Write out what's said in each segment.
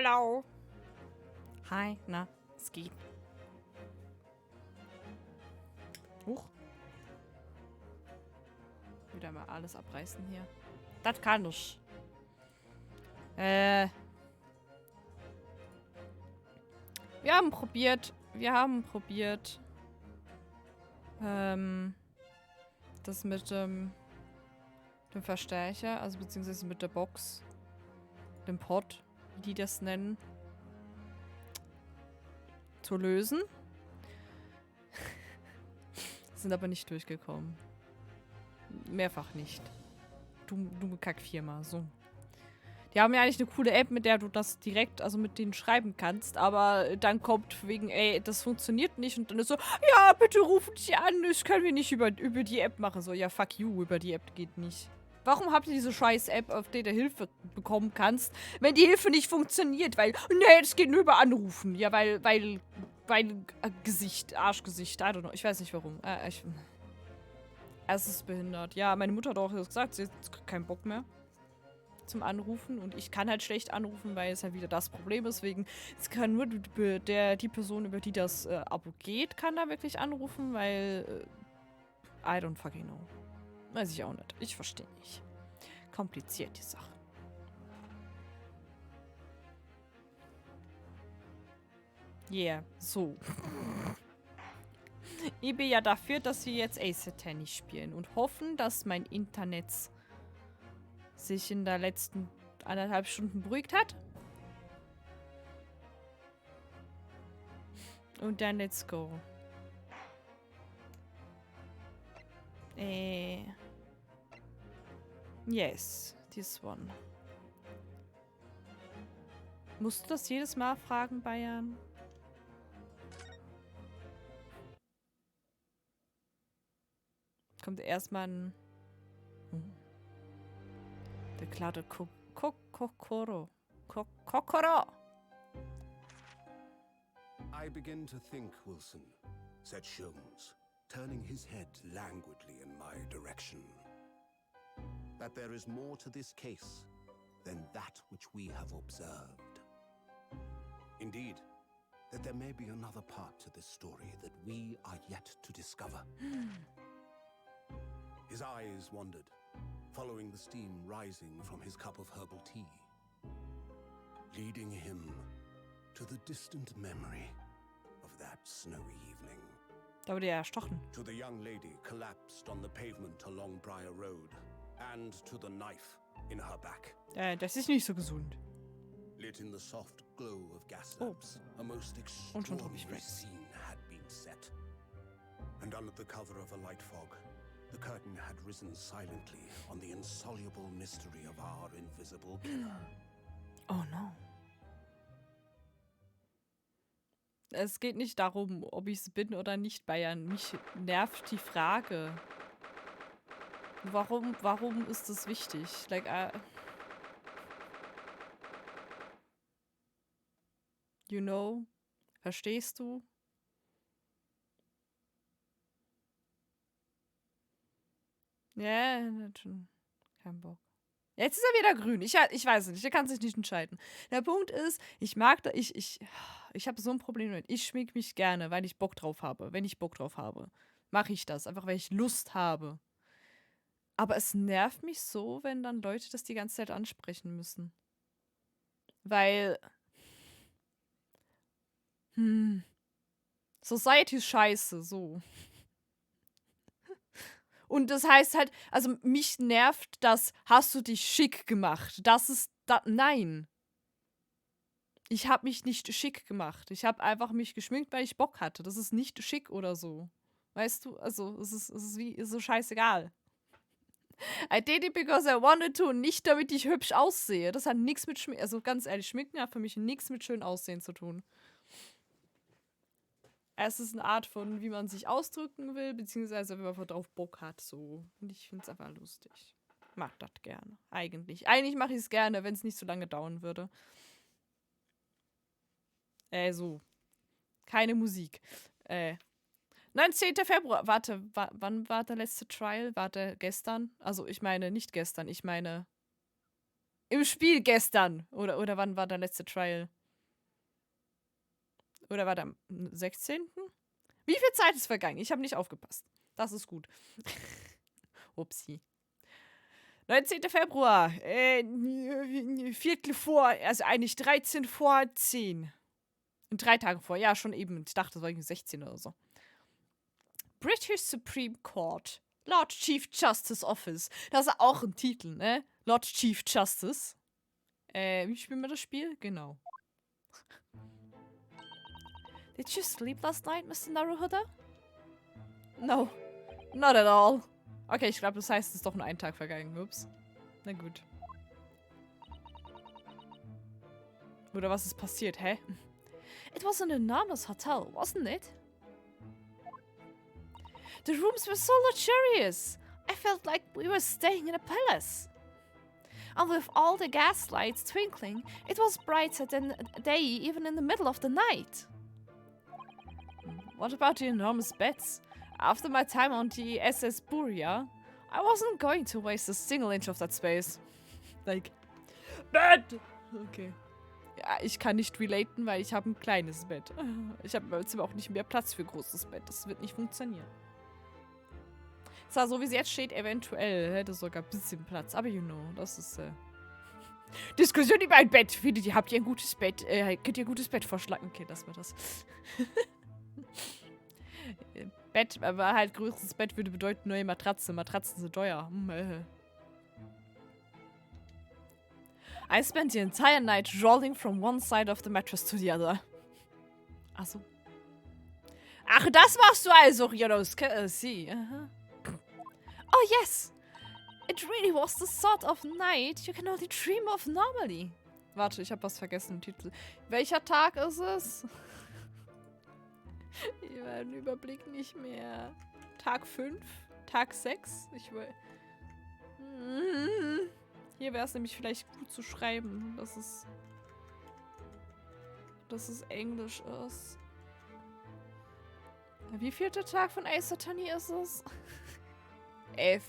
Hallo. Hi, na, es geht. Huch. Wieder mal alles abreißen hier. Das kann ich. Wir haben probiert, das mit dem Verstärker, also beziehungsweise mit der Box, dem Pod, wie die das nennen, zu lösen. Sind aber nicht durchgekommen. Mehrfach nicht. Du Kackfirma, so. Die haben ja eigentlich eine coole App, mit der du das direkt, also mit denen schreiben kannst, aber dann kommt wegen, ey, das funktioniert nicht und dann ist so, ja, bitte rufen Sie an, das können wir nicht über die App machen. So, ja, fuck you, über die App geht nicht. Warum habt ihr diese scheiß App, auf der du Hilfe bekommen kannst, wenn die Hilfe nicht funktioniert? Weil, nee, das geht nur über Anrufen. Ja, weil Gesicht, Arschgesicht, I don't know, ich weiß nicht warum. Es ist behindert. Ja, meine Mutter hat auch gesagt, sie hat keinen Bock mehr zum Anrufen und ich kann halt schlecht anrufen, weil es halt wieder das Problem ist, wegen es kann nur die Person, über die das Abo geht, kann da wirklich anrufen, weil I don't fucking know. Weiß ich auch nicht. Ich verstehe nicht. Kompliziert die Sache. Yeah, so. Ich bin ja dafür, dass wir jetzt Ace Attorney spielen und hoffen, dass mein Internet sich in der letzten 1,5 Stunden beruhigt hat. Und dann let's go. Yes, this one. Musst du das jedes Mal fragen, Bayern? Kommt erstmal ein... Der klare Kokoro. Kokoro! I begin to think, Wilson, said Sholmes, turning his head languidly in my direction, that there is more to this case than that which we have observed. Indeed, that there may be another part to this story that we are yet to discover. His eyes wandered, following the steam rising from his cup of herbal tea, leading him to the distant memory of that snowy evening. Da wurde er erstochen. To the young lady collapsed on the pavement along Briar Road, and to the knife in her back. Das ist nicht so gesund. Lit in the soft glow of gas lamps, a most extraordinary scene had been set. And under the cover of a light fog, the curtain had risen silently on the insoluble mystery of our invisible killer. Oh no. Es geht nicht darum, ob ich es bin oder nicht, Bayern. Mich nervt die Frage. Warum ist das wichtig? Like, you know? Verstehst du? Ja, schon. Kein Bock. Jetzt ist er wieder grün. Ich weiß es nicht. Er kann sich nicht entscheiden. Der Punkt ist, ich habe so ein Problem damit. Ich schmink mich gerne, weil ich Bock drauf habe. Wenn ich Bock drauf habe, mache ich das. Einfach, weil ich Lust habe. Aber es nervt mich so, wenn dann Leute das die ganze Zeit ansprechen müssen. Weil Society ist scheiße, so. Und das heißt halt, also mich nervt das, hast du dich schick gemacht? Das ist, nein. Ich habe mich nicht schick gemacht. Ich habe einfach mich geschminkt, weil ich Bock hatte. Das ist nicht schick oder so. Weißt du, also es ist so scheißegal. I did it because I wanted to, nicht damit ich hübsch aussehe. Das hat nichts mit Schminken, also ganz ehrlich, Schminken hat für mich nichts mit schön aussehen zu tun. Es ist eine Art von, wie man sich ausdrücken will, beziehungsweise wenn man drauf Bock hat, so. Und ich finde es einfach lustig. Mag das gerne. Eigentlich. Eigentlich mache ich es gerne, wenn es nicht so lange dauern würde. So. Keine Musik. 19. Februar. Warte, wann war der letzte Trial? War der gestern? Also ich meine nicht gestern, ich meine Im Spiel gestern. Oder wann war der letzte Trial? Oder war der am 16.? Wie viel Zeit ist vergangen? Ich habe nicht aufgepasst. Das ist gut. Upsi. 19. Februar. Viertel vor, also eigentlich 13 vor 10. In 3 Tagen vor. Ja, schon eben. Ich dachte, das war irgendwie 16 oder so. British Supreme Court. Lord Chief Justice Office. Das ist auch ein Titel, ne? Lord Chief Justice. Wie spielen wir das Spiel? Genau. Did you sleep last night, Mr. Naruhodo? No. Not at all. Okay, ich glaube, das heißt, es ist doch nur ein Tag vergangen. Ups. Na gut. Oder was ist passiert, hä? It was an enormous hotel, wasn't it? The rooms were so luxurious. I felt like we were staying in a palace. And with all the gas lights twinkling, it was brighter than day even in the middle of the night. What about the enormous beds? After my time on the SS Buria, I wasn't going to waste a single inch of that space. Like, Bett! Okay. Ja, ich kann nicht relaten, weil ich habe ein kleines Bett. Ich habe in meinem Zimmer auch nicht mehr Platz für ein großes Bett. Das wird nicht funktionieren. Zwar so wie es jetzt steht, eventuell hätte sogar ein bisschen Platz. Aber you know, das ist Diskussion über ein Bett. Habt ihr ein gutes Bett? Könnt ihr ein gutes Bett vorschlagen? Okay, das war das. Bett, aber halt größeres Bett würde bedeuten neue Matratze. Matratzen sind teuer. I spent the entire night rolling from one side of the mattress to the other. Achso. Ach, das machst du also, see. Oh yes! It really was the sort of night you can only dream of normally. Warte, ich habe was vergessen im Titel. Welcher Tag ist es? Ich habe den Überblick nicht mehr. Tag 5? Tag 6? Ich will... Hier wäre es nämlich vielleicht gut zu schreiben, dass es Englisch ist. Wie vielter Tag von Ace Attorney ist es? 11.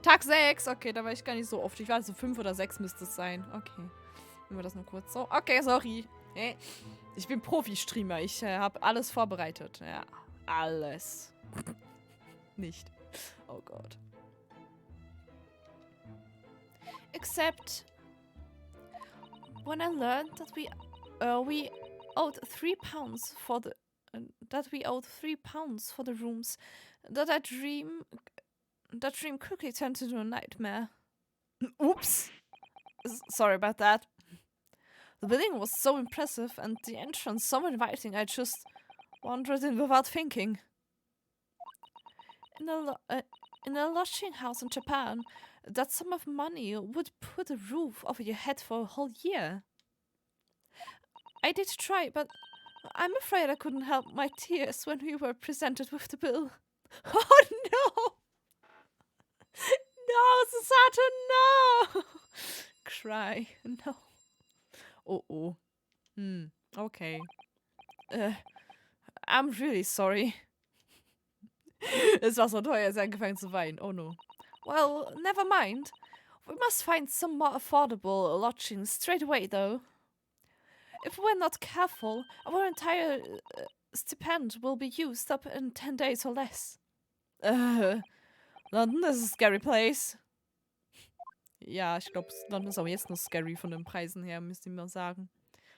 Tag 6. Okay, da war ich gar nicht so oft. Ich weiß, so 5 oder 6 müsste es sein. Okay. Nehmen wir das nur kurz so. Okay, sorry. Ich bin Profi-Streamer. Ich habe alles vorbereitet. Ja, alles. Nicht. Oh Gott. Except when I learned that we owed £3 for the rooms, that dream quickly turned into a nightmare. Oops. Sorry about that. The building was so impressive and the entrance so inviting, I just wandered in without thinking. In a lodging house in Japan, that sum of money would put a roof over your head for a whole year. I did try, but I'm afraid I couldn't help my tears when we were presented with the bill. Oh no! No, Susato, no! Cry, no. Oh. Okay. I'm really sorry. Es war so teuer, ist angefangen zu weinen. Oh no. Well, never mind. We must find some more affordable lodging straight away, though. If we're not careful, our entire stipend will be used up in 10 days or less. London is a scary place. Ja, ich glaube, London ist auch jetzt noch scary von den Preisen her, müsst ihr mir sagen.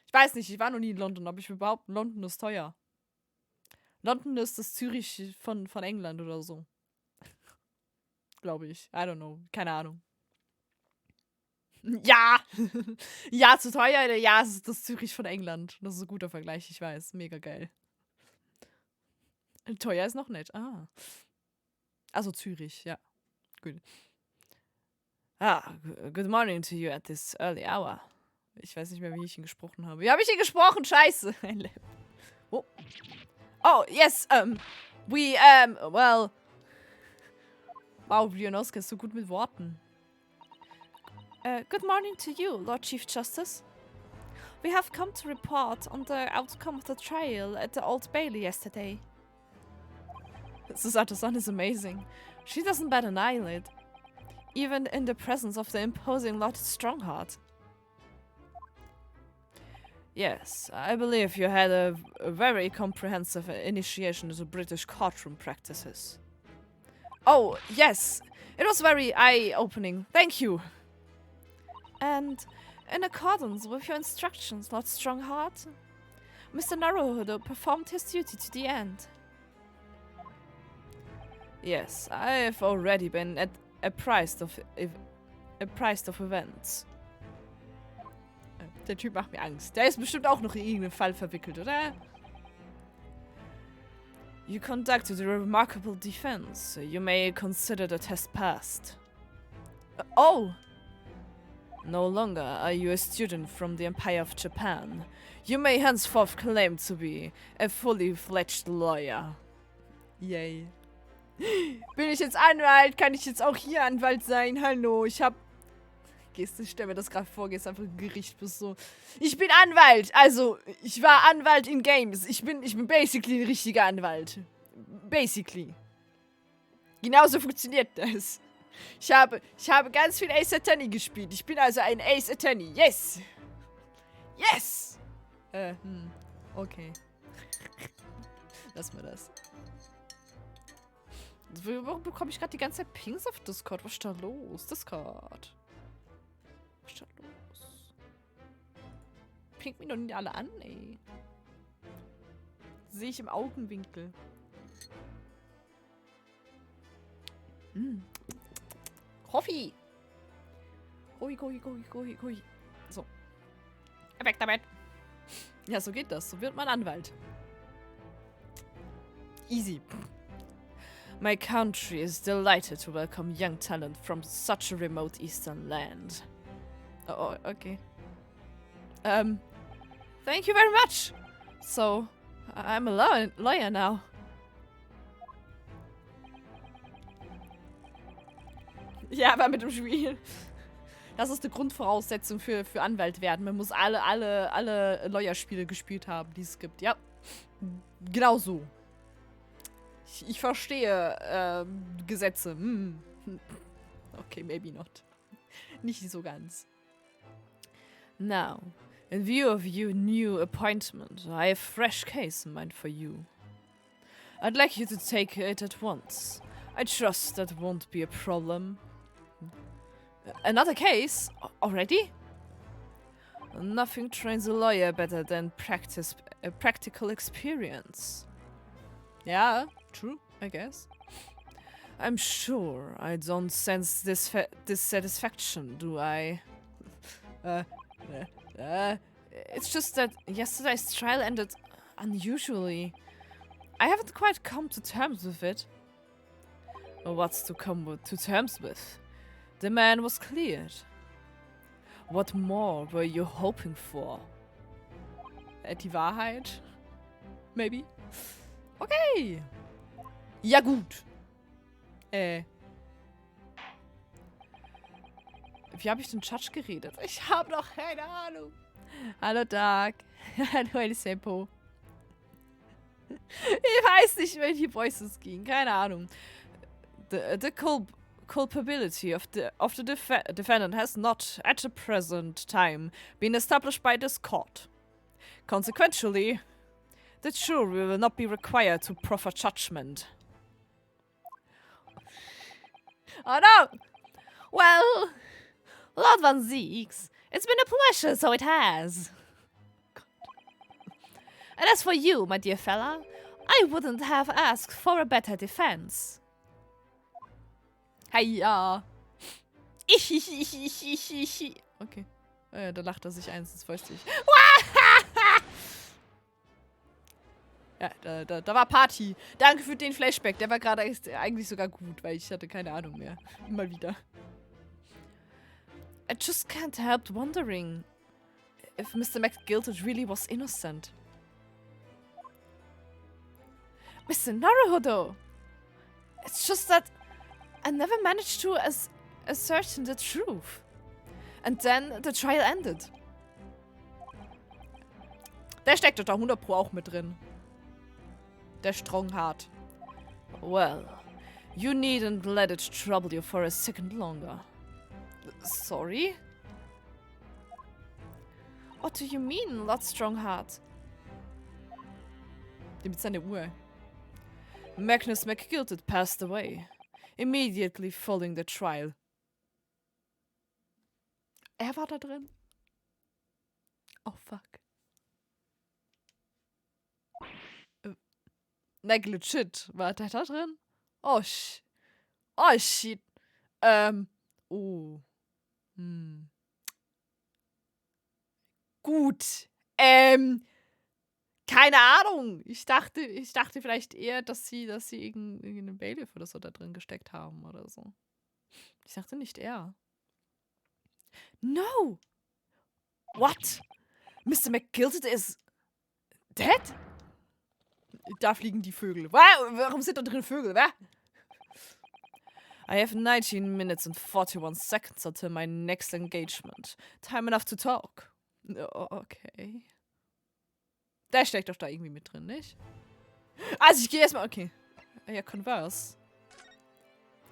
Ich weiß nicht, ich war noch nie in London, aber ich will behaupten, London ist teuer. London ist das Zürich von England oder so. Glaube ich. I don't know. Keine Ahnung. Ja! Ja, zu teuer. Ja, es ist das Zürich von England. Das ist ein guter Vergleich, ich weiß. Mega geil. Teuer ist noch nicht. Ah. Also Zürich, ja. Gut. Good morning to you at this early hour. Ich weiß nicht mehr, wie ich ihn gesprochen habe. Wie habe ich ihn gesprochen? Scheiße. Oh, yes, well... Wow, Brionoska ist so gut mit Worten. Good morning to you, Lord Chief Justice. We have come to report on the outcome of the trial at the Old Bailey yesterday. Susato-san is amazing. She doesn't bat an eyelid. even in the presence of the imposing Lord Strongheart. Yes, I believe you had a very comprehensive initiation into British courtroom practices. Oh, yes, it was very eye-opening. Thank you. And in accordance with your instructions, Lord Strongheart, Mr. Naruhodo performed his duty to the end. Yes, I've already been apprised of events. Der Typ macht mir Angst. Der ist bestimmt auch noch in irgendeinen Fall verwickelt, oder? You conducted a remarkable defense. You may consider the test passed. Oh! No longer are you a student from the Empire of Japan. You may henceforth claim to be a fully fledged lawyer. Yay. Bin ich jetzt Anwalt? Kann ich jetzt auch hier Anwalt sein? Hallo, ich stell mir das gerade vor, gehst einfach im Gericht, bist so. Ich bin Anwalt! Also, ich war Anwalt in Games. Ich bin basically ein richtiger Anwalt. Basically. Genauso funktioniert das. Ich habe ganz viel Ace Attorney gespielt. Ich bin also ein Ace Attorney. Yes! Yes! Okay. Lass mal das. Warum bekomme ich gerade die ganze Zeit Pings auf Discord? Was ist da los? Discord. Was ist da los? Pinkt mich doch nicht alle an, ey. Sehe ich im Augenwinkel. Hoffi! Hui. So. Weg damit! Ja, so geht das. So wird man Anwalt. Easy. My country is delighted to welcome young talent from such a remote eastern land. Oh, okay. Thank you very much. So, I'm a lawyer now. Ja, aber mit dem Spiel. Das ist eine Grundvoraussetzung für Anwalt werden. Man muss alle Lawyer-Spiele gespielt haben, die es gibt. Ja, genau so. Ich verstehe Gesetze. Okay, maybe not. Nicht so ganz. Now, in view of your new appointment, I have a fresh case in mind for you. I'd like you to take it at once. I trust that won't be a problem. Another case? Already? Nothing trains a lawyer better than practical experience. Yeah, true, I guess. I'm sure I don't sense dissatisfaction, do I? It's just that yesterday's trial ended unusually. I haven't quite come to terms with it. What's to come to terms with? The man was cleared. What more were you hoping for? Die Wahrheit? Maybe? Okay. Ja gut. Wie habe ich den Judge geredet? Ich habe noch keine Ahnung. Hallo Doug. Hallo El Sempo. Ich weiß nicht, welche Voices ging. Keine Ahnung. The culpability of the defendant has not, at the present time, been established by this court. Consequently, the jury will not be required to proffer judgment. Oh no! Well, Lord Van Zeeks, it's been a pleasure, so it has. And as for you, my dear fella, I wouldn't have asked for a better defense. Hiya. Okay. Da lacht er sich eins ins Fäustchen. Ja, da war Party. Danke für den Flashback. Der war gerade eigentlich sogar gut, weil ich hatte keine Ahnung mehr. Immer wieder. I just can't help wondering if Mr. McGilted really was innocent. Mr. Naruhodo! It's just that I never managed to ascertain the truth. And then the trial ended. Der steckt da 100 Pro auch mit drin. Der Strongheart. Well, You needn't let it trouble you for a second longer. Sorry? What do you mean, Lord Strongheart? Mit seiner Uhr. Magnus McGilted passed away, immediately following the trial. Er war da drin? Oh, fuck. Like, legit. War der da drin? Oh, oh, shit. Oh. Gut. Keine Ahnung. Ich dachte vielleicht eher, dass sie irgendeinen Bailiff oder so da drin gesteckt haben oder so. Ich dachte nicht er. No! What? Mr. McGilted is dead? Da fliegen die Vögel. Warum sind da drin Vögel? I have 19 minutes and 41 seconds until my next engagement. Time enough to talk. Okay. Der steckt doch da irgendwie mit drin, nicht? Also ich gehe erstmal. Okay. Ja, Converse.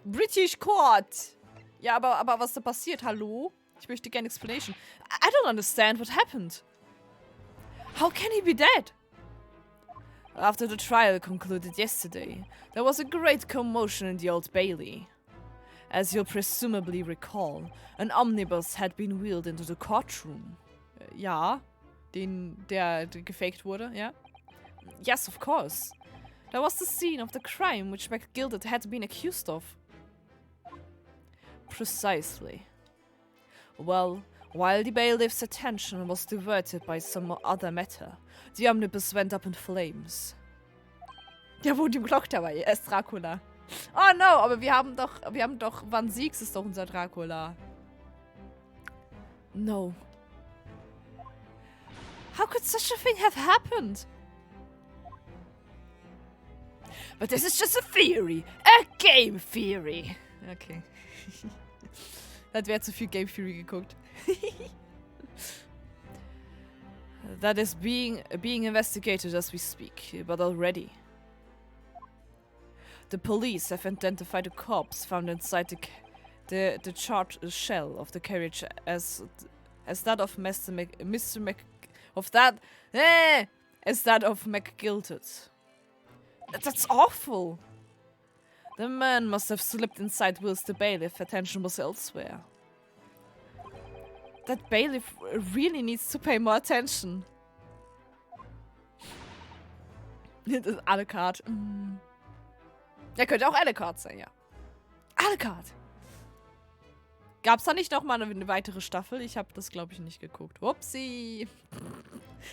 British Court. Ja, aber was da passiert? Hallo? Ich möchte gerne Explanation. I don't understand what happened. How can he be dead? After the trial concluded yesterday, there was a great commotion in the Old Bailey. As you'll presumably recall, an omnibus had been wheeled into the courtroom. Ja, der gefaked wurde, ja? Yes, of course. That was the scene of the crime which McGildet had been accused of. Precisely. Well, while the bailiff's attention was diverted by some other matter, the omnibus went up in flames. Der wohnt im Clock Tower, er ist Dracula. Oh no, aber wir haben doch, Van Siegs ist doch unser Dracula. No. How could such a thing have happened? But this is just a theory. A game theory. Okay. Das wäre zu viel Game Theory geguckt. That is being investigated as we speak, but already. The police have identified a corpse found inside the charred shell of the carriage as that of McGilted. That's awful. The man must have slipped inside whilst the bailiff attention was elsewhere. That bailiff really needs to pay more attention. Das ist Alucard. Der könnte auch Alucard sein, ja. Alucard! Gab's da nicht noch mal eine weitere Staffel? Ich habe das, glaube ich, nicht geguckt. Upsi!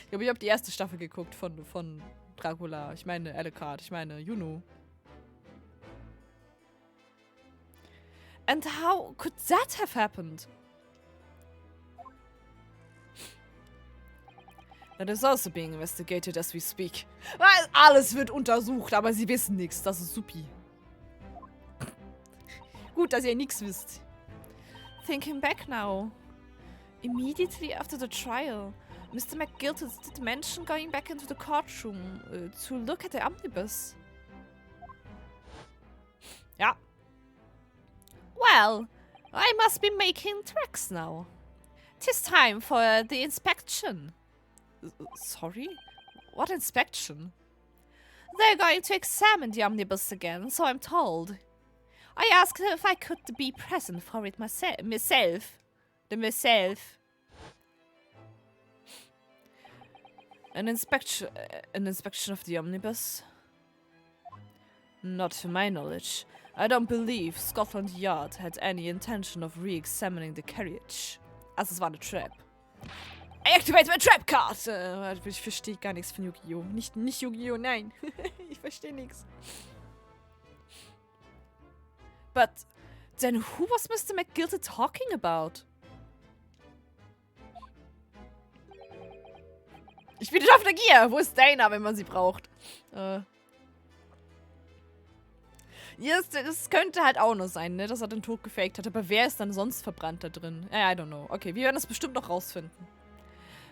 Ich glaube, ich habe die erste Staffel geguckt von Dracula. Ich meine Alucard. Ich meine Juno. And how could that have happened? That is also being investigated as we speak. Alles wird untersucht, aber sie wissen nichts. Das ist supi. Gut, dass ihr nichts wisst. Thinking back now. Immediately after the trial, Mr. McGilted did mention going back into the courtroom to look at the omnibus. Ja. Well, I must be making tracks now. 'Tis time for the inspection. Sorry? What inspection? They're going to examine the omnibus again, so I'm told. I asked if I could be present for it myself. An inspection of the omnibus? Not to my knowledge. I don't believe Scotland Yard had any intention of re-examining the carriage. Also es war eine Trap. I activate my trap card! Ich verstehe gar nichts von Yu-Gi-Oh! Nicht Yu-Gi-Oh! Nein. Ich verstehe nichts. But then who was Mr. McGilted talking about? Ich bin auf der Gier! Wo ist Dana, wenn man sie braucht? Ja, das könnte halt auch noch sein, ne? Dass er den Tod gefaked hat. Aber wer ist dann sonst verbrannt da drin? I don't know. Okay, wir werden das bestimmt noch rausfinden.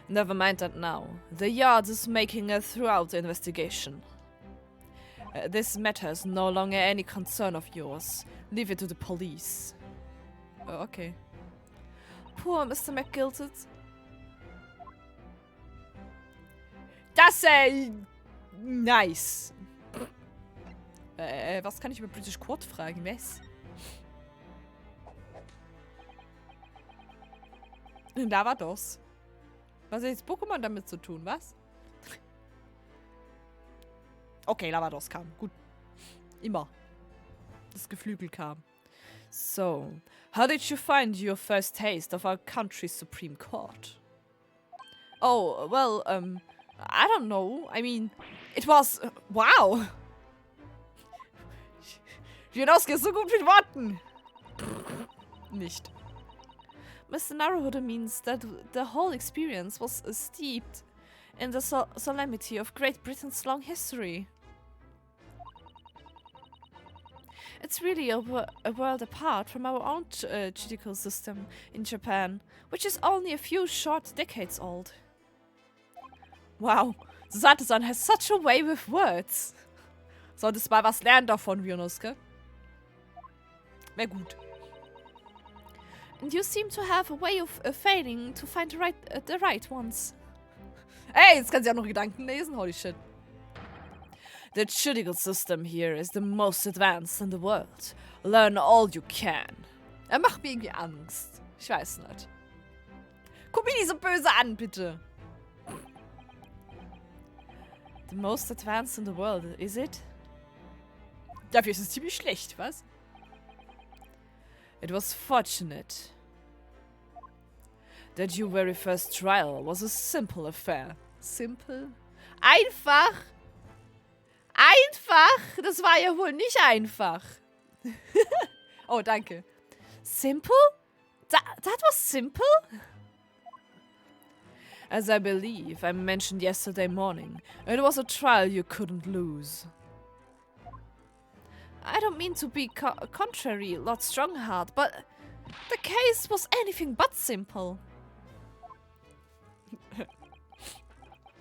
Never mind that now. The Yard is making a thorough investigation. This matter is no longer any concern of yours. Leave it to the police. Okay. Poor Mr. McGilted. Das, nice. Was kann ich über British Quad fragen? Was? Da war das. Was hat jetzt Pokémon damit zu tun, was? Okay, Lavados kam. Gut. Immer. Das Geflügel kam. So, how did you find your first taste of our country's Supreme Court? Oh, well, I don't know. I mean, it was... wow! Janosuke ist so gut mit Worten! Nicht. Mr. Naruhodo means that the whole experience was steeped in the solemnity of Great Britain's long history. It's really a world apart from our own judicial system in Japan, which is only a few short decades old. Wow, Susanne has such a way with words. Solltest mal was lernen davon, Janosuke. Wär gut. And you seem to have a way of failing to find the right ones. Ey, jetzt kann sie auch noch Gedanken lesen. Holy shit. The judicial system here is the most advanced in the world. Learn all you can. Er macht mir irgendwie Angst. Ich weiß nicht. Guck mich nicht so böse an, bitte. The most advanced in the world, is it? Dafür ist es ziemlich schlecht, was? It was fortunate that your very first trial was a simple affair. Simple? Einfach? Einfach? Das war ja wohl nicht einfach. Oh, danke. Simple? That was simple? As I believe I mentioned yesterday morning, it was a trial you couldn't lose. I don't mean to be contrary, Lord Strongheart, but the case was anything but simple.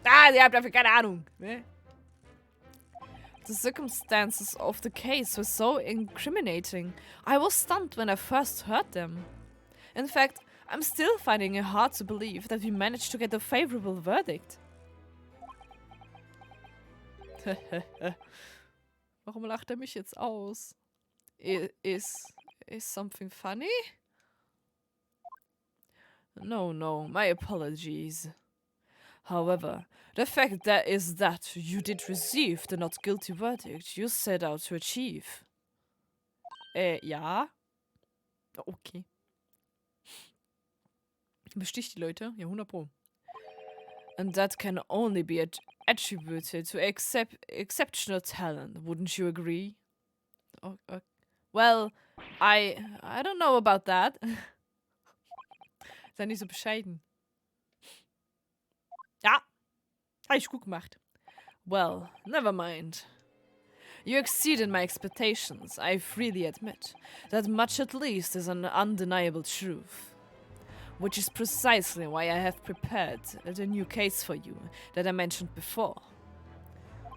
Ihr habt dafür keine Ahnung, ne? The circumstances of the case were so incriminating. I was stunned when I first heard them. In fact, I'm still finding it hard to believe that we managed to get a favorable verdict. Warum lacht er mich jetzt aus? Is something funny? No, my apologies. However, the fact is that you did receive the not guilty verdict you set out to achieve. Ja. Okay. Besticht die Leute? Ja, 100 Pro. And that can only be attributed to exceptional talent, wouldn't you agree? Well, I don't know about that. Sei nicht so bescheiden. Ja, habe ich gut gemacht. Well, never mind. You exceeded my expectations, I freely admit. That much at least is an undeniable truth. Which is precisely why I have prepared the new case for you that I mentioned before.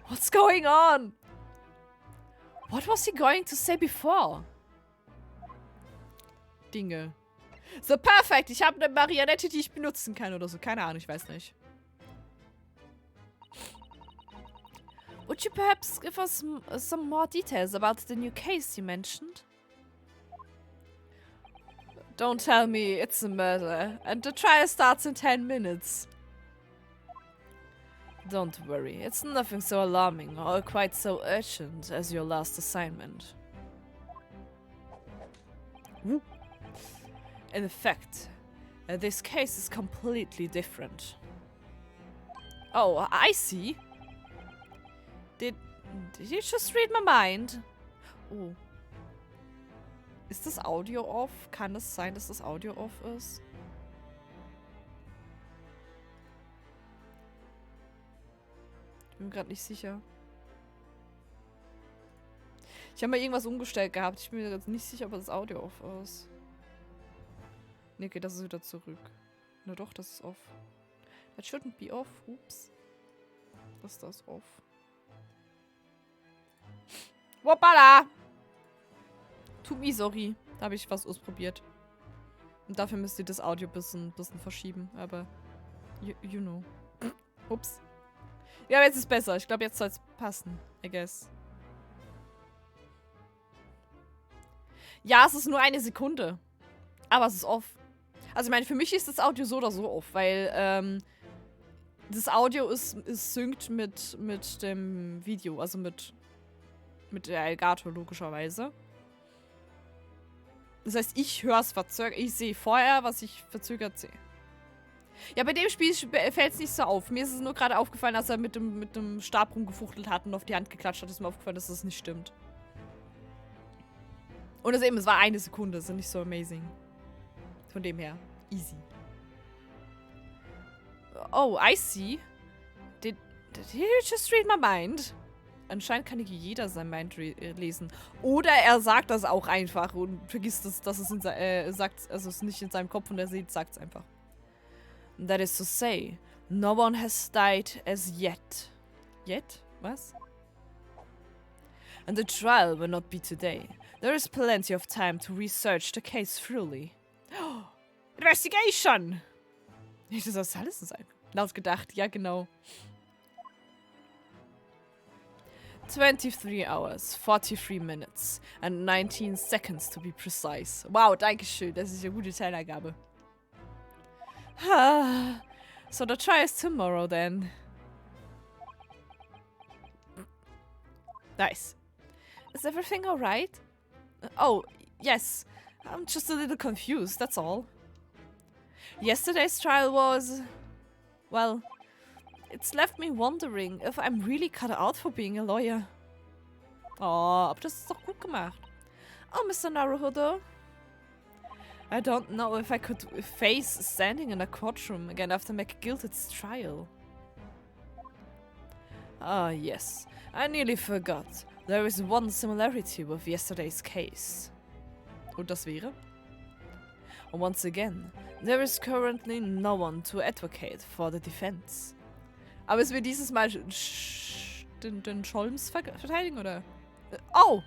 What's going on? What was he going to say before? Dinge. So, perfekt. Ich habe eine Marionette, die ich benutzen kann oder so. Keine Ahnung, ich weiß nicht. Would you perhaps give us some more details about the new case you mentioned? Don't tell me it's a murder, and the trial starts in 10 minutes. Don't worry, it's nothing so alarming or quite so urgent as your last assignment. In fact, this case is completely different. Oh, I see. Did you just read my mind? Oh. Ist das Audio off? Kann es sein, dass das Audio off ist? Ich bin mir gerade nicht sicher. Ich habe mal irgendwas umgestellt gehabt. Ich bin mir jetzt nicht sicher, ob das Audio off ist. Ne, okay, das ist wieder zurück. Na doch, das ist off. That shouldn't be off. Ups. Das ist das off. Hoppala! Tut mir sorry. Da habe ich was ausprobiert. Und dafür müsst ihr das Audio ein bisschen verschieben. Aber, you know. Ups. Ja, aber jetzt ist besser. Ich glaube, jetzt soll es passen. I guess. Ja, es ist nur eine Sekunde. Aber es ist off. Also ich meine, für mich ist das Audio so oder so off, weil das Audio ist synkt mit dem Video, also mit der Elgato logischerweise. Das heißt, ich höre es verzögert. Ich sehe vorher, was ich verzögert sehe. Ja, bei dem Spiel fällt es nicht so auf. Mir ist es nur gerade aufgefallen, als er mit dem Stab rumgefuchtelt hat und auf die Hand geklatscht hat, ist mir aufgefallen, dass das nicht stimmt. Und es war eine Sekunde, ist nicht so amazing. Von dem her. Easy. Oh, I see. Did you just read my mind? Anscheinend kann nicht jeder sein Mind lesen. Oder er sagt das auch einfach und vergisst es, dass es also es nicht in seinem Kopf und er sagt es einfach. That is to say, no one has died as yet. Yet? Was? And the trial will not be today. There is plenty of time to research the case thoroughly. Oh, investigation! Das soll alles sein. Laut gedacht, ja genau. 23 hours, 43 minutes and 19 seconds to be precise. Wow, danke schön. Das ist eine gute Teilangabe. So the trial is tomorrow then. Nice. Is everything alright? Oh, yes. I'm just a little confused, that's all. Yesterday's trial was... well... it's left me wondering if I'm really cut out for being a lawyer. Oh, aber das ist doch gut gemacht. Oh, Mr. Naruhodo. I don't know if I could face standing in a courtroom again after McGilted's trial. Ah, yes. I nearly forgot. There is one similarity with yesterday's case. Und das wäre? Once again, there is currently no one to advocate for the defense. Aber es wird dieses Mal den Scholms verteidigen, oder? Oh!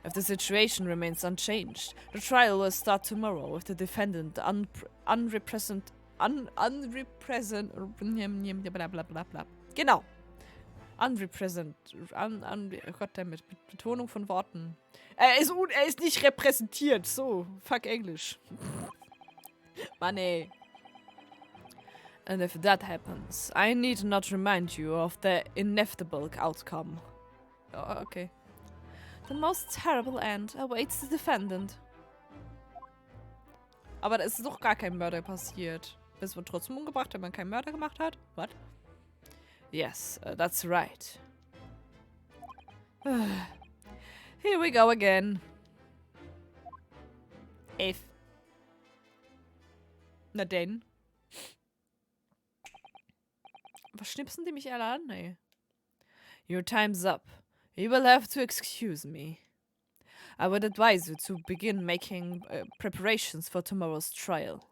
If the situation remains unchanged, the trial will start tomorrow with the defendant Genau. Oh Gott, damit. Betonung von Worten. Er ist nicht repräsentiert. So, fuck Englisch. Mann, ey. And if that happens, I need not remind you of the inevitable outcome. Oh, okay. The most terrible end awaits the defendant. Aber da ist doch gar kein Mörder passiert. Es wird trotzdem umgebracht, wenn man keinen Mörder gemacht hat? What? Yes, that's right. Here we go again. If. Na denn. Was schnipsen die mich alle an, ey? Your time's up. You will have to excuse me. I would advise you to begin making preparations for tomorrow's trial.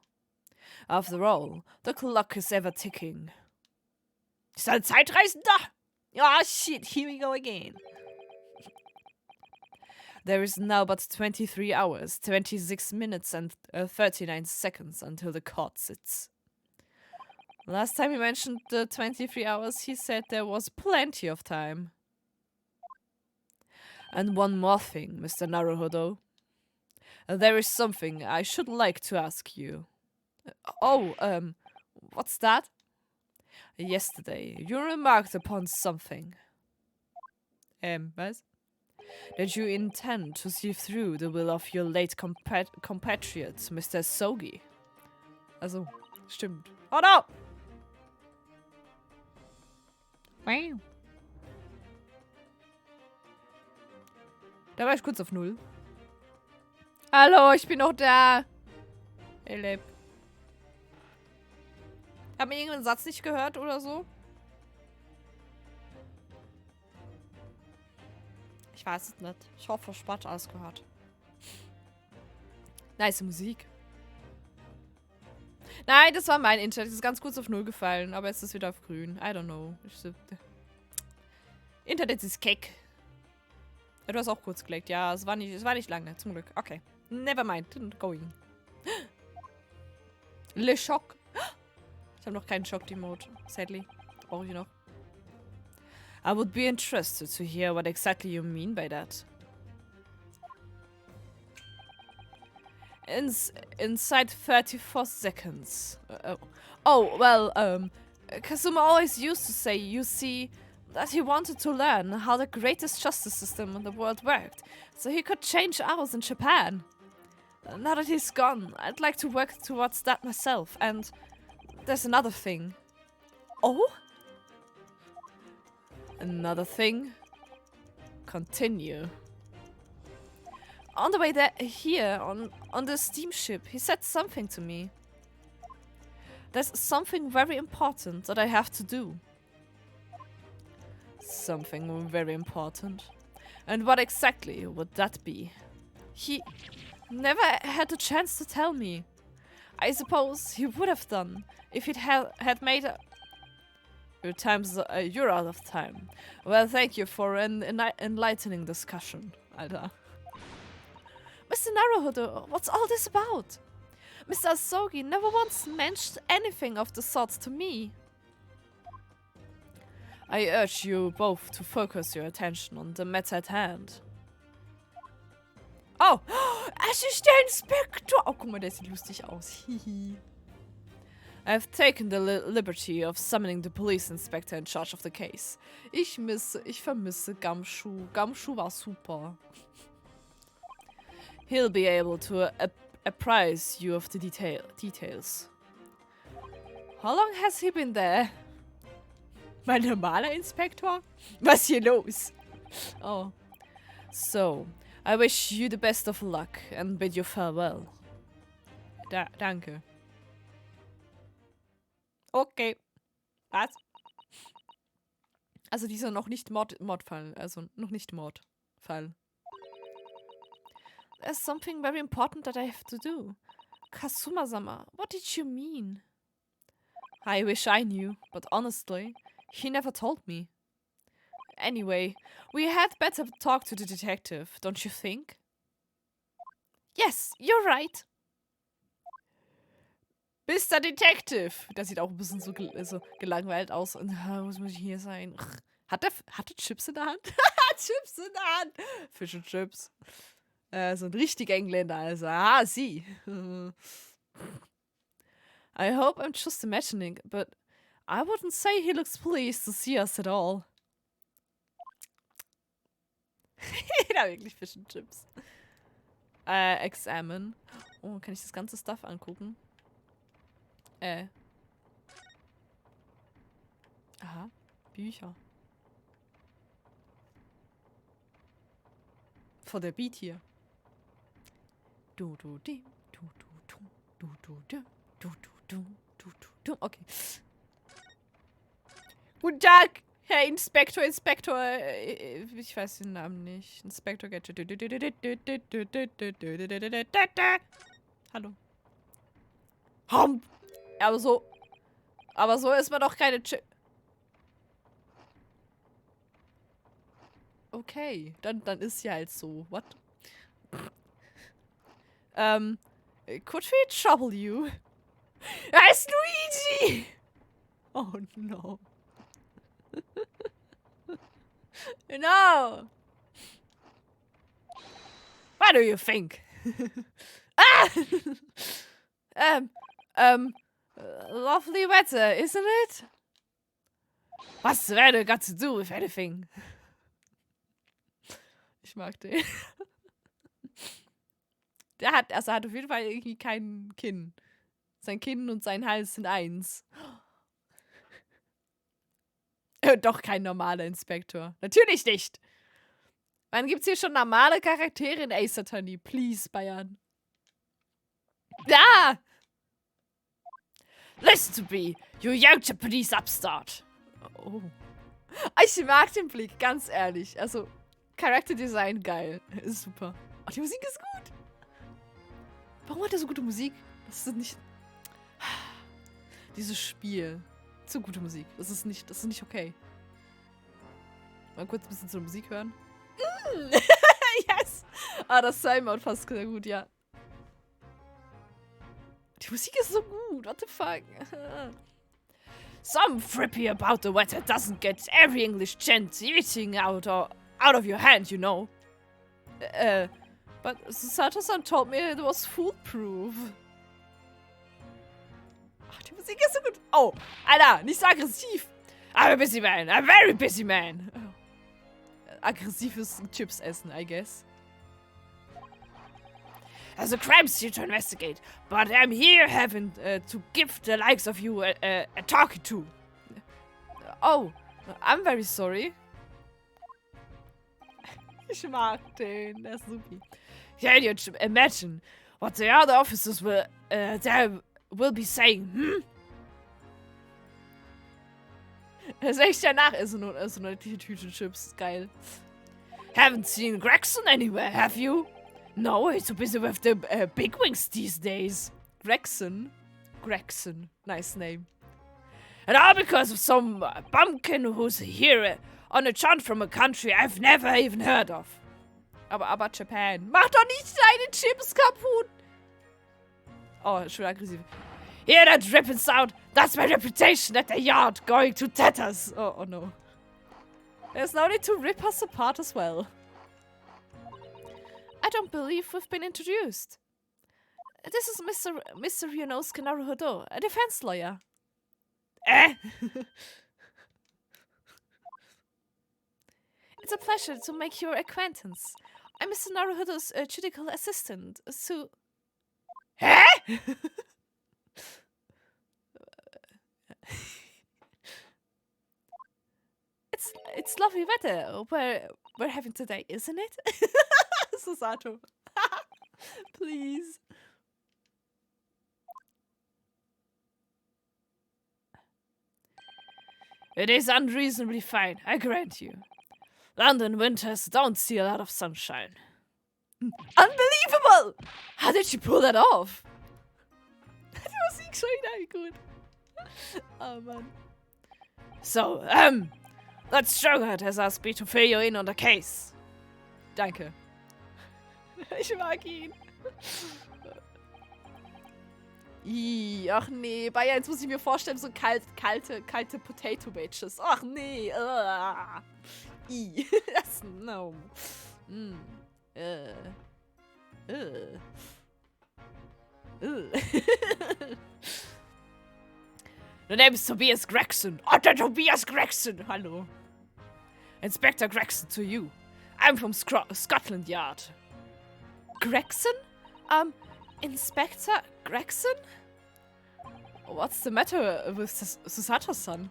After all, the clock is ever ticking. Ist ein Zeitreisender? Ah, shit, here we go again. There is now but 23 hours, 26 minutes and 39 seconds until the court sits. Last time he mentioned the 23 hours, he said there was plenty of time. And one more thing, Mr. Naruhodo. There is something I should like to ask you. What's that? Yesterday, you remarked upon something. Was? That you intend to see through the will of your late compatriot, Mr. Sogi. Also, stimmt. Oh no! Wow. Da war ich kurz auf 0. Hallo, ich bin noch da. Hey, Leb. Hab mir irgendeinen Satz nicht gehört oder so? Ich weiß es nicht. Ich hoffe, ich habe alles gehört. Nice Musik. Nein, das war mein Internet. Das ist ganz kurz auf 0 gefallen, aber jetzt ist es wieder auf grün. I don't know. Internet ist keck. Ja, du hast auch kurz gelegt. Ja, es war nicht lange, zum Glück. Okay. Never mind. Didn't going. Le Schock. Ich habe noch keinen Schock-Emote. Sadly. Brauche ich noch. I would be interested to hear what exactly you mean by that. Inside 34 seconds. Kazuma always used to say, you see, that he wanted to learn how the greatest justice system in the world worked, so he could change ours in Japan. Now that he's gone, I'd like to work towards that myself, and there's another thing. Oh? Another thing? Continue. On the way there, here, on the steamship, he said something to me. There's something very important that I have to do. Something very important. And what exactly would that be? He never had a chance to tell me. I suppose he would have done if he'd had made a... You're out of time. Well, thank you for an enlightening discussion, Alter. Mr. Naruhodo, what's all this about? Mr. Asogi never once mentioned anything of the sort to me. I urge you both to focus your attention on the matter at hand. Oh! Assistenzspektor! Oh, guck mal, der sieht lustig aus. Hihi. I have taken the liberty of summoning the police inspector in charge of the case. Ich vermisse Gumshoe. Gumshoe war super. He'll be able to apprise you of the details. How long has he been there? Mein normaler Inspektor? Was ist hier los? Oh. So, I wish you the best of luck and bid you farewell. Danke. Okay. Was? Also dieser noch nicht Mordfall. Also noch nicht Mordfall. There's something very important that I have to do. Kazuma-sama, what did you mean? I wish I knew, but honestly, he never told me. Anyway, we had better talk to the detective, don't you think? Yes, you're right. Mr. Detective! Der sieht auch ein bisschen so gelangweilt aus. Und, was muss ich hier sein? Hat er Chips in der Hand? Chips in der Hand! Fish and Chips. So ein richtiger Engländer, also. Ah, sie. I hope I'm just imagining, but I wouldn't say he looks pleased to see us at all. Ja, wirklich Fish and Chips. Examine. Oh, kann ich das ganze Stuff angucken? Aha, Bücher. Vor der Beat hier. Okay. Guten Tag, Herr Inspektor. Ich weiß den Namen nicht. Inspektor Gadget. Hallo. Aber so ist man doch keine Okay, dann ist ja halt so. What? Could we trouble you? Da ist Luigi! Oh no. No! What do you think? Lovely weather, isn't it? What's the weather got to do with anything? Ich mag den. Der hat auf jeden Fall irgendwie kein Kinn. Sein Kinn und sein Hals sind eins. Doch kein normaler Inspektor. Natürlich nicht. Wann gibt's hier schon normale Charaktere in Ace Attorney? Please, Bayern. Da! Listen to me, you young Japanese upstart. Oh. Ich mag den Blick, ganz ehrlich. Also, Charakterdesign geil. Ist super. Oh, die Musik ist gut. Warum hat er so gute Musik? Das ist nicht... Dieses Spiel. Zu gute Musik. Das ist nicht okay. Mal kurz ein bisschen zur Musik hören. Yes! Ah, das Time-Out passt sehr gut, ja. Die Musik ist so gut, what the fuck? Some frippy about the weather doesn't get every English gent eating out of your hand, you know. But Sato-san told me it was foolproof. Ach, die Musik ist so gut. Oh, Alter, nicht so aggressiv. I'm a busy man, a very busy man. Aggressives Chips essen, I guess. There's a crime scene to investigate, but I'm here having to give the likes of you a talking to. Oh, I'm very sorry. Ich mag den, der ist supi. Can you imagine what the other officers will be saying, hm? Das ist echt danach ist so eine Tüte Chips, geil. Haven't seen Gregson anywhere, have you? No, he's so busy with the big wings these days. Gregson, nice name. And all because of some bumpkin who's here on a jaunt from a country I've never even heard of. Aber Japan. Mach doch nicht deine Chips kaputt! Oh, schon aggressiv. Hear that ripping sound? That's my reputation at the yard going to tatters. Oh no. There's no need to rip us apart as well. I don't believe we've been introduced. This is Mr. Ryunosuke Naruhodo, a defense lawyer. It's a pleasure to make your acquaintance. I'm Mr. Naruhodo's judicial assistant, Su... Hä? It's lovely weather we're having today, isn't it? Susato. Please. It is unreasonably fine, I grant you. London winters don't see a lot of sunshine. Unbelievable! How did she pull that off? Die Musik schon wieder gut. Oh Mann. So, that Stronghead has asked me to fill you in on the case. Danke. Ich mag ihn. Ach nee, Bayer, jetzt muss ich mir vorstellen, so kalte Potato Wedges. Ach nee. Das, no. The name is Tobias Gregson. Oh, der Tobias Gregson. Hallo. Inspector Gregson to you. I'm from Scotland Yard. Gregson? Inspector Gregson? What's the matter with Susato-san?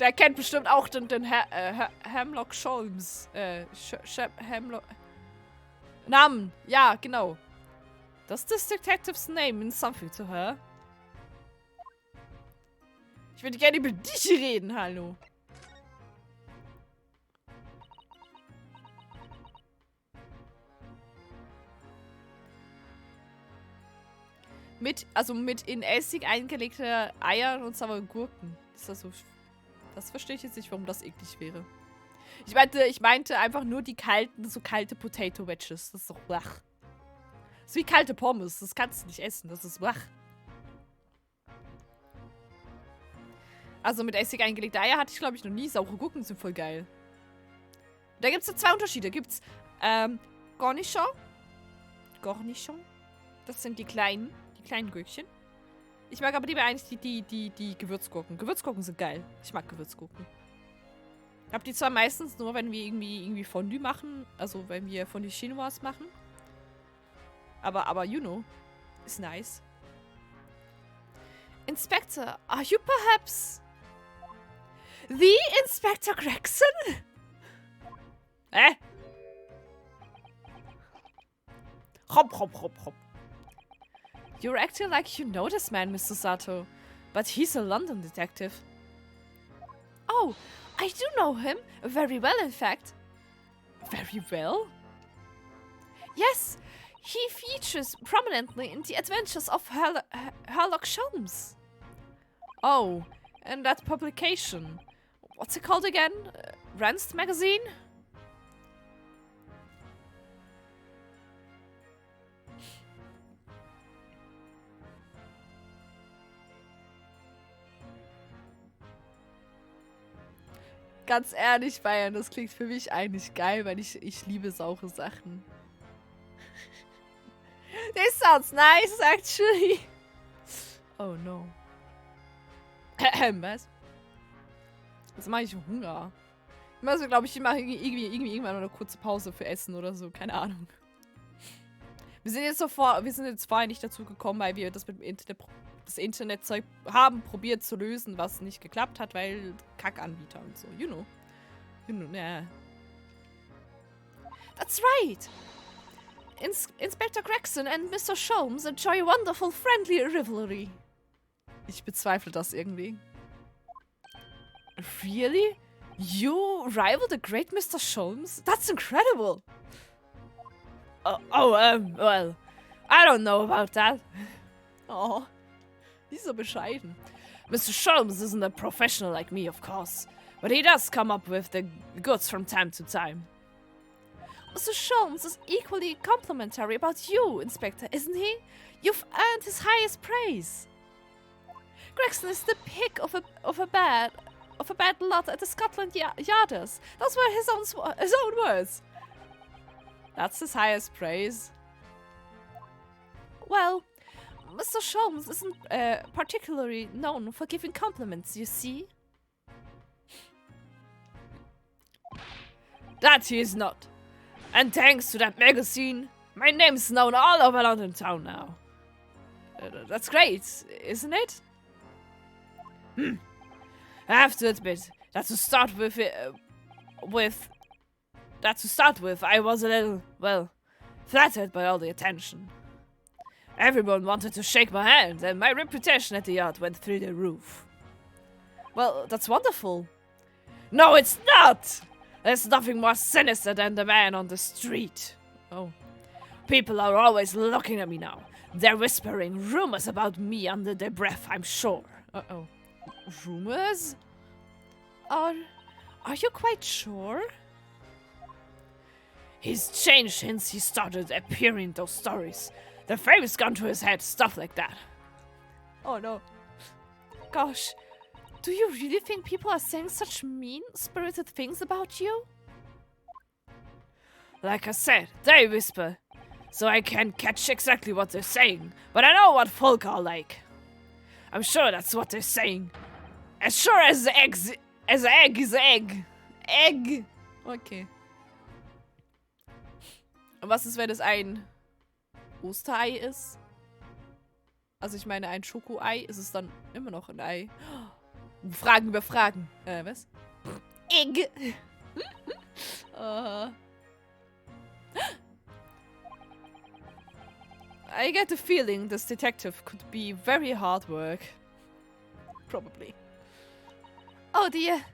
Der kennt bestimmt auch den Hemlock Sholmes. Hemlock... Namen. Ja, genau. Does this detective's name mean something to her? Ich würde gerne über dich reden, hallo. Mit in Essig eingelegte Eier und saure Gurken. Das verstehe ich jetzt nicht, warum das eklig wäre. Ich meinte einfach nur die so kalte Potato Wedges. Das ist doch blach. Das ist wie kalte Pommes. Das kannst du nicht essen. Das ist blach. Also mit Essig eingelegte Eier hatte ich, glaube ich, noch nie. Saure Gurken sind voll geil. Da gibt es ja zwei Unterschiede. Gibt's Cornichon. Das sind die kleinen Gürkchen. Ich mag aber lieber eigentlich die Gewürzgurken. Gewürzgurken sind geil. Ich mag Gewürzgurken. Ich hab die zwar meistens nur, wenn wir irgendwie Fondue machen. Also wenn wir Fondue Chinoise machen. Aber you know, ist nice. Inspector, are you perhaps the Inspector Gregson? Hop. You're acting like you know this man, Mr. Sato. But he's a London detective. Oh, I do know him. Very well, in fact. Very well? Yes, he features prominently in the adventures of Sherlock Holmes. Oh, and that publication. What's it called again? Ranst magazine? Ganz ehrlich, Bayern, das klingt für mich eigentlich geil, weil ich liebe saure Sachen. This sounds nice, actually. Oh no. Was? Jetzt mache ich Hunger. Ich muss, glaube ich, immer irgendwann eine kurze Pause für Essen oder so. Keine Ahnung. Wir sind jetzt vorher nicht dazu gekommen, weil wir das mit dem Internetzeug haben probiert zu lösen, was nicht geklappt hat, weil Kackanbieter und so. You know, yeah. That's right. Inspector Gregson and Mr. Sholmes enjoy a wonderful friendly rivalry. Ich bezweifle das irgendwie. Really? You rival the great Mr. Sholmes? That's incredible. Well, I don't know about that. Oh, he's so bescheiden. Mr. Sholmes isn't a professional like me, of course, but he does come up with the goods from time to time. Mr. Sholmes is equally complimentary about you, Inspector, isn't he? You've earned his highest praise. Gregson is the pick of a bad lot at the Scotland Yarders. Those were his own words. That's his highest praise. Well, Mr. Sholmes isn't particularly known for giving compliments, you see. That he is not. And thanks to that magazine, my name's known all over London town now. That's great, isn't it? I have to admit that to start with, I was a little, well, flattered by all the attention. Everyone wanted to shake my hand, and my reputation at the yard went through the roof. Well, that's wonderful. No, it's not! There's nothing more sinister than the man on the street. Oh. People are always looking at me now. They're whispering rumors about me under their breath, I'm sure. Uh-oh. Rumors? Are you quite sure? He's changed since he started appearing in those stories. The fame's gone to his head, stuff like that. Oh no. Gosh, do you really think people are saying such mean-spirited things about you? Like I said, they whisper, so I can't catch exactly what they're saying, but I know what folk are like. I'm sure that's what they're saying. As sure as egg is egg. Egg! Okay. Und was ist, wenn es ein Osterei ist? Also ich meine, ein Schokoei, ist es dann immer noch ein Ei? Fragen über Fragen. Was? Egg! I get the feeling this detective could be very hard work. Probably. Oh dear.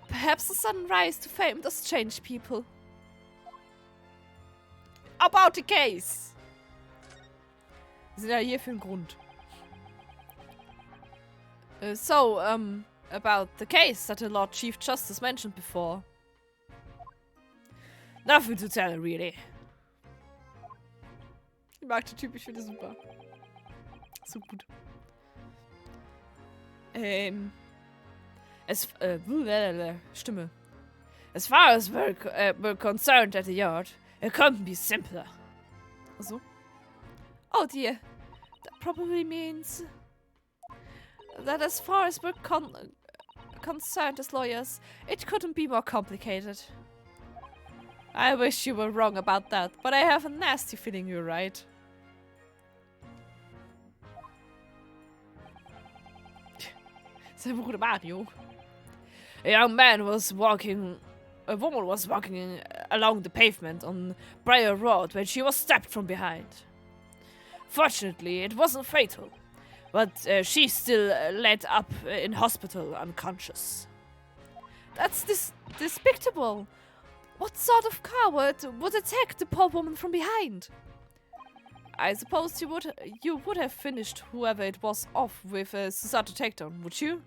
Perhaps the sudden rise to fame does change people. About the case. Wir sind ja hier für einen Grund. About the case that the Lord Chief Justice mentioned before. Nothing to tell, really. Ich mag den Typ, ich finde super. So gut. Stimme. As far as we're concerned at the yard, it couldn't be simpler. Also? Oh dear. That probably means that as far as we're concerned as lawyers, it couldn't be more complicated. I wish you were wrong about that, but I have a nasty feeling you're right. Sein Bruder Mario. A woman was walking along the pavement on Briar Road when she was stabbed from behind. Fortunately, it wasn't fatal, but she's still laid up in hospital unconscious. That's despicable. What sort of coward would attack the poor woman from behind? I suppose you would have finished whoever it was off with a Susato takedown, would you?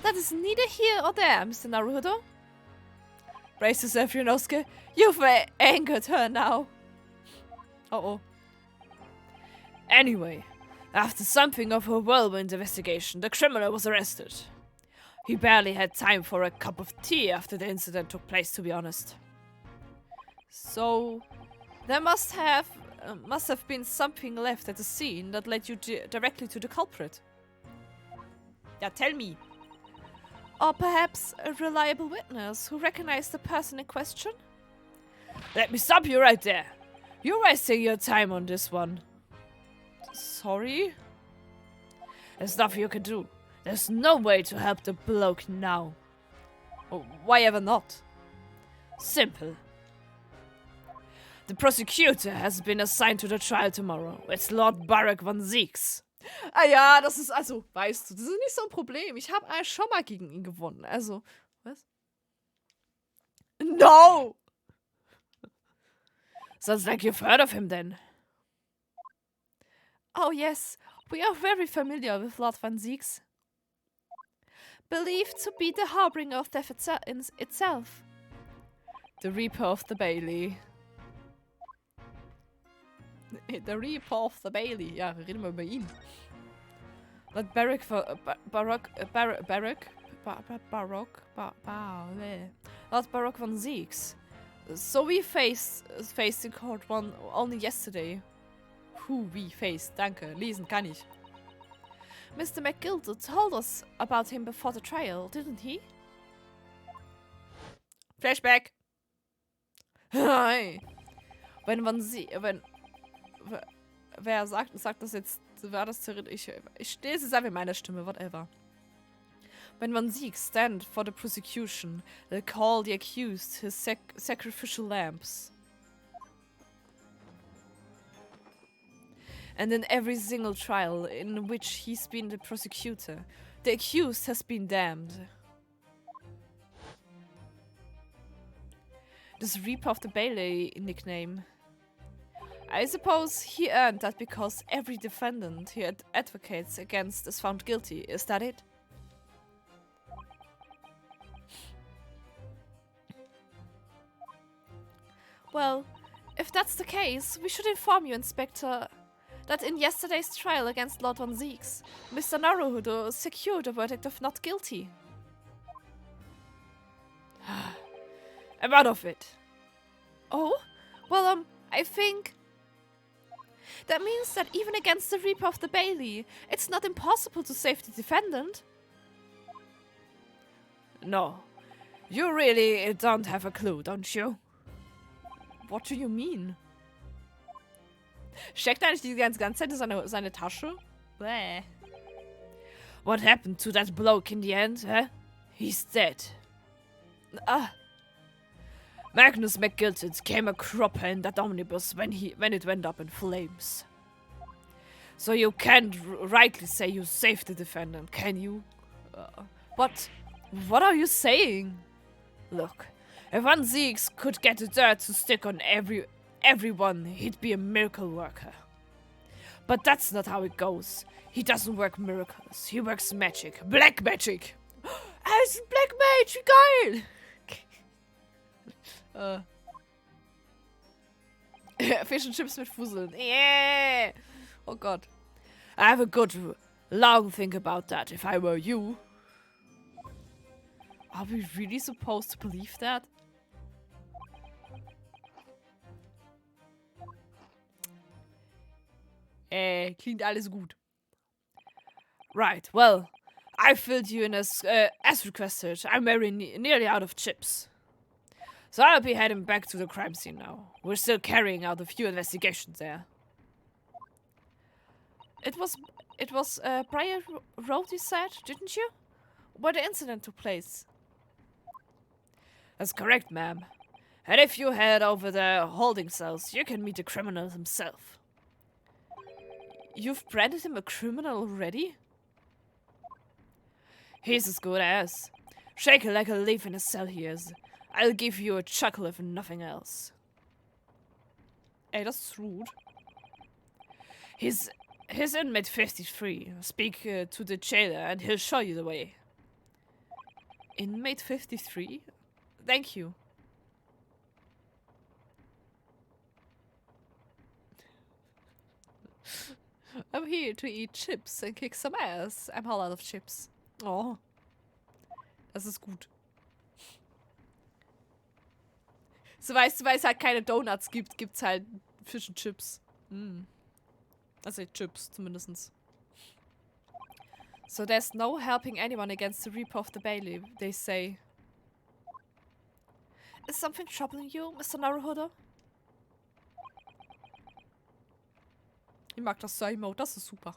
That is neither here or there, Mr. Naruto. Brace yourself, Ryunosuke. You've angered her now. Uh-oh. Anyway, after something of a whirlwind investigation, the criminal was arrested. He barely had time for a cup of tea after the incident took place, to be honest. So, there must have been something left at the scene that led you directly to the culprit. Yeah, tell me. Or perhaps a reliable witness who recognized the person in question? Let me stop you right there. You're wasting your time on this one. Sorry? There's nothing you can do. There's no way to help the bloke now. Why ever not? Simple. The prosecutor has been assigned to the trial tomorrow. It's Lord Barack von Zieks. Ah ja, das ist also, weißt du, das ist nicht so ein Problem. Ich habe schon mal gegen ihn gewonnen. Also, was? No! Sounds like you've heard of him then. Oh yes, we are very familiar with Lord von Zieks. Believed to be the harbinger of death itself. The Reaper of the Bailey. The Reaper of the Bailey. Ja, reden wir über ihn. Lord Barack von Zieks. So we faced in court only yesterday. Who we faced. Danke. Lesen kann ich. Mr. McGilder told us about him before the trial, didn't he? Flashback. Hi. Wer sagt das jetzt, war das theoretisch, ich lese es einfach in meiner Stimme, whatever. When von Zieks stand for the prosecution, they'll call the accused his sacrificial lambs. And in every single trial in which he's been the prosecutor, the accused has been damned. This Reaper of the Bailey nickname. I suppose he earned that because every defendant he advocates against is found guilty, is that it? Well, if that's the case, we should inform you, Inspector, that in yesterday's trial against Lord von Zieks, Mr. Naruhodo secured a verdict of not guilty. I'm out of it. Oh? Well, I think... That means that even against the Reaper of the Bailey, it's not impossible to save the defendant. No. You really don't have a clue, don't you? What do you mean? Steckt eigentlich die ganze Zeit in seine Tasche? Bäh. What happened to that bloke in the end, huh? He's dead. Magnus McGilton came a cropper in that omnibus when it went up in flames. So you can't rightly say you saved the defendant, can you? What are you saying? Look, if von Zieks could get the dirt to stick on everyone, he'd be a miracle worker. But that's not how it goes. He doesn't work miracles, he works magic. Black magic! Es ist Black Mage, wie geil! Fish and Chips mit Fusseln. Yeah! Oh Gott. I have a good long think about that if I were you. Are we really supposed to believe that? Klingt alles gut. Right, well, I filled you in as requested. I'm very nearly out of chips. So I'll be heading back to the crime scene now. We're still carrying out a few investigations there. It was Briar Road, you said, didn't you? Where the incident took place. That's correct, ma'am. And if you head over the holding cells, you can meet the criminal himself. You've branded him a criminal already? He's as good as. Shake it like a leaf in a cell he is. I'll give you a chuckle if nothing else. Ey, das ist rude. He's inmate 53. Speak to the jailer and he'll show you the way. Inmate 53? Thank you. I'm here to eat chips and kick some ass. I'm all out of chips. Oh. Das ist gut. So weil es halt keine Donuts gibt, gibt's halt Fish and Chips. Mm. Also Chips, zumindest. So there's no helping anyone against the Reaper of the Bailey, they say. Is something troubling you, Mr. Naruhodo? Ich mag das Emote, das ist super.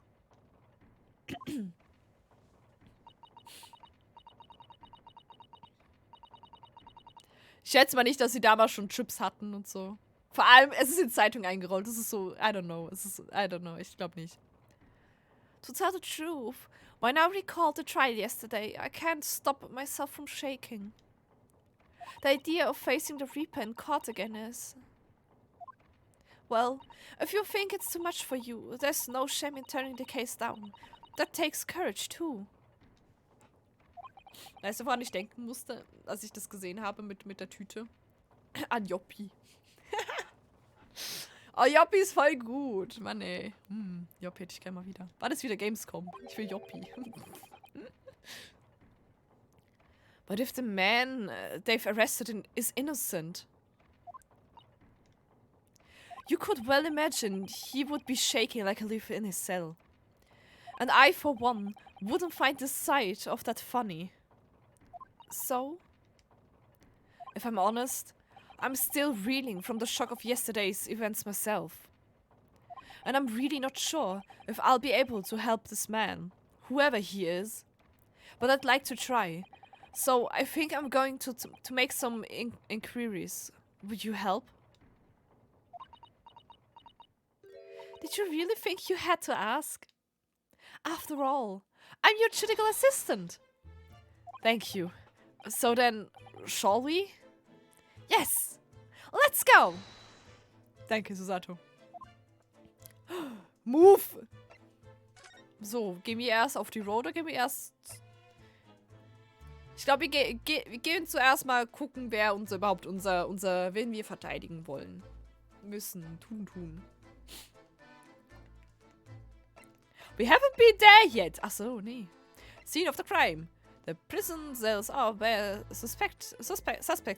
Ich schätze mal nicht, dass sie damals schon Chips hatten und so. Vor allem, es ist in Zeitung eingerollt. Das ist so, I don't know. I don't know. Ich glaube nicht. To tell the truth, when I recalled the trial yesterday, I can't stop myself from shaking. The idea of facing the Reaper in court again is... Well, if you think it's too much for you, there's no shame in turning the case down. That takes courage, too. Weißt du, woran ich denken musste, als ich das gesehen habe mit der Tüte? An Joppi. Oh, Joppi ist voll gut. Mann, ey. Joppi hätte ich gerne mal wieder. War das wieder Gamescom? Ich will Joppi. But if the man they've arrested is innocent? You could well imagine he would be shaking like a leaf in his cell. And I, for one, wouldn't find the sight of that funny. So, if I'm honest, I'm still reeling from the shock of yesterday's events myself. And I'm really not sure if I'll be able to help this man, whoever he is. But I'd like to try. So I think I'm going to make some inquiries. Would you help? Did you really think you had to ask? After all, I'm your judicial assistant. Thank you. So then, shall we? Yes! Let's go! Danke, Susato. Move! So, gehen wir erst auf die Road oder gehen wir erst... Ich glaube, wir gehen zuerst mal gucken, wer uns überhaupt wen wir verteidigen wollen. Müssen, tun. We haven't been there yet. Ach so, nee. Scene of the crime. The prison cells are where suspects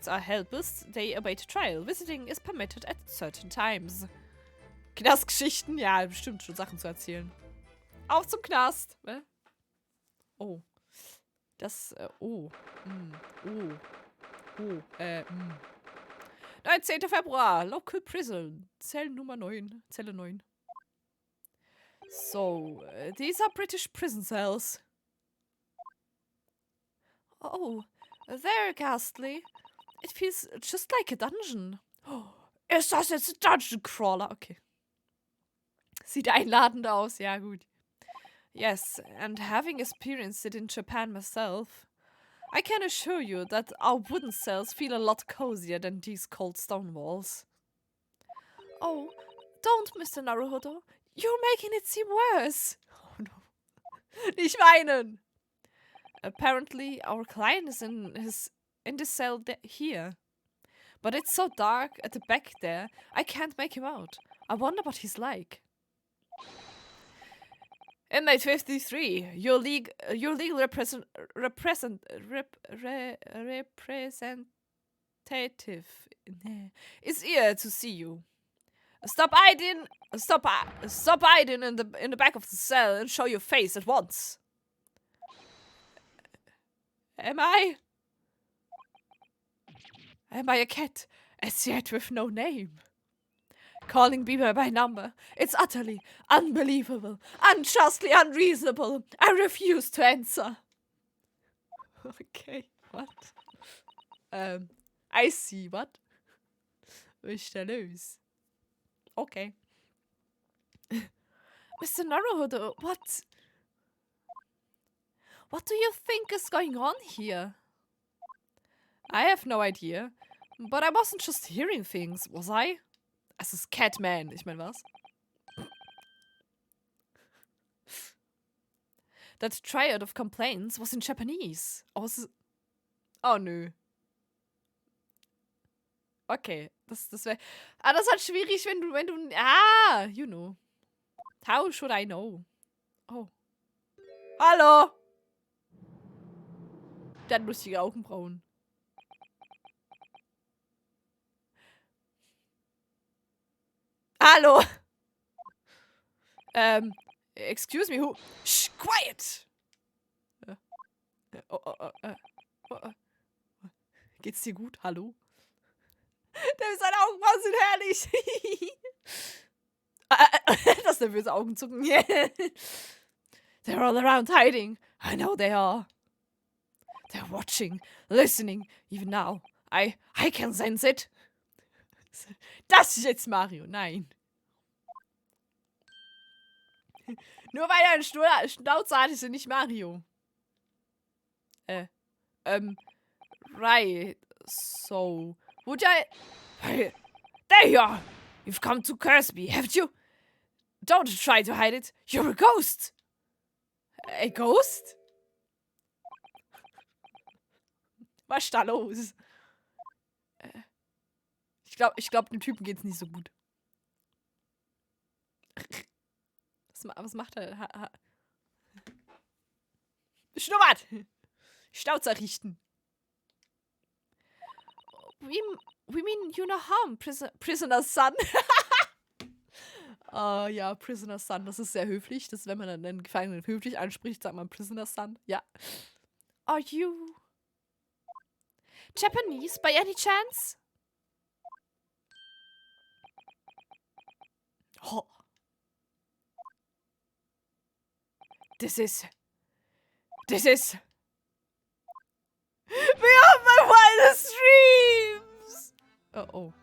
are held bis they await trial. Visiting is permitted at certain times. Knastgeschichten? Ja, bestimmt schon Sachen zu erzählen. Auf zum Knast. Oh. Das, 19. Februar. Local Prison. Zelle 9. Zelle 9. So, these are British prison cells. Oh, they're ghastly. It feels just like a dungeon. Oh, ist das jetzt ein Dungeon Crawler? Okay. Sieht einladend aus, ja gut. Yes, and having experienced it in Japan myself, I can assure you that our wooden cells feel a lot cozier than these cold stone walls. Oh, don't, Mr. Naruhodo. You're making it seem worse. Oh no. Nicht weinen. Apparently, our client is in the cell here. But it's so dark at the back there, I can't make him out. I wonder what he's like. Inmate 53, your legal representative is here to see you. Stop hiding in the back of the cell and show your face at once. Am I a cat, as yet with no name? Calling people by number. It's utterly unbelievable, unjustly unreasonable. I refuse to answer. Okay, what? I see, what? Was ist da los? Okay. Mr. Naruhodo, what do you think is going on here? I have no idea. But I wasn't just hearing things, was I? Es ist Catman. Ich meine, was? That triad of complaints was in Japanese. Oh nö. Okay, das wäre... Ah, das ist halt schwierig, wenn du... Ah, you know. How should I know? Oh. Hallo! Der hat lustige Augenbrauen. Hallo! Excuse me, who... Shh, quiet! Geht's dir gut? Hallo? Seine Augenbrauen sind herrlich. Das nervöse Augenzucken. They're all around hiding. I know they are. They're watching, listening, even now. I can sense it. Das ist jetzt Mario. Nein. Nur weil er einen Schnauzer hat, ist er nicht Mario. Right. So. Would I... There you are! You've come to curse me, haven't you? Don't try to hide it. You're a ghost! A ghost? Was ist da los? Ich glaub, dem Typen geht's nicht so gut. Was macht er? Schnuppert! Schnauzer richten. We mean you no harm, prisoner's son. Ja, prisoner's son, das ist sehr höflich. Das, wenn man einen Gefangenen höflich anspricht, sagt man prisoner's son. Ja. Are you Japanese by any chance? Oh. This is beyond my wildest dreams. Oh.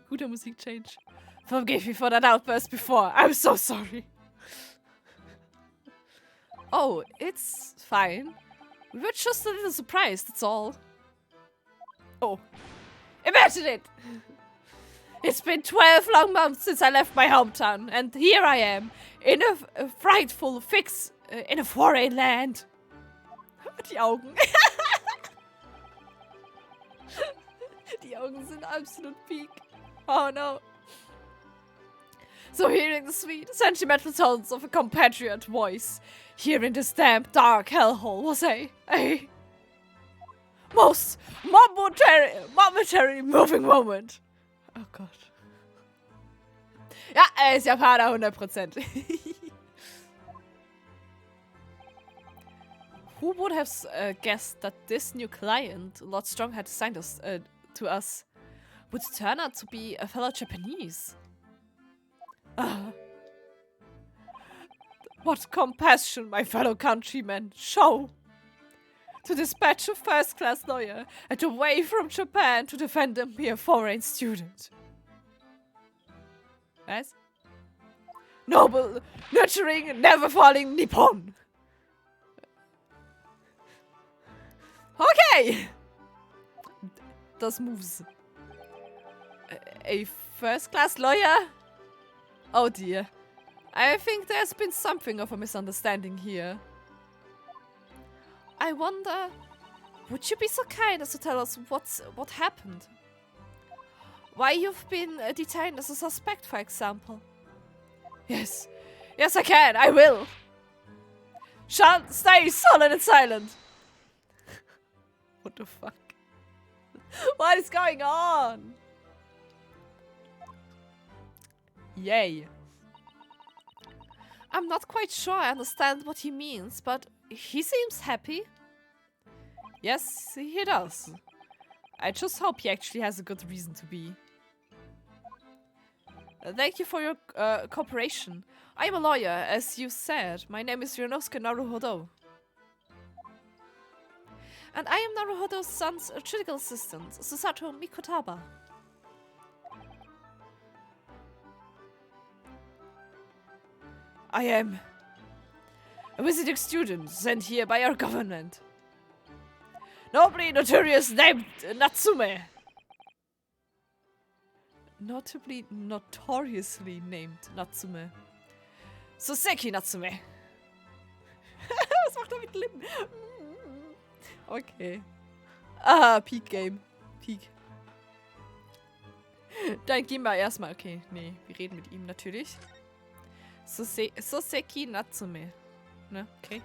Guter Musikchange. Forgive me for that outburst before. I'm so sorry. Oh, it's fine. We were just a little surprised, that's all. Oh. Imagine it! It's been 12 long months since I left my hometown, and here I am, in a frightful fix, in a foreign land. Die Augen. Die Augen sind absolut peak. Oh no. So hearing the sweet, sentimental tones of a compatriot voice, here in this damp, dark hellhole was a most momentary moving moment. Oh Gott. Ja, er ist Japaner, 100%. Who would have guessed that this new client, Lord Strong had assigned us to us, would turn out to be a fellow Japanese? What compassion, my fellow countrymen, show to dispatch a first-class lawyer and away from Japan to defend a mere foreign student. Was? Noble, nurturing, never-falling Nippon. Okay! Das moves. A first-class lawyer? Oh dear. I think there's been something of a misunderstanding here. I wonder, would you be so kind as to tell us what happened? Why you've been detained as a suspect, for example? Yes, I can, I will. Stay solid and silent. What the fuck? What is going on? Yay. I'm not quite sure I understand what he means, but he seems happy. Yes, he does. I just hope he actually has a good reason to be. Thank you for your cooperation. I'm a lawyer, as you said. My name is Ryonosuke Naruhodo. And I am Naruhodo's son's critical assistant, Susato Mikotaba. I am a visiting student sent here by our government. Nobly notorious named Natsume. Notoriously named Natsume. Soseki Natsume. Was macht er mit Lippen? Okay. Ah, Peak Game. Peak. Dann gehen wir erstmal. Okay, nee, wir reden mit ihm natürlich. Soseki Natsume. Ne, okay.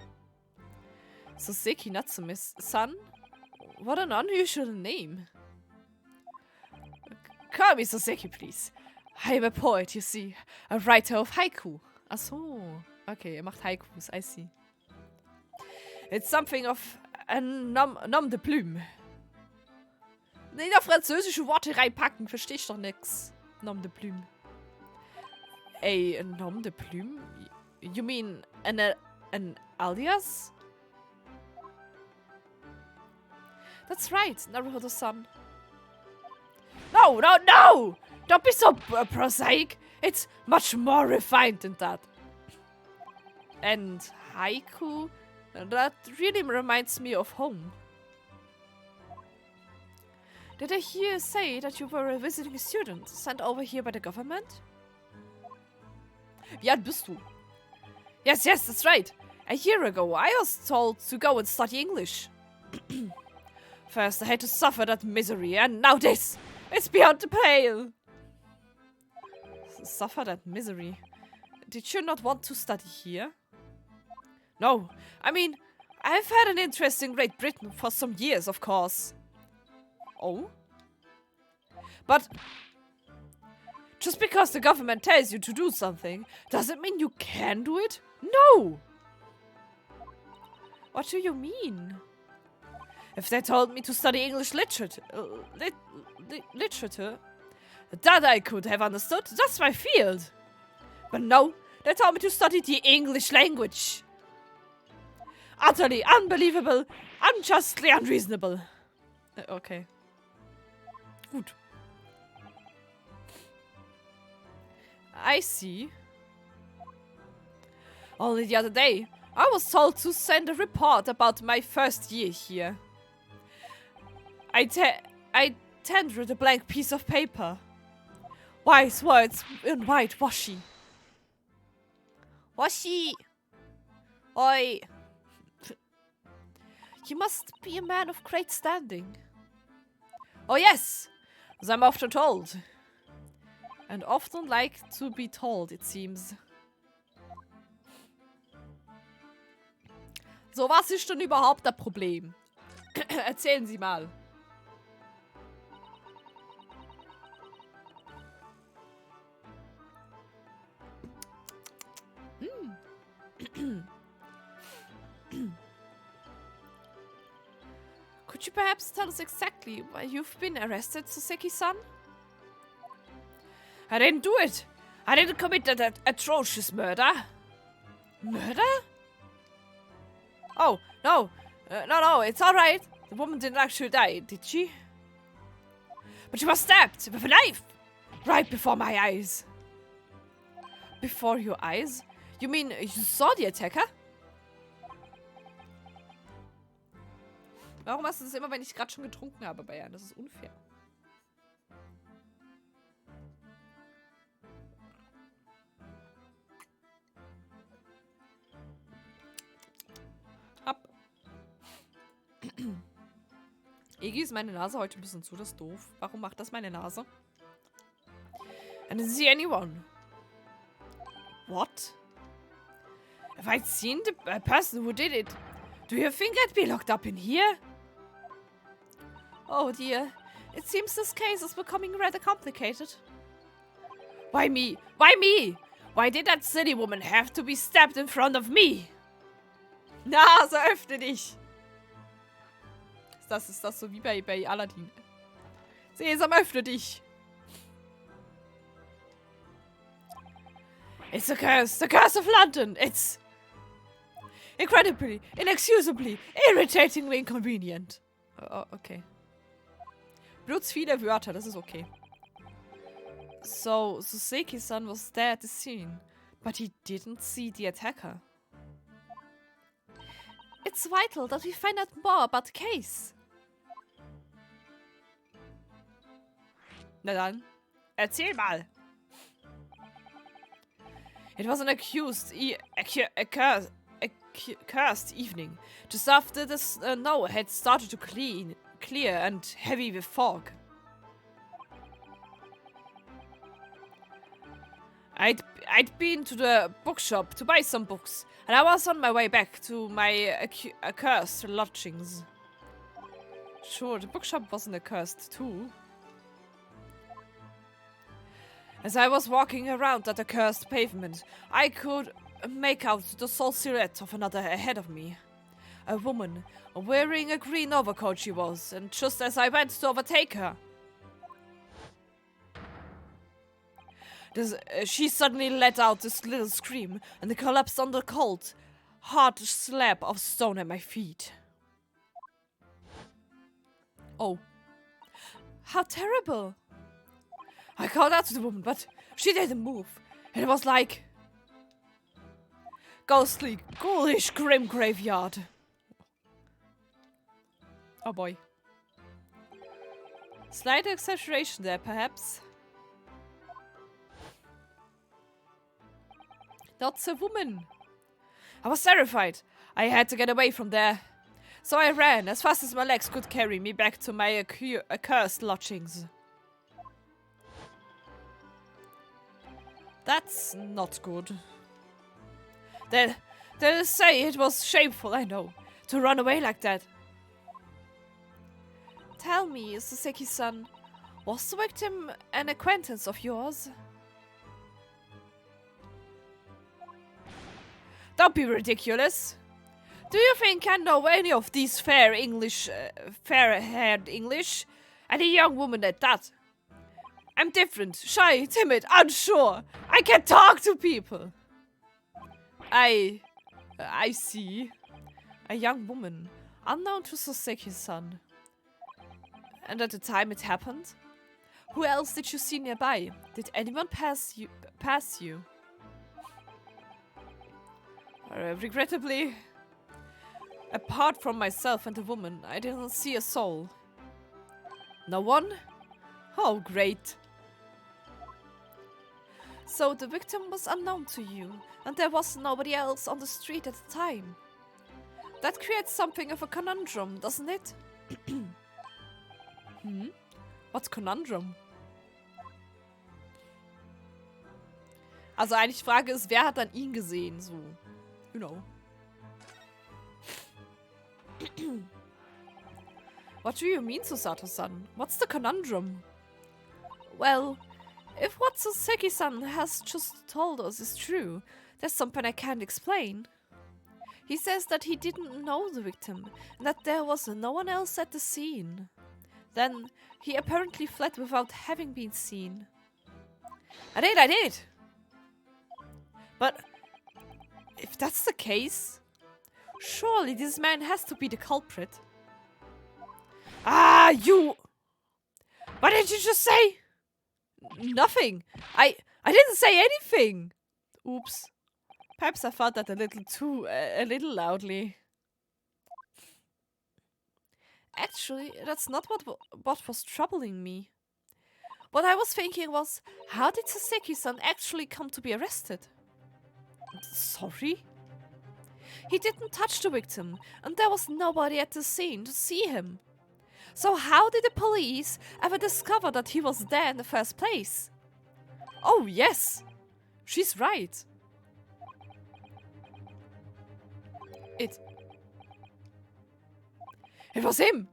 Soseki Natsume-san? What an unusual name. Call me Soseki, please. I'm a poet, you see. A writer of haiku. Ach so. Okay, macht Haikus, I see. It's something of a nom de plume. Nee, da französische Worte reinpacken, versteh ich doch nix. Nom de plume. A nom de plume? You mean an alias? That's right, Naruto-san. No! Don't be so prosaic. It's much more refined than that. And haiku? That really reminds me of home. Did I hear you say that you were a visiting student sent over here by the government? Wie alt bist du? Yes, that's right. A year ago, I was told to go and study English. First, I had to suffer that misery, and now this! It's beyond the pale! Suffer that misery? Did you not want to study here? No, I mean, I've had an interest in Great Britain for some years, of course. Oh? But just because the government tells you to do something, doesn't mean you can do it? No! What do you mean? If they told me to study English literature, that I could have understood. That's my field. But no, they told me to study the English language. Utterly unbelievable, unjustly unreasonable. Okay. Gut. I see. Only the other day, I was told to send a report about my first year here. I tendered a blank piece of paper. Wise words in white washi. Washi! Oi! You must be a man of great standing. Oh yes! As I'm often told. And often like to be told, it seems. So, was ist denn überhaupt das Problem? Erzählen Sie mal. Could you perhaps tell us exactly why you've been arrested, Soseki-san? I didn't do it. I didn't commit that atrocious murder. Murder? Oh, no. No, it's alright. The woman didn't actually die, did she? But she was stabbed with a knife. Right before my eyes. Before your eyes? You mean you saw the attacker? Warum machst du das immer, wenn ich gerade schon getrunken habe, Bayern? Das ist unfair. Hopp. Egi, ist meine Nase heute ein bisschen zu, das ist doof. Warum macht das meine Nase? I didn't see anyone. What? Have I seen the person who did it? Do you think I'd be locked up in here? Oh dear. It seems this case is becoming rather complicated. Why me? Why me? Why did that silly woman have to be stabbed in front of me? Nase, öffne dich! Ist das so wie bei Aladdin? Sesam, öffne dich! It's the curse of London! It's incredibly, inexcusably, irritatingly inconvenient. Oh, okay. Benutzt viele Wörter, das ist okay. So, Soseki-san was there at the scene, but he didn't see the attacker. It's vital that we find out more about the case. Na dann, erzähl mal. It was an cursed evening, just after the snow had started to clear and heavy with fog. I'd been to the bookshop to buy some books, and I was on my way back to my accursed lodgings. Sure, the bookshop wasn't accursed too. As I was walking around that accursed pavement, I could make out the sole silhouette of another ahead of me. A woman, wearing a green overcoat she was, and just as I went to overtake her, she suddenly let out this little scream and collapsed on the cold, hard slab of stone at my feet. Oh. How terrible! I called out to the woman, but she didn't move. It was like ghostly, ghoulish, grim graveyard. Oh boy. Slight exaggeration there, perhaps. That's a woman. I was terrified. I had to get away from there. So I ran as fast as my legs could carry me back to my accursed lodgings. That's not good. They'll say it was shameful, I know, to run away like that. Tell me, Saseki-san, was the victim an acquaintance of yours? Don't be ridiculous. Do you think I know any of these fair-haired English? And a young woman at that. I'm different, shy, timid, unsure. I can talk to people. I see. A young woman, unknown to Soseki-san. And at the time it happened? Who else did you see nearby? Did anyone pass you? Regrettably, apart from myself and the woman, I didn't see a soul. No one? Oh, great. So the victim was unknown to you, and there was nobody else on the street at the time. That creates something of a conundrum, doesn't it? What's conundrum? Also eigentlich die Frage ist, wer hat dann ihn gesehen, so, you know. What do you mean, Susato-san? What's the conundrum? Well, if what Soseki-san has just told us is true, there's something I can't explain. He says that he didn't know the victim, and that there was no one else at the scene. Then, he apparently fled without having been seen. I did! But, if that's the case, surely this man has to be the culprit. Ah, you! What did you just say? Nothing. I didn't say anything. Oops. Perhaps I thought that a little loudly. Actually, that's not what was troubling me. What I was thinking was, how did Saseki-san actually come to be arrested? Sorry? He didn't touch the victim, and there was nobody at the scene to see him. So how did the police ever discover that he was there in the first place? Oh yes, she's right. It was him!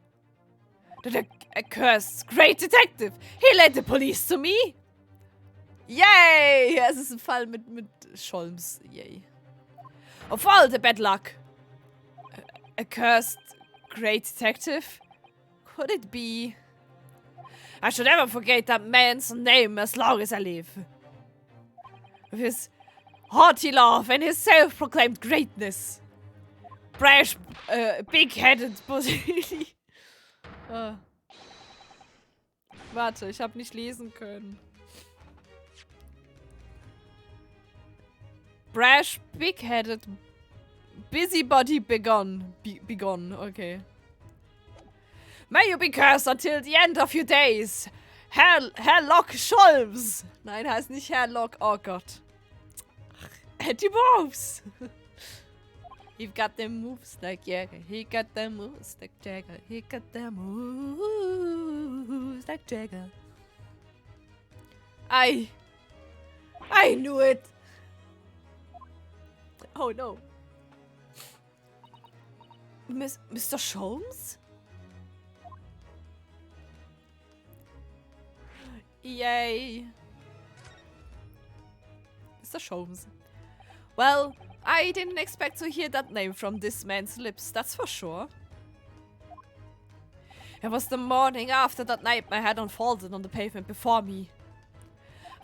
The accursed great detective! He led the police to me! Yay! Es ist ein Fall mit Scholms. Yay. Of all the bad luck. Accursed great detective? Could it be? I should never forget that man's name as long as I live. With his haughty laugh and his self-proclaimed greatness. Brash, big-headed pussy. Warte, ich habe nicht lesen können. Brash, big-headed, busybody begone, okay. May you be cursed until the end of your days. Herlock Scholms. Nein, heißt nicht Herlock, oh Gott. Die moves. You've got them moves like Jagger. He got them moves like Jagger. He got them moves like Jagger. I knew it. Oh no. Mr. Sholmes? Yay. Mr. Sholmes. Well, I didn't expect to hear that name from this man's lips, that's for sure. It was the morning after that nightmare had unfolded on the pavement before me.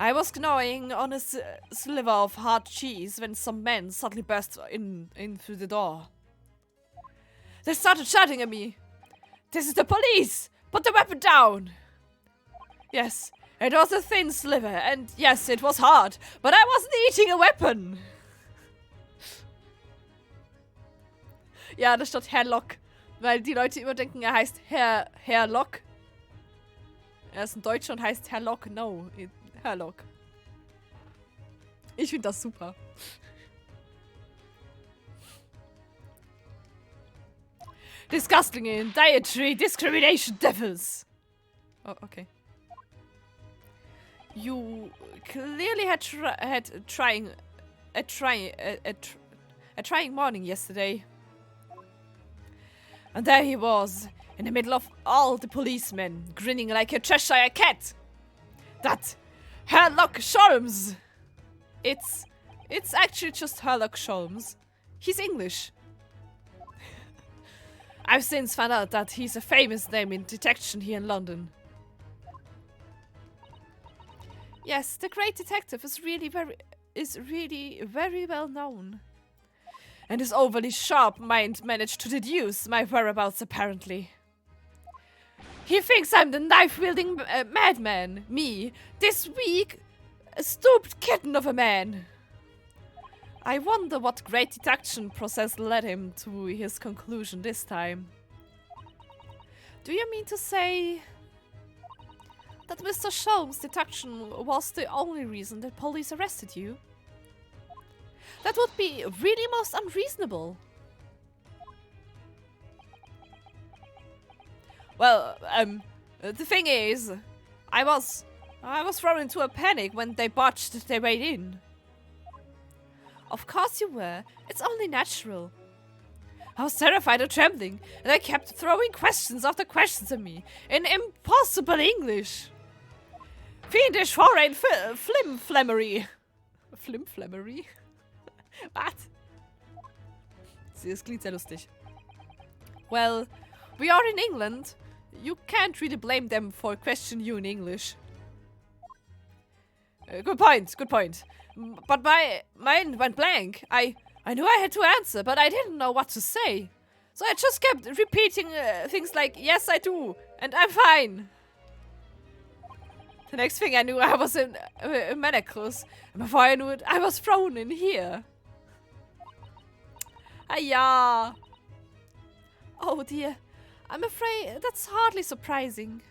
I was gnawing on a sliver of hard cheese when some men suddenly burst in through the door. They started shouting at me. This is the police! Put the weapon down! Yes, it was a thin sliver, and yes, it was hard, but I wasn't eating a weapon! Ja, da steht Herr Lock, weil die Leute immer denken, er heißt Herr Lock. Er ist ein Deutscher und heißt Herr Lock. No, Herr Lock. Ich finde das super. Disgusting and dietary discrimination devils. Oh, okay. You clearly had a trying morning yesterday. And there he was, in the middle of all the policemen, grinning like a Cheshire cat. That Sherlock Sholmes. It's actually just Sherlock Sholmes. He's English. I've since found out that he's a famous name in detection here in London. Yes, the great detective is really very well known. And his overly sharp mind managed to deduce my whereabouts apparently. He thinks I'm the knife-wielding madman. Me, this weak, stooped kitten of a man. I wonder what great deduction process led him to his conclusion this time. Do you mean to say that Mr. Sholmes' deduction was the only reason the police arrested you? That would be really most unreasonable. Well, the thing is, I was thrown into a panic when they botched their way in. Of course you were. It's only natural. I was terrified and trembling, and they kept throwing questions after questions at me in impossible English. Fiendish foreign flimflammery. Flimflammery? Was? Das klingt sehr lustig. Well, we are in England. You can't really blame them for questioning you in English. Good point, good point. But my mind went blank. I knew I had to answer, but I didn't know what to say. So I just kept repeating things like, yes, I do, and I'm fine. The next thing I knew, I was in Manacles. And before I knew it, I was thrown in here. Yeah. Oh dear. I'm afraid that's hardly surprising.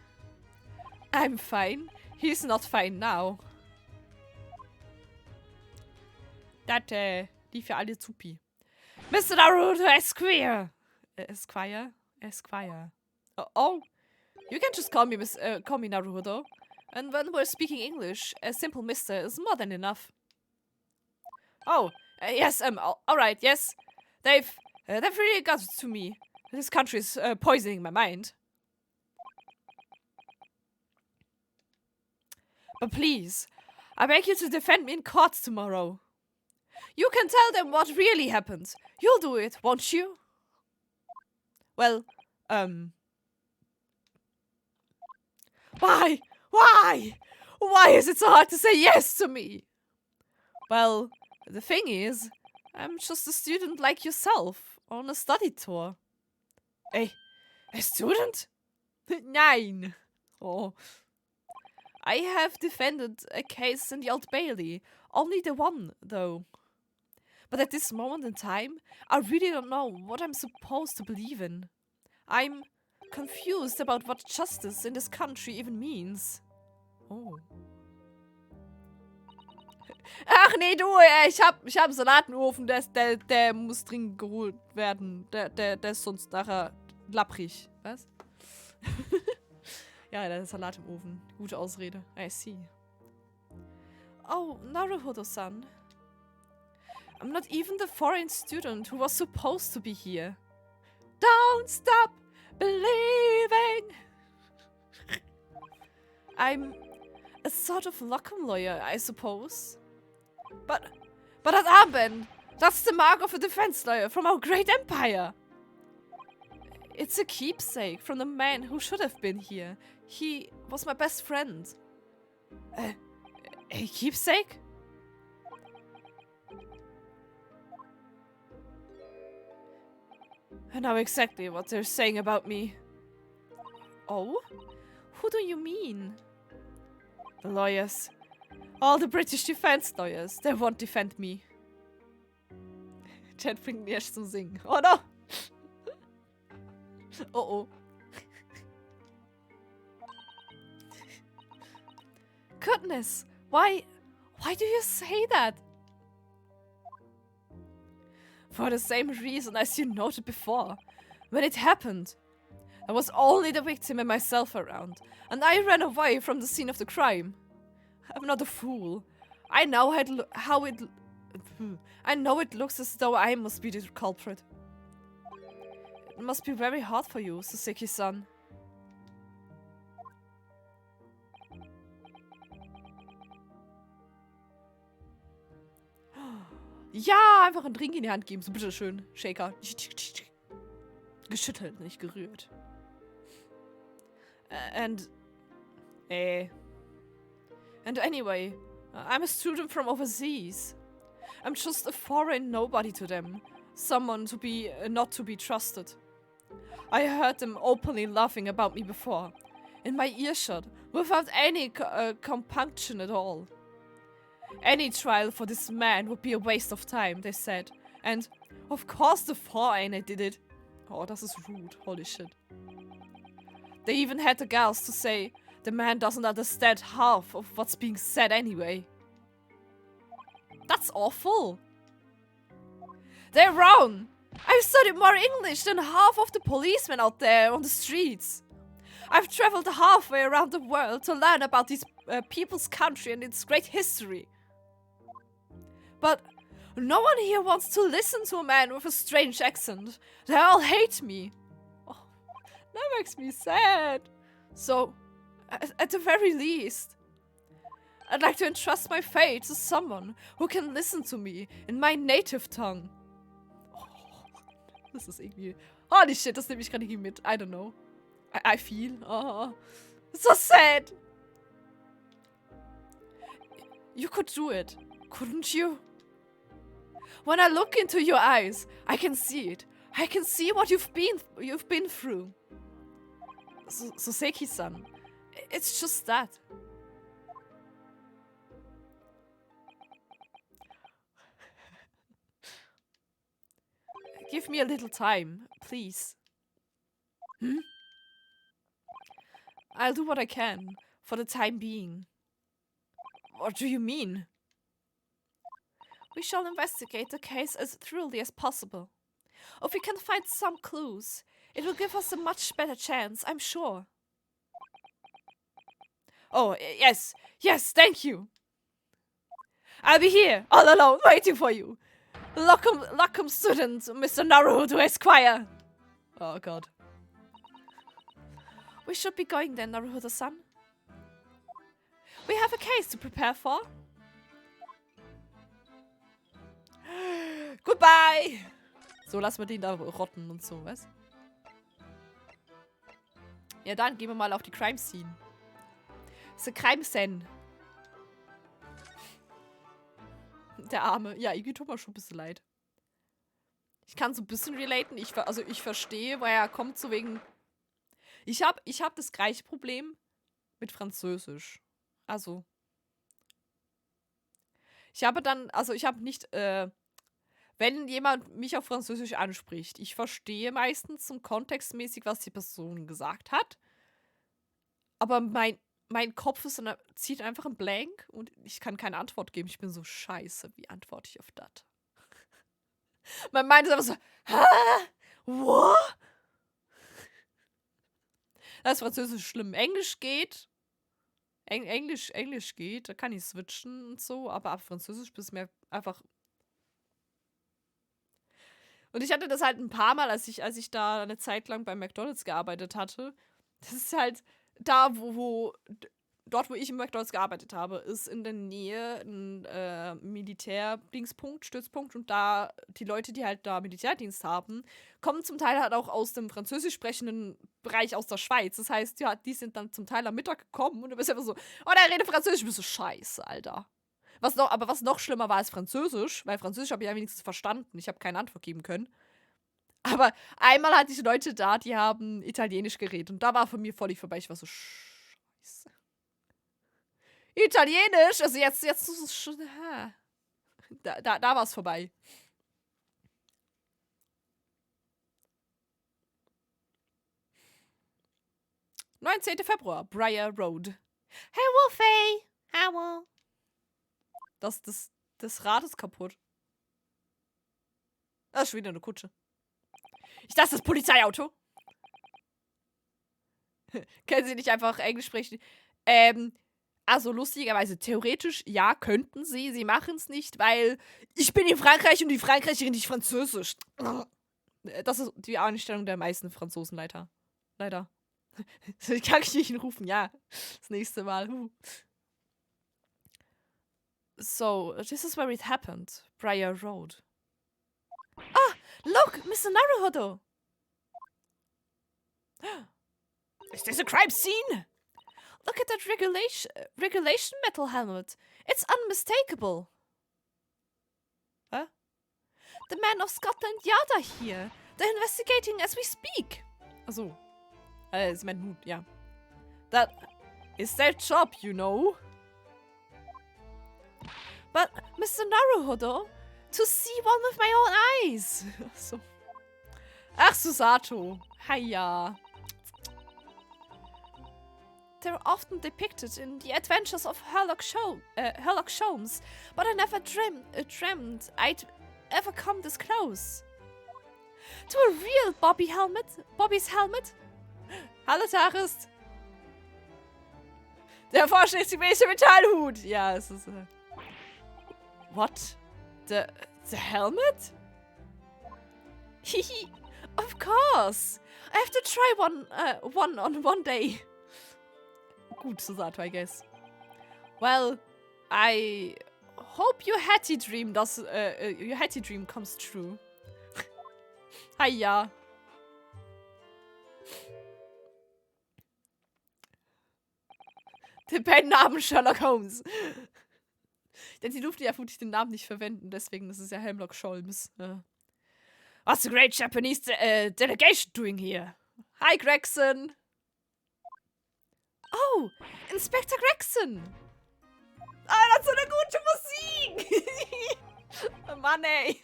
I'm fine. He's not fine now. Das lief ja alle zupi. Mr. Naruto Esquire. Esquire. Oh, you can just call me Naruto. And when we're speaking English, a simple Mister is more than enough. Oh, yes. All right. Yes, they've really got to me. This country is poisoning my mind. But please, I beg you to defend me in court tomorrow. You can tell them what really happened. You'll do it, won't you? Well, Why? Why is it so hard to say yes to me? Well, the thing is, I'm just a student like yourself, on a study tour. A student? Nein. Oh. I have defended a case in the Old Bailey. Only the one, though. But at this moment in time, I really don't know what I'm supposed to believe in. I'm confused about what justice in this country even means. Oh. Ach nee, du, ich hab einen Salat im Ofen, der muss dringend geholt werden. Der ist sonst nachher lapprig. Was? Ja, der Salat im Ofen. Gute Ausrede. I see. Oh, Naruhodo-san. I'm not even the foreign student who was supposed to be here. Don't stop believing. I'm a sort of locum lawyer, I suppose. But that armband, that's the mark of a defense lawyer from our great empire. It's a keepsake from the man who should have been here. He was my best friend. A keepsake? I know exactly what they're saying about me. Oh? Who do you mean? The lawyers. All the British defense lawyers. They won't defend me. Chat bringt mich erst zum Singen. Oh no! Oh oh. Goodness! Why do you say that? For the same reason as you noted before. When it happened, there was only the victim and myself around, and I ran away from the scene of the crime. I'm not a fool. I know I know it looks as though I must be the culprit. It must be very hard for you, Soseki-san. Ja, einfach einen Drink in die Hand geben. So, bitteschön. Shaker. Geschüttelt, nicht gerührt. And anyway, I'm a student from overseas. I'm just a foreign nobody to them. Someone to be not to be trusted. I heard them openly laughing about me before. In my earshot, without any compunction at all. Any trial for this man would be a waste of time, they said. And, of course the foreigner did it. Oh, das ist rude. Holy shit. They even had the gals to say, the man doesn't understand half of what's being said anyway. That's awful. They're wrong. I've studied more English than half of the policemen out there on the streets. I've traveled halfway around the world to learn about these people's country and its great history. But no one here wants to listen to a man with a strange accent. They all hate me. Oh, that makes me sad. So, at the very least, I'd like to entrust my fate to someone who can listen to me in my native tongue. Oh, das ist irgendwie... Holy shit, das nehme ich gerade hier mit. I don't know. I feel. Oh, so sad. You could do it, couldn't you? When I look into your eyes, I can see it. I can see what you've been through. Soseki-san, it's just that. Give me a little time, please. Hmm? I'll do what I can, for the time being. What do you mean? We shall investigate the case as thoroughly as possible. If we can find some clues, it will give us a much better chance, I'm sure. Oh, yes, thank you. I'll be here, all alone, waiting for you. Locum student, Mr. Naruhodo Esquire. Oh, God. We should be going then, Naruhodo-san. We have a case to prepare for. Goodbye! So, lassen wir den da rotten und so, was? Ja, dann gehen wir mal auf die Crime Scene. The Crime Scene. Der Arme. Ja, irgendwie tut mir schon ein bisschen leid. Ich kann so ein bisschen relaten. Ich verstehe, woher er kommt, so wegen... Ich hab das gleiche Problem mit Französisch. Also. Ich habe nicht, wenn jemand mich auf Französisch anspricht, ich verstehe meistens so kontextmäßig, was die Person gesagt hat. Aber mein Kopf zieht einfach ein Blank und ich kann keine Antwort geben. Ich bin so scheiße, wie antworte ich auf das? Mein Mind ist einfach so, hä? What? Das ist Französisch schlimm. Englisch geht. Englisch geht, da kann ich switchen und so, aber ab Französisch bist du mir einfach Und ich hatte das halt ein paar Mal, als ich da eine Zeit lang bei McDonald's gearbeitet hatte. Das ist halt da, dort, wo ich im McDonald's gearbeitet habe, ist in der Nähe ein Militärdienstpunkt, Stützpunkt. Und da die Leute, die halt da Militärdienst haben, kommen zum Teil halt auch aus dem französisch sprechenden Bereich aus der Schweiz. Das heißt, ja, die sind dann zum Teil am Mittag gekommen und du bist einfach so, oh, der redet Französisch. Ich bin so, scheiße, Alter. Was noch schlimmer war als Französisch, weil Französisch habe ich ja wenigstens verstanden. Ich habe keine Antwort geben können. Aber einmal hatte ich Leute da, die haben Italienisch geredet. Und da war von mir völlig vorbei. Ich war so, scheiße. Italienisch? Also jetzt ist es schon. Da war es vorbei. »19. Februar, Briar Road. Hey Wolfie! Hallo! Das Rad ist kaputt. Das ist schon wieder eine Kutsche. Ich dachte, das Polizeiauto. Können Sie nicht einfach Englisch sprechen? Also lustigerweise, theoretisch, ja, könnten Sie. Sie machen es nicht, weil ich bin in Frankreich und die Frankreicherin nicht Französisch. Das ist die Einstellung der meisten Franzosen, leider. Kann ich nicht rufen, ja. Das nächste Mal. So, this is where it happened. Briar Road. Ah, look, Mr. Naruhodo. Is this a crime scene? Look at that regulation metal helmet. It's unmistakable. Huh? The men of Scotland Yard are here. They're investigating as we speak. Also, ist mein Hut, ja. That is their job, you know. But, Mr. Naruhodo, to see one with my own eyes. So. Ach, Susato. Hiya. They're often depicted in the adventures of Herlock Sholmes, but I never dreamed I'd ever come this close. To a real Bobby's helmet? Hallo, Tarist. Der vorschriftsgemäße Metallhut. Ja, es ist... What? The helmet? Hehe, of course. I have to try one on one day. Good, Susato, I guess. Well, I hope your Hattie dream comes true. Hiya. Den Bandnamen Sherlock Holmes. Denn sie durfte ja vermutlich den Namen nicht verwenden, deswegen ist es ja Hemlock Sholmes. What's the great Japanese delegation doing here? Hi, Gregson. Oh, Inspector Gregson. Ah, das ist so eine gute Musik. Mann, ey.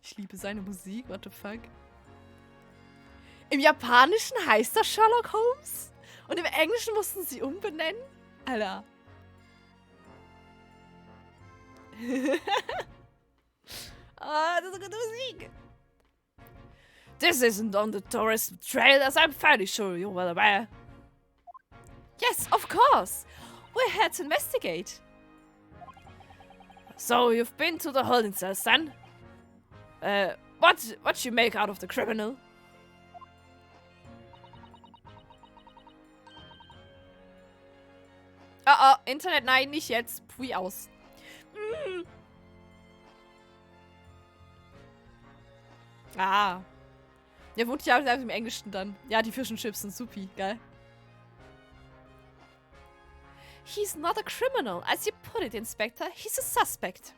Ich liebe seine Musik, what the fuck. Im Japanischen heißt das Sherlock Holmes und im Englischen mussten sie umbenennen. Alter. Ah, das ist eine gute Musik. This isn't on the tourist trail, as I'm fairly sure you're well aware. Yes, of course. We're here to investigate. So, you've been to the holding cells then? What you make out of the criminal? Oh, Internet, nein, nicht jetzt. Pfui aus. Ah. Ja, wohnt ja im Englischen dann. Ja, die Fish and Chips sind supi, geil. He's not a criminal. As you put it, Inspector, he's a suspect.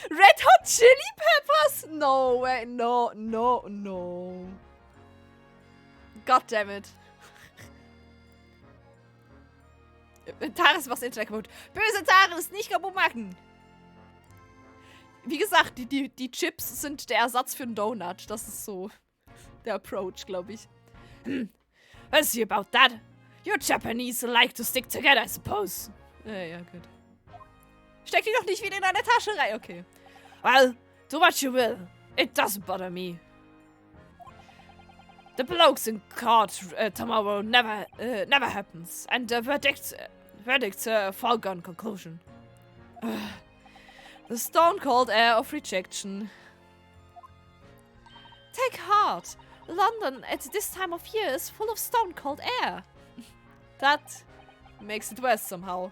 Red Hot Chili Peppers? No way, no. God damn it. Taris macht das Internet kaputt. Böse Taris, nicht kaputt machen. Wie gesagt, die Chips sind der Ersatz für einen Donut. Das ist so der Approach, glaube ich. We'll see about that. You Japanese like to stick together, I suppose. Ja, gut. Steck die doch nicht wieder in deine Tasche rein. Okay. Well, do what you will. It doesn't bother me. The blokes in court tomorrow never happens. And the verdict's a foregone conclusion. The stone-cold air of rejection. Take heart. London at this time of year is full of stone-cold air. That makes it worse somehow.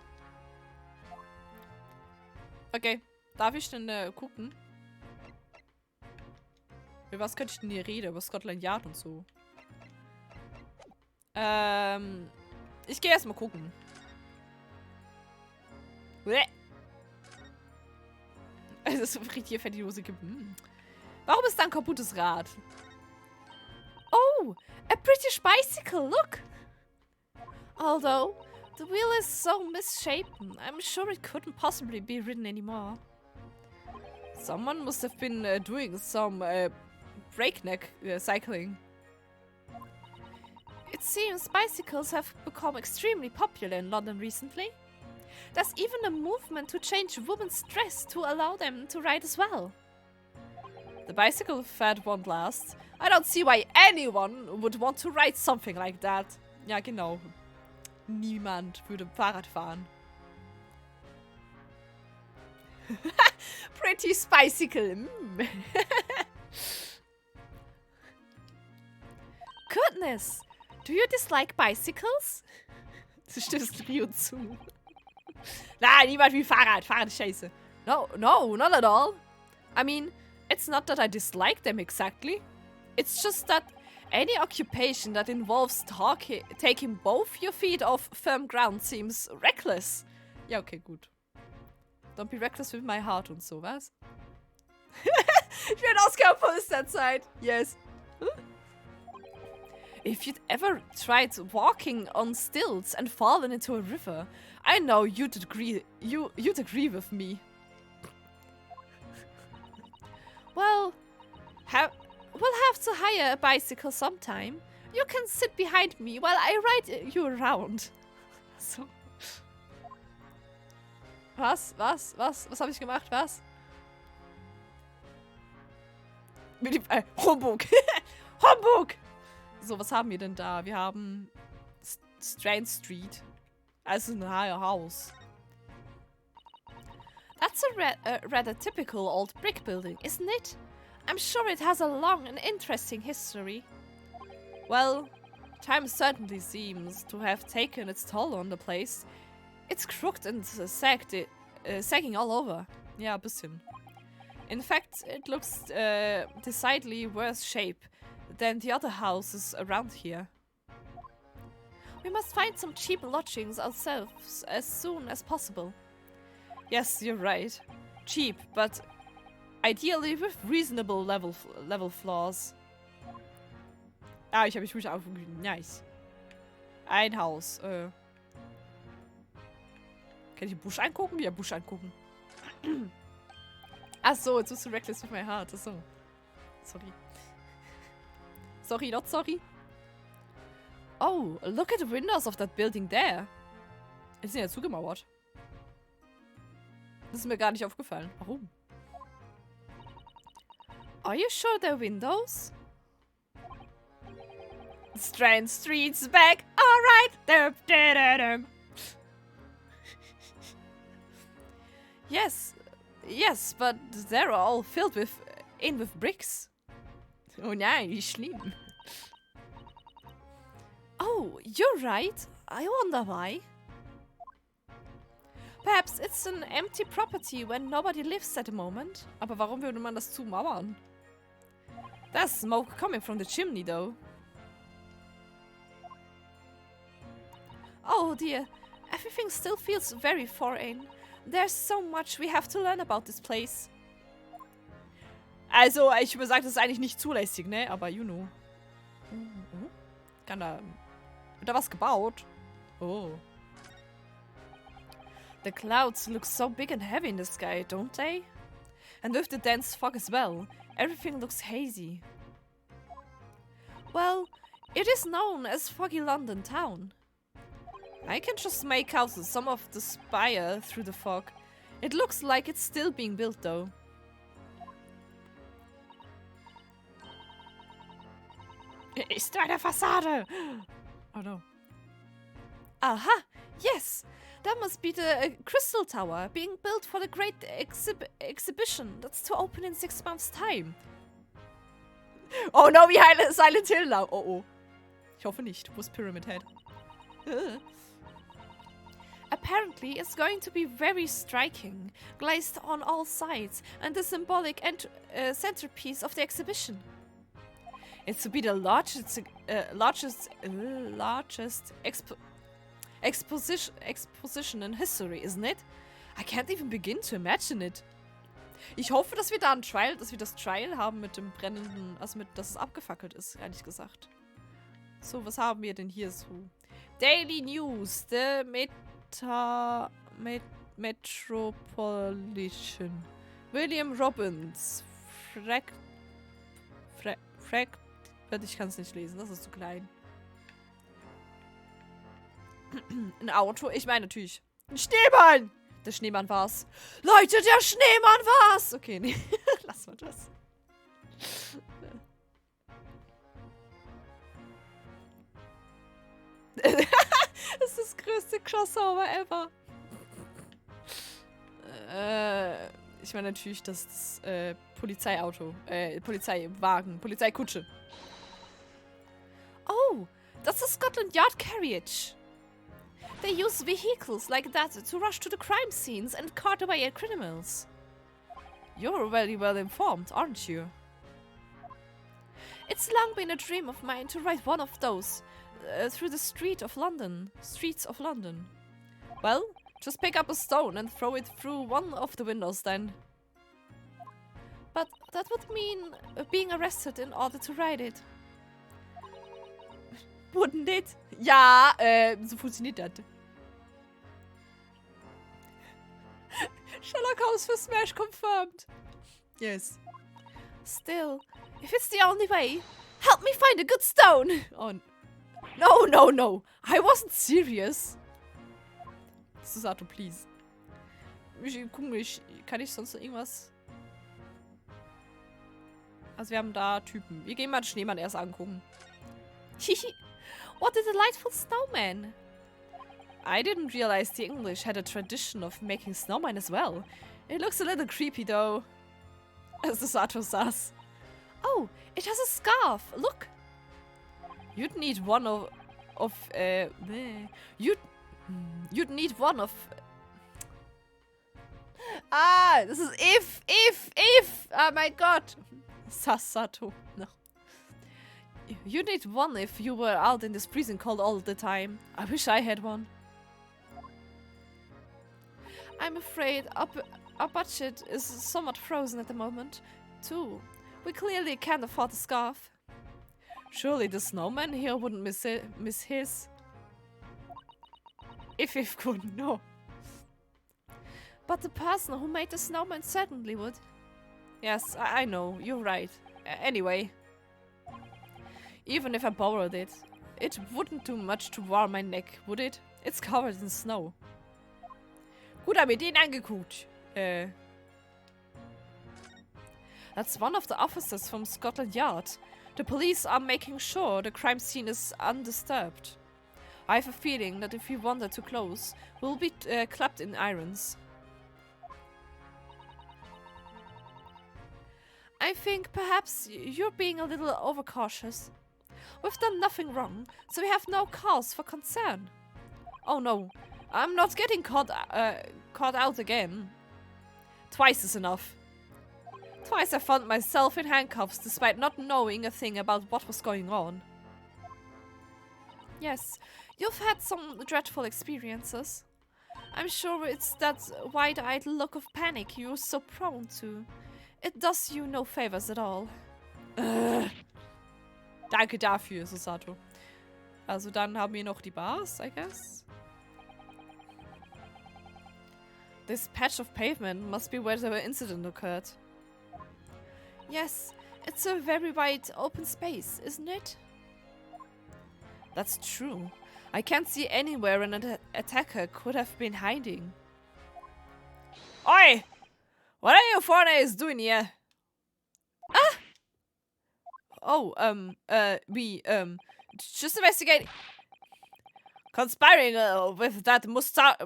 Okay, darf ich denn gucken? Über was könnte ich denn hier reden? Über Scotland Yard und so. Ich gehe erstmal gucken. Es ist richtig fette Hose gibt. Warum ist da ein kaputtes Rad? Oh, a British bicycle, look! Although, the wheel is so misshapen, I'm sure it couldn't possibly be ridden anymore. Someone must have been doing some breakneck cycling. It seems bicycles have become extremely popular in London recently. There's even a movement to change women's dress to allow them to ride as well. The bicycle fad won't last. I don't see why anyone would want to ride something like that. Ja, genau. Niemand würde Fahrrad fahren. Pretty bicycle. Goodness! Do you dislike bicycles? Du stimmst Rio zu. Nein, niemand will Fahrrad. Fahrrad ist scheiße. No, not at all. I mean, it's not that I dislike them exactly. It's just that any occupation that involves taking both your feet off firm ground seems reckless. Ja, okay, gut. Don't be reckless with my heart und so, was? Ich werde ausgeopfert derzeit. Yes. If you'd ever tried walking on stilts and fallen into a river, I know you'd agree with me. Well, we'll have to hire a bicycle sometime. You can sit behind me while I ride you around. So. Was habe ich gemacht? Was? Mit dem Humbug. Humbug! So, was haben wir denn da? Wir haben Strand Street. Also ein Haus. That's a rather typical old brick building, isn't it? I'm sure it has a long and interesting history. Well, time certainly seems to have taken its toll on the place. It's crooked and sagging all over. Ja, ein bisschen. In fact, it looks decidedly worse shape than the other houses around here. We must find some cheap lodgings ourselves as soon as possible. Yes, you're right. Cheap, but ideally with reasonable level floors. Ah, ich habe mich ruhig aufgegeben. Nice. Ein Haus. Kann ich den Busch angucken? Ja, Busch angucken. Achso, jetzt bist du reckless with my heart. Achso. Sorry. Sorry, not sorry. Oh, look at the windows of that building there. Die sind ja zugemauert. Das ist mir gar nicht aufgefallen. Warum? Are you sure they're windows? Strand Street's back. Alright. Yes, but they're all filled with bricks. Oh nein, wie schlimm. Oh, you're right. I wonder why. Perhaps it's an empty property when nobody lives at the moment. Aber warum würde man das zumauern? There's smoke coming from the chimney, though. Oh dear, everything still feels very foreign. There's so much we have to learn about this place. Also, ich würde sagen, das ist eigentlich nicht zulässig, ne? Aber you know. Wird da was gebaut? Oh. The clouds look so big and heavy in the sky, don't they? And with the dense fog as well, everything looks hazy. Well, it is known as Foggy London Town. I can just make out some of the spire through the fog. It looks like it's still being built, though. Ist da eine Fassade? Oh no. Aha! Yes! That must be the Crystal Tower, being built for the great exhibition that's to open in 6 months' time. Oh no, wie Silent Hill now. Oh oh. Ich hoffe nicht. Wo ist Pyramid Head? Apparently, it's going to be very striking, glazed on all sides, and the symbolic centerpiece of the exhibition. It's to be the largest exposition in history, isn't it? I can't even begin to imagine it. Ich hoffe, dass wir da ein Trial, dass wir das Trial haben mit dem brennenden, also mit, dass es abgefackelt ist, ehrlich gesagt. So, was haben wir denn hier so? Daily News, the Metropolitan. William Robbins. Ich kann es nicht lesen, das ist zu klein. Ein Auto, ich meine natürlich. Ein Schneemann! Der Schneemann war's. Leute, der Schneemann war's! Okay, nee, lass mal das. Das ist das größte Crossover ever. Ich meine natürlich das Polizeiauto. Polizeiwagen. Polizeikutsche. Oh, that's a Scotland Yard carriage. They use vehicles like that to rush to the crime scenes and cart away criminals. You're very well informed, aren't you? It's long been a dream of mine to ride one of those through the streets of London. Well, just pick up a stone and throw it through one of the windows then. But that would mean being arrested in order to ride it. Wouldn't it? Ja, so funktioniert das. Sherlock Holmes for Smash confirmed. Yes. Still, if it's the only way, help me find a good stone. Oh, no. I wasn't serious. Susato, please. Kann ich sonst noch irgendwas? Also wir haben da Typen. Wir gehen mal den Schneemann erst angucken. What a delightful snowman! I didn't realize the English had a tradition of making snowmen as well. It looks a little creepy though. As the Sato says. Oh, it has a scarf. Look. You'd need one You'd need one of. Ah, this is if. Oh my god. Sasato. No. You need one if you were out in this freezing cold all the time. I wish I had one. I'm afraid our budget is somewhat frozen at the moment, too. We clearly can't afford a scarf. Surely the snowman here wouldn't miss his. If couldn't, no. But the person who made the snowman certainly would. Yes, I know, you're right. Anyway. Even if I borrowed it, it wouldn't do much to warm my neck, would it? It's covered in snow. Gut, haben wir den angeguckt. That's one of the officers from Scotland Yard. The police are making sure the crime scene is undisturbed. I have a feeling that if we wander too close, we'll be clapped in irons. I think perhaps you're being a little overcautious. We've done nothing wrong, so we have no cause for concern. Oh no, I'm not getting caught out again. Twice is enough. Twice I found myself in handcuffs despite not knowing a thing about what was going on. Yes, you've had some dreadful experiences. I'm sure it's that wide-eyed look of panic you're so prone to. It does you no favors at all. Danke dafür, Susato. Also dann haben wir noch die Bars, I guess. This patch of pavement must be where the incident occurred. Yes, it's a very wide open space, isn't it? That's true. I can't see anywhere an attacker could have been hiding. Oi! What are you foreigners doing here? Ah! Oh, we, just investigating. Conspiring with that mustached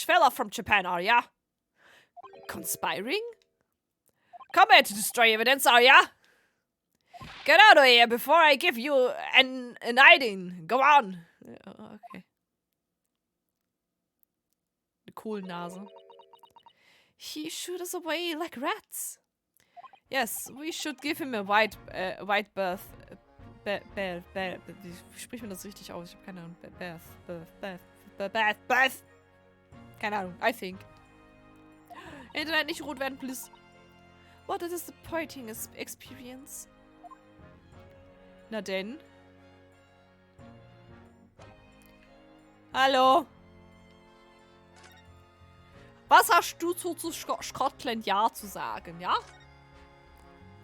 fella from Japan, are ya? Conspiring? Come here to destroy evidence, are ya? Get out of here before I give you an hiding. Go on. Okay. Eine Kohlnase. He shoot us away like rats. Yes, we should give him a white berth. Wie spricht man das richtig aus? Ich habe keine Ahnung. Berth. Keine Ahnung. I think. Internet nicht rot werden, please. What a disappointing experience. Na denn? Hallo? Was hast du zu Scotland Yard zu sagen, ja?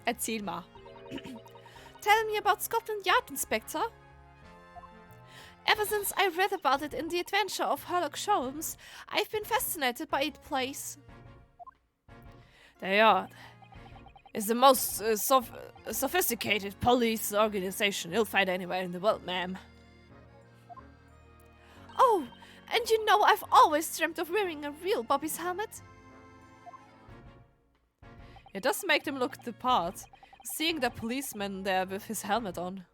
Erzähl mal. Tell me about Scotland Yard, Inspector. Ever since I read about it in The Adventure of Sherlock Holmes, I've been fascinated by its place. The Yard is the most sophisticated police organization you'll find anywhere in the world, ma'am. Oh, and you know I've always dreamt of wearing a real Bobby's helmet. It does make them look the part, seeing the policeman there with his helmet on.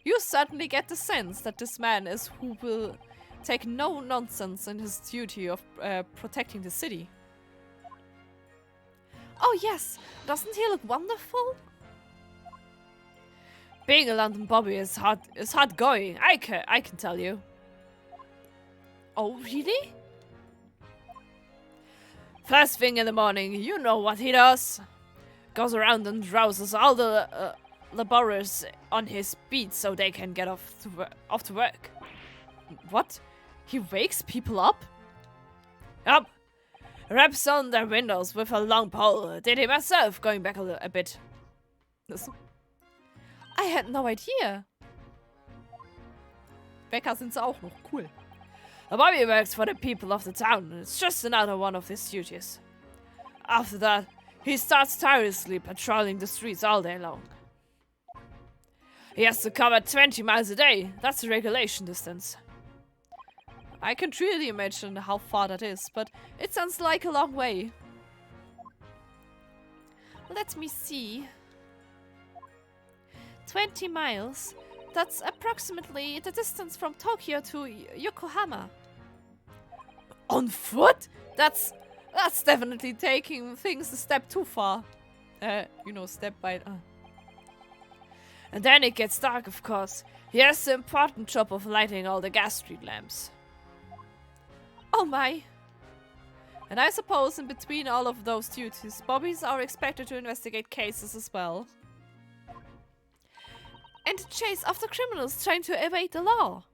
You certainly get the sense that this man is who will take no nonsense in his duty of protecting the city. Oh yes, doesn't he look wonderful? Being a London Bobby is hard going, I can tell you. Oh, really? First thing in the morning, you know what he does. Goes around and rouses all the laborers on his beat so they can get off to work. What? He wakes people up? Yup. Raps on their windows with a long pole. Did it myself, going back a bit. I had no idea. Bäcker sind sie auch noch, cool. Bobby works for the people of the town. It's just another one of his duties. After that, he starts tirelessly patrolling the streets all day long. He has to cover 20 miles a day. That's the regulation distance. I can't really imagine how far that is, but it sounds like a long way. Let me see. 20 miles. That's approximately the distance from Tokyo to Yokohama. On foot? That's definitely taking things a step too far. You know, step by... And then it gets dark, of course. He has the important job of lighting all the gas street lamps. Oh my. And I suppose in between all of those duties, Bobbies are expected to investigate cases as well. And chase after criminals trying to evade the law.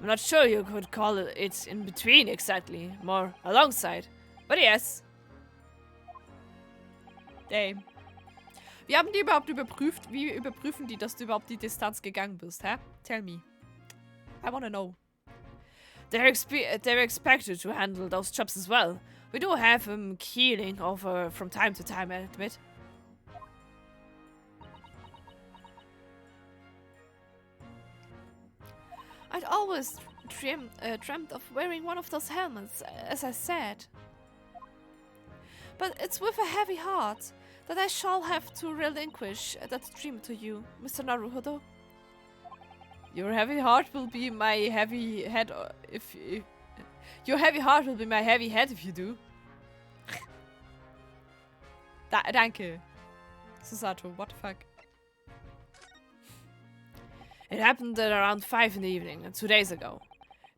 I'm not sure you could call it in between exactly, more alongside. But yes. Damn. Wie haben die überhaupt überprüft? Wie überprüfen die, dass du überhaupt die Distanz gegangen bist, hä? Tell me. I wanna know. They're expected to handle those jobs as well. We do have them keeling over from time to time, I admit. I'd always dreamt of wearing one of those helmets, as I said. But it's with a heavy heart that I shall have to relinquish that dream to you, Mr. Naruhodo. Your heavy heart will be my heavy head if your heavy heart will be my heavy head if you do. Danke. Susato, what the fuck? It happened at around 5 in the evening, 2 days ago.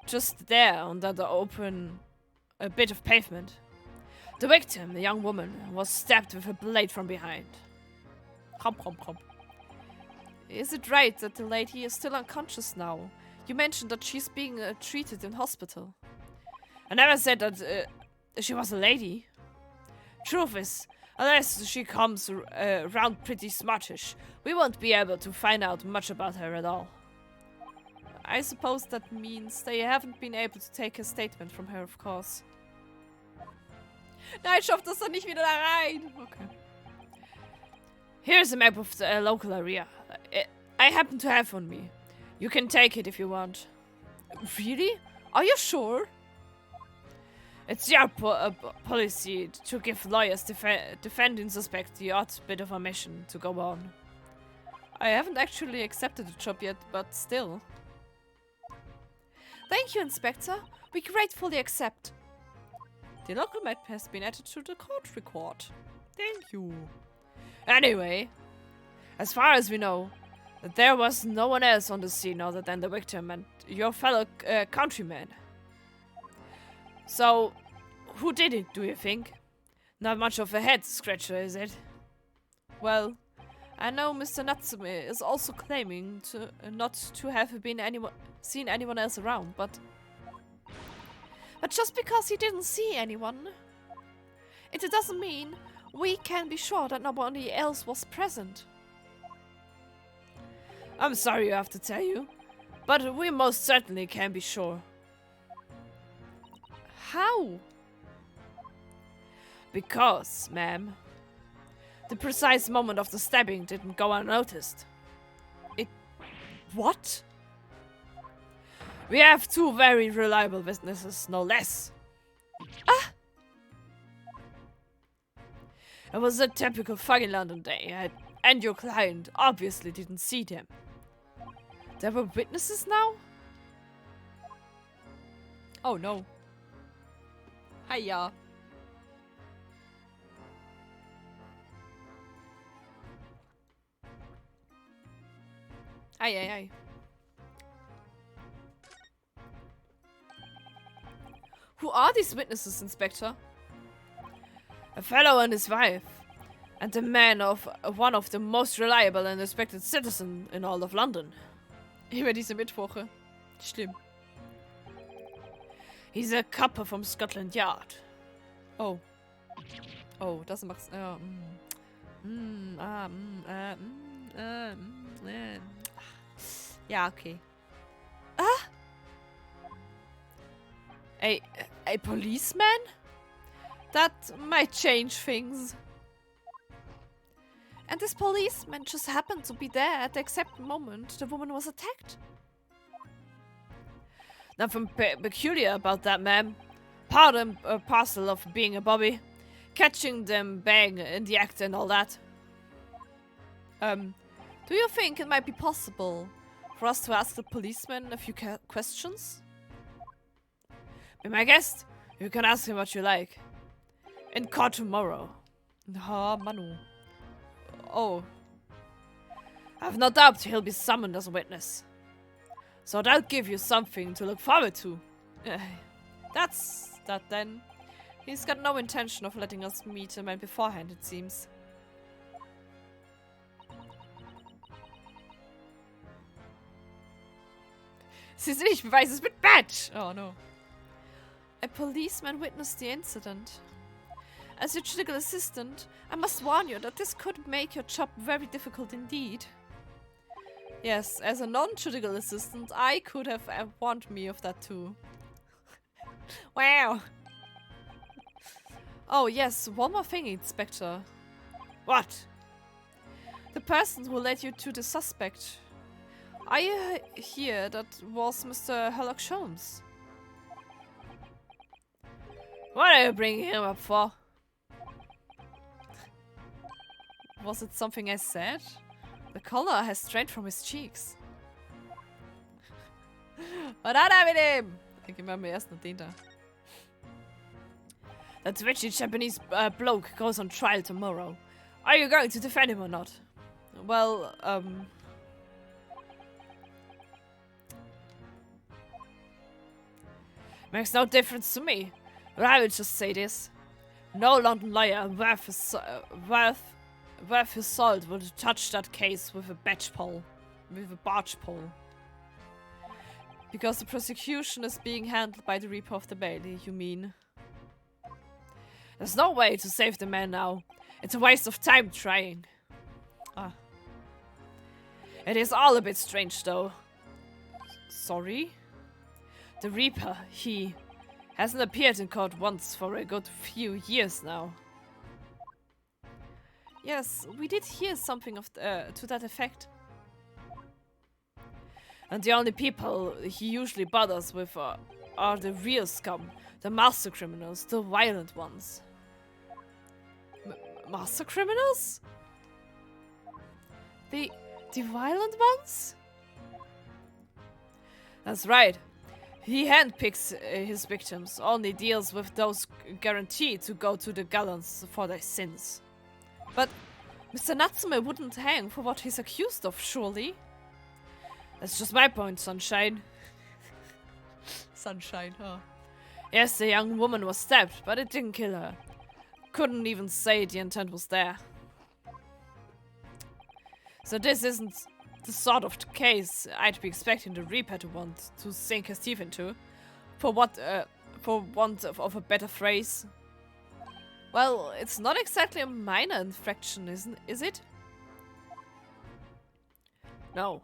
Just there, under the open bit of pavement. The victim, a young woman, was stabbed with a blade from behind. Kom. Is it right that the lady is still unconscious now? You mentioned that she's being treated in hospital. I never said that she was a lady. Truth is, unless she comes around pretty smartish, we won't be able to find out much about her at all. I suppose that means they haven't been able to take a statement from her, of course. Nein, schafft das doch nicht wieder da rein. Okay. Here's a map of the local area. I happen to have on me. You can take it if you want. Really? Are you sure? It's your policy to give lawyers defending suspects the odd bit of a mission to go on. I haven't actually accepted the job yet, but still. Thank you, Inspector. We gratefully accept. The local map has been added to the court record. Thank you. Anyway, as far as we know, there was no one else on the scene other than the victim and your fellow countrymen. So, who did it, do you think? Not much of a head scratcher, is it? Well, I know Mr. Natsume is also claiming to not to have seen anyone else around, but just because he didn't see anyone, it doesn't mean we can be sure that nobody else was present. I'm sorry I have to tell you, but we most certainly can be sure. How? Because, ma'am, the precise moment of the stabbing didn't go unnoticed. What? We have two very reliable witnesses, no less. Ah! It was a typical foggy London day, and your client obviously didn't see them. There were witnesses now? Oh no. Hiya. Aye. Who are these witnesses, Inspector? A fellow and his wife, and the man of one of the most reliable and respected citizens in all of London. Immer diese Mittwoche. Schlimm. He's a copper from Scotland Yard. Oh. Oh, das macht's. Ja, okay. Ah! A policeman? That might change things. And this policeman just happened to be there at the exact moment the woman was attacked? Nothing peculiar about that, ma'am. Part and parcel of being a bobby. Catching them bang in the act and all that. Do you think it might be possible for us to ask the policeman a few questions? Be my guest. You can ask him what you like. In court tomorrow. Ah, Manu. Oh. I've no doubt he'll be summoned as a witness. So that'll give you something to look forward to. That's that then. He's got no intention of letting us meet him beforehand, it seems. Sie sind nicht Beweis mit Badge! Oh no. A policeman witnessed the incident. As your judicial assistant, I must warn you that this could make your job very difficult indeed. Yes, as a non-judicial assistant, I could have warned me of that too. Wow! Oh yes, one more thing, Inspector. What? The person who led you to the suspect. I hear that was Mr. Sherlock Holmes. What are you bringing him up for? Was it something I said? The color has strained from his cheeks. Was hat mit ihm? Ich geh mal erst noch den da. That twitchy Japanese bloke goes on trial tomorrow. Are you going to defend him or not? Well, makes no difference to me. But I will just say this. No London lawyer worth his salt would touch that case with a barge pole. Because the prosecution is being handled by the Reaper of the Bailey, you mean? There's no way to save the man now. It's a waste of time trying. Ah. It is all a bit strange though. Sorry? The Reaper, he hasn't appeared in court once for a good few years now. Yes, we did hear something of to that effect. And the only people he usually bothers with are the real scum, the master criminals, the violent ones. Master criminals? The violent ones? That's right. He handpicks his victims, only deals with those guaranteed to go to the gallows for their sins. But Mr. Natsume wouldn't hang for what he's accused of, surely? That's just my point, Sunshine. Sunshine, huh? Yes, the young woman was stabbed, but it didn't kill her. Couldn't even say the intent was there. So this isn't the sort of case I'd be expecting the Reaper to want to sink his teeth into. For want of a better phrase. Well, it's not exactly a minor infraction, is it? No.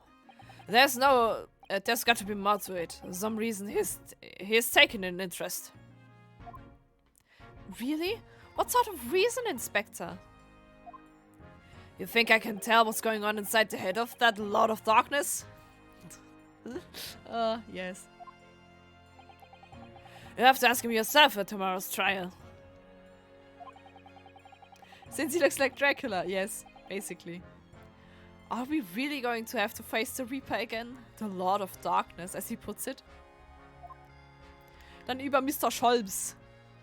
There's got to be more to it. For some reason he's taken an interest. Really? What sort of reason, Inspector? You think I can tell what's going on inside the head of that Lord of Darkness? Yes. You have to ask him yourself at tomorrow's trial. Since he looks like Dracula, yes, basically. Are we really going to have to face the Reaper again? The Lord of Darkness, as he puts it. Dann über Mr. Scholms.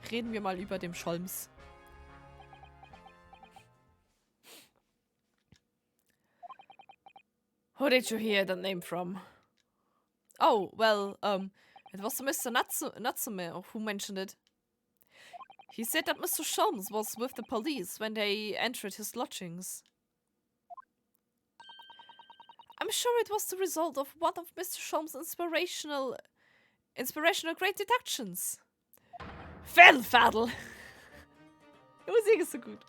Reden wir mal über den Scholms. Who did you hear that name from? Oh, well, it was Mr. Natsume who mentioned it. He said that Mr. Scholms was with the police when they entered his lodgings. I'm sure it was the result of one of Mr. Scholms' inspirational great deductions. Fadel! Die Musik ist so gut.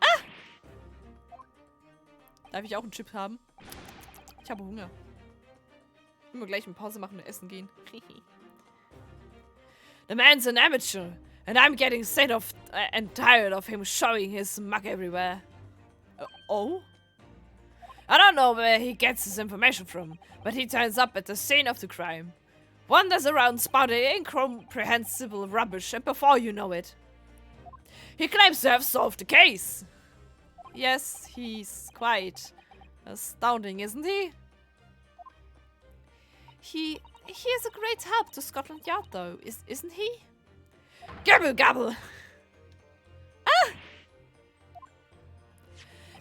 Ah! Darf ich auch einen Chip haben? Ich habe Hunger. Ich will gleich eine Pause machen und essen gehen. The man's an amateur, and I'm getting sick of and tired of him showing his mug everywhere. Oh? I don't know where he gets his information from, but he turns up at the scene of the crime. Wanders around spouting incomprehensible rubbish, and before you know it, he claims to have solved the case. Yes, he's quite astounding, isn't he? He is a great help to Scotland Yard, though, isn't he? Gabble gabble! Ah!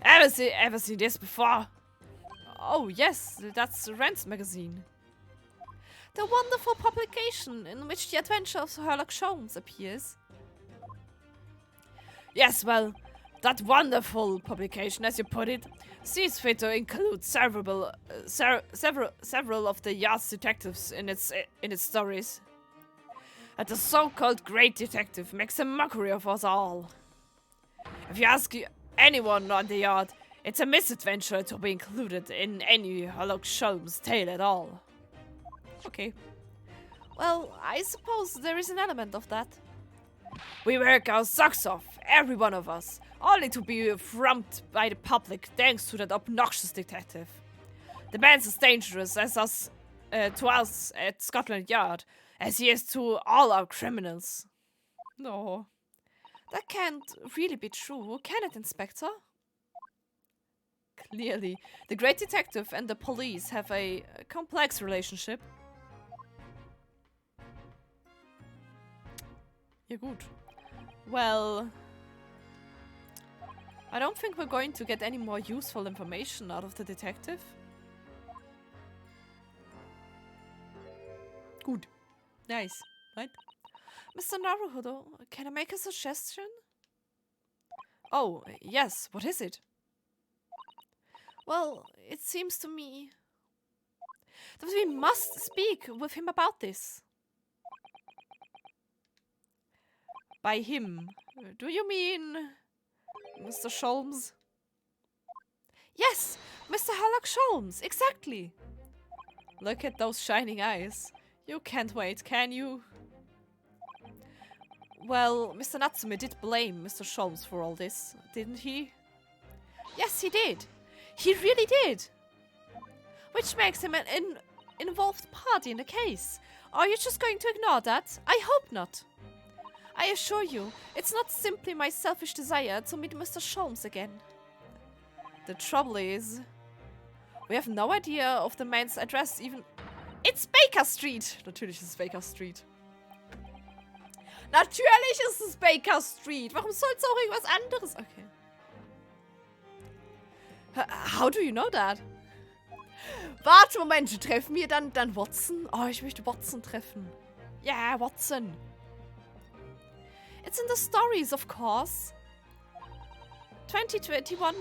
Ever seen this before? Oh yes, that's Rand's magazine. The wonderful publication in which the adventure of Sherlock Holmes appears. Yes, well, that wonderful publication, as you put it, sees fit to include several of the Yard's detectives in its stories. And the so-called great detective makes a mockery of us all. If you ask anyone on the Yard, it's a misadventure to be included in any Sherlock Holmes tale at all. Okay. Well, I suppose there is an element of that. We work our socks off, every one of us, only to be frumped by the public thanks to that obnoxious detective. The man's as dangerous as to us at Scotland Yard as he is to all our criminals. No. That can't really be true, can it, Inspector? Clearly, the great detective and the police have a complex relationship. Ja gut. Well, I don't think we're going to get any more useful information out of the detective. Gut. Nice. Right? Mr. Naruhodo, can I make a suggestion? Oh, yes. What is it? Well, it seems to me that we must speak with him about this. By him, do you mean Mr. Scholms? Yes, Mr. Sherlock Holmes, exactly. Look at those shining eyes. You can't wait, can you? Well, Mr. Natsume did blame Mr. Scholms for all this, didn't he? Yes, he did. He really did. Which makes him an involved party in the case. Are you just going to ignore that? I hope not. I assure you, it's not simply my selfish desire to meet Mr. Sholmes again. The trouble is, we have no idea of the man's address even... It's Baker Street! Natürlich ist es Baker Street. Natürlich ist es Baker Street! Warum soll es auch irgendwas anderes... Okay. How do you know that? Warte, Moment, treffen wir dann Watson? Oh, ich möchte Watson treffen. Ja, yeah, Watson. It's in the stories, of course. 221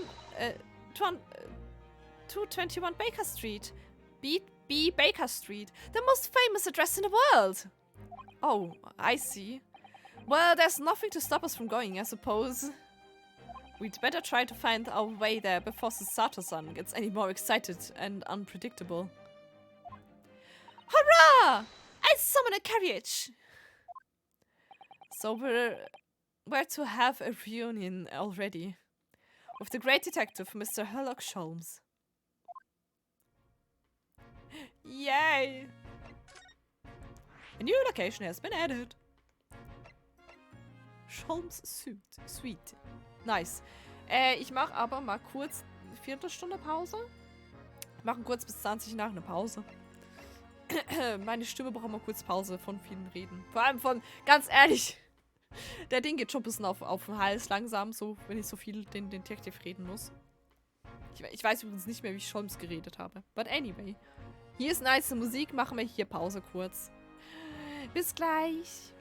Baker Street. B Baker Street. The most famous address in the world. Oh, I see. Well, there's nothing to stop us from going, I suppose. We'd better try to find our way there before Sato-san gets any more excited and unpredictable. Hurrah! I summon a carriage! So we're to have a reunion already. With the great detective, Mr. Sherlock Sholmes. Yay! A new location has been added. Sholmes Suite. Nice. Ich mache aber mal kurz eine Viertelstunde Pause. Machen kurz bis 20 nach eine Pause. Meine Stimme braucht mal kurz Pause von vielen Reden. Vor allem von, ganz ehrlich, der Ding geht schon ein bisschen auf den Hals langsam, so, wenn ich so viel den Detective reden muss. Ich weiß übrigens nicht mehr, wie ich Sholmes geredet habe. But anyway. Hier ist nice Musik, machen wir hier Pause kurz. Bis gleich.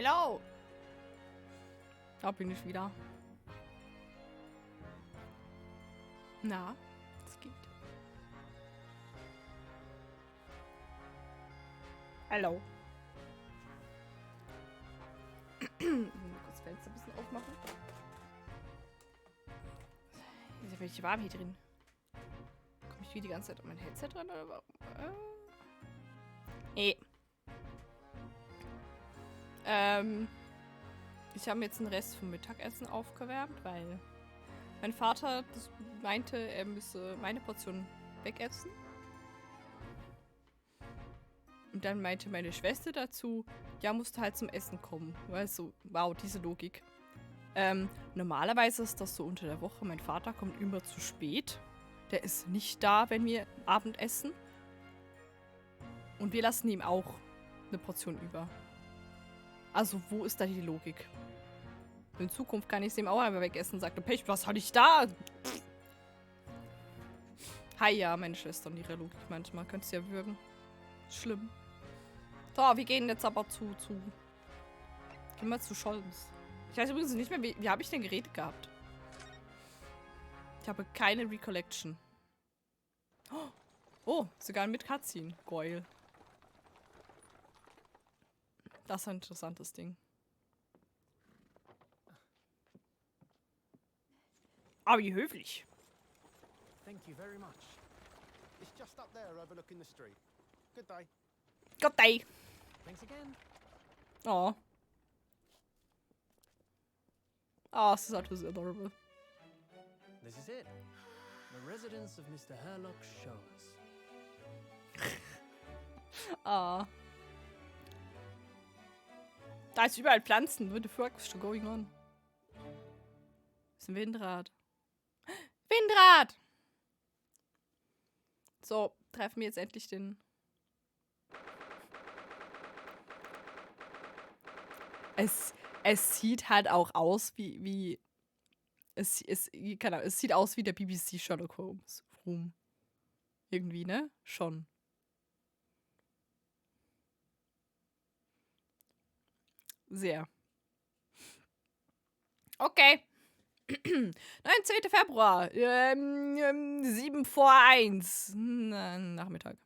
Hello. Da bin ich wieder. Na, es geht. Hallo. Kurz das Fenster ein bisschen aufmachen. Ist ja richtig warm hier drin. Komme ich wie die ganze Zeit an mein Headset dran oder warum? Nee. Ich habe jetzt den Rest vom Mittagessen aufgewärmt, weil mein Vater meinte, er müsse meine Portion wegessen. Und dann meinte meine Schwester dazu, ja, musst du halt zum Essen kommen. Weißt du, wow, diese Logik. Normalerweise ist das so unter der Woche. Mein Vater kommt immer zu spät. Der ist nicht da, wenn wir Abend essen. Und wir lassen ihm auch eine Portion über. Also, wo ist da die Logik? In Zukunft kann ich es ihm auch einfach wegessen. Sagt er, Pech, was hatte ich da? Hi, ja, meine Schwester und ihre Logik manchmal. Könntest du ja würgen. Schlimm. So, wir gehen jetzt aber zu. Gehen wir zu Scholz. Ich weiß übrigens nicht mehr, wie habe ich denn geredet gehabt? Ich habe keine Recollection. Oh, sogar mit Cutscene. Geil. Das ist ein interessantes Ding. Aber wie höflich. Thank you very much. It's just up there overlooking the street. Good day. Good day. Thanks again. Oh. Oh, this is actually adorable. This is it. The residence of Mr. Herlock's Shores. Ah. Da ist überall Pflanzen. What the fuck is going on? Das ist ein Windrad. Windrad! So, treffen wir jetzt endlich den... Es sieht halt auch aus wie keine Ahnung, es sieht aus wie der BBC Sherlock Holmes Room. Irgendwie, ne? Schon. Sehr. Okay. 19. Februar. 7 vor 1. Nachmittag.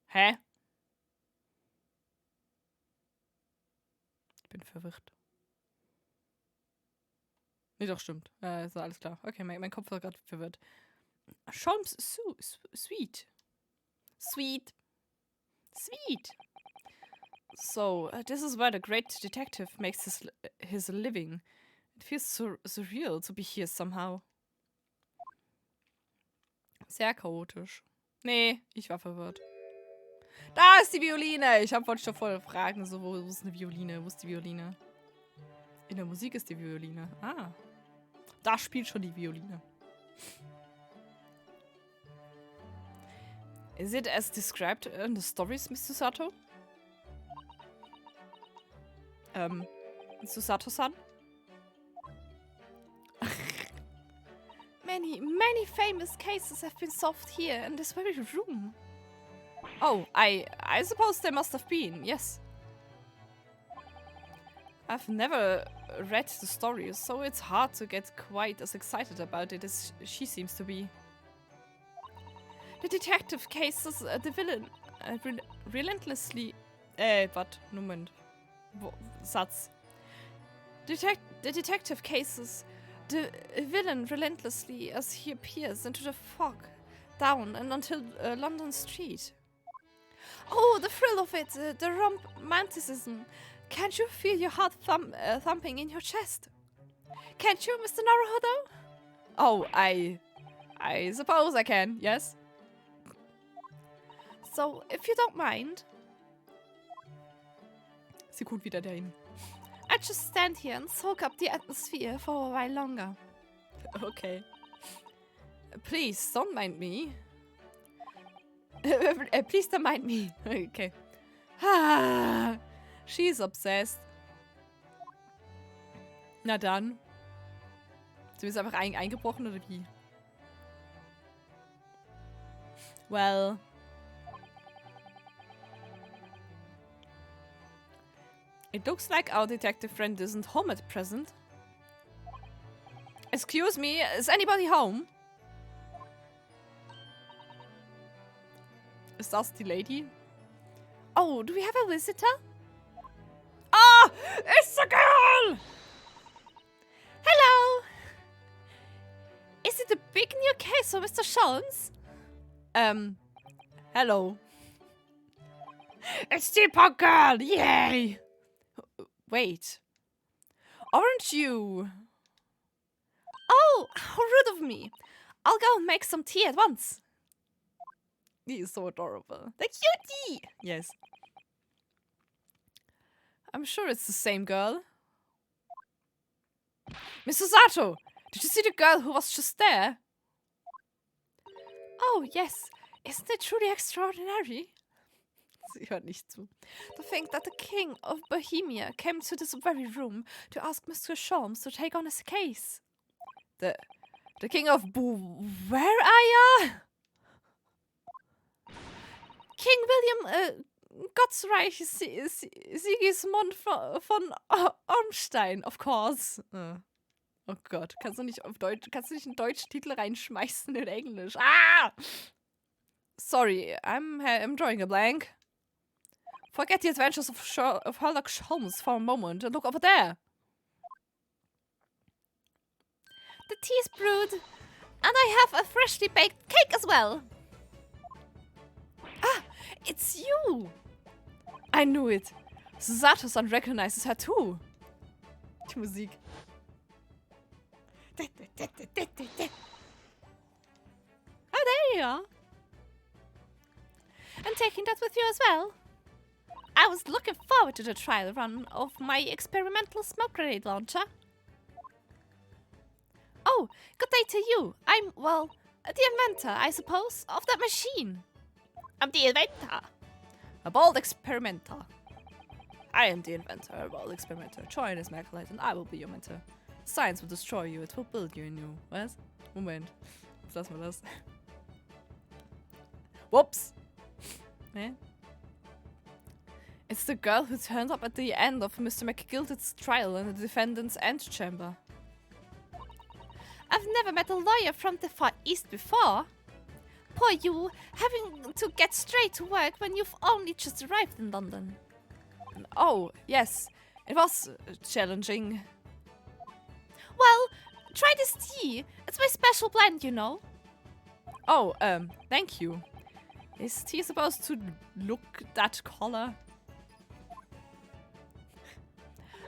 Hä? Ich bin verwirrt. Nee, doch, stimmt. Ist alles klar. Okay, mein Kopf war gerade verwirrt. Sholmes sweet. Sweet. Sweet. So, this is where the great detective makes his living. It feels surreal to be here somehow. Sehr chaotisch. Nee, ich war verwirrt. Da ist die Violine! Wollte schon voll fragen, so, wo ist eine Violine? Wo ist die Violine? In der Musik ist die Violine. Ah. Da spielt schon die Violine. Is it as described in the stories, Mr. Sato? Susato-san? Many famous cases have been solved here in this very room. Oh, I suppose there must have been, yes. I've never read the stories, so it's hard to get quite as excited about it as she seems to be. The detective cases, the villain relentlessly... Moment. Satz. The detective cases, the villain relentlessly as he appears into the fog, down and until London Street. Oh, the thrill of it, the romanticism. Can't you feel your heart thumping in your chest? Can't you, Mr. Naruhodo? Oh, I suppose I can, yes. So, if you don't mind. Sie guckt wieder dahin. I just stand here and soak up the atmosphere for a while longer. Okay. Please, don't mind me. Please don't mind me. Okay. Ah, she's obsessed. Na dann. Sie ist einfach eingebrochen oder wie? Well... It looks like our detective friend isn't home at present. Excuse me, is anybody home? Is that the lady? Oh, do we have a visitor? Ah! It's the girl! Hello! Is it a big new case for Mr. Sholmes? Hello. It's the punk girl! Yay! Wait. Aren't you... Oh, how rude of me. I'll go and make some tea at once. He is so adorable. The cutie! Yes. I'm sure it's the same girl. Mr. Sato! Did you see the girl who was just there? Oh, yes. Isn't it truly extraordinary? Sie hört nicht zu. To think that the king of Bohemia came to this very room to ask Mr. Sholmes to take on his case. The king of where are ya? King William Gottsreich Sigismund von Ormstein, of course. Oh Gott, kannst du nicht einen deutschen Titel reinschmeißen in Englisch? Ah! Sorry, I'm drawing a blank. Forget the adventures of Sherlock Holmes for a moment and look over there. The tea is brewed, and I have a freshly baked cake as well. Ah, it's you! I knew it. Sato-san recognizes her too. Die Musik. Oh, there you are. And taking that with you as well. I was looking forward to the trial run of my experimental smoke grenade launcher. Oh, good day to you. I'm, well, the inventor, I suppose, of that machine. I'm the inventor. A bold experimenter. I am the inventor, a bold experimenter. Join as my acolyte and I will be your mentor. Science will destroy you, it will build you anew. Was? Moment. Jetzt lassen wir das. Whoops. Eh? It's the girl who turned up at the end of Mr. McGilted's trial in the defendant's antechamber. I've never met a lawyer from the Far East before. Poor you, having to get straight to work when you've only just arrived in London. Oh, yes. It was challenging. Well, try this tea. It's my special blend, you know. Oh, thank you. Is tea supposed to look that color?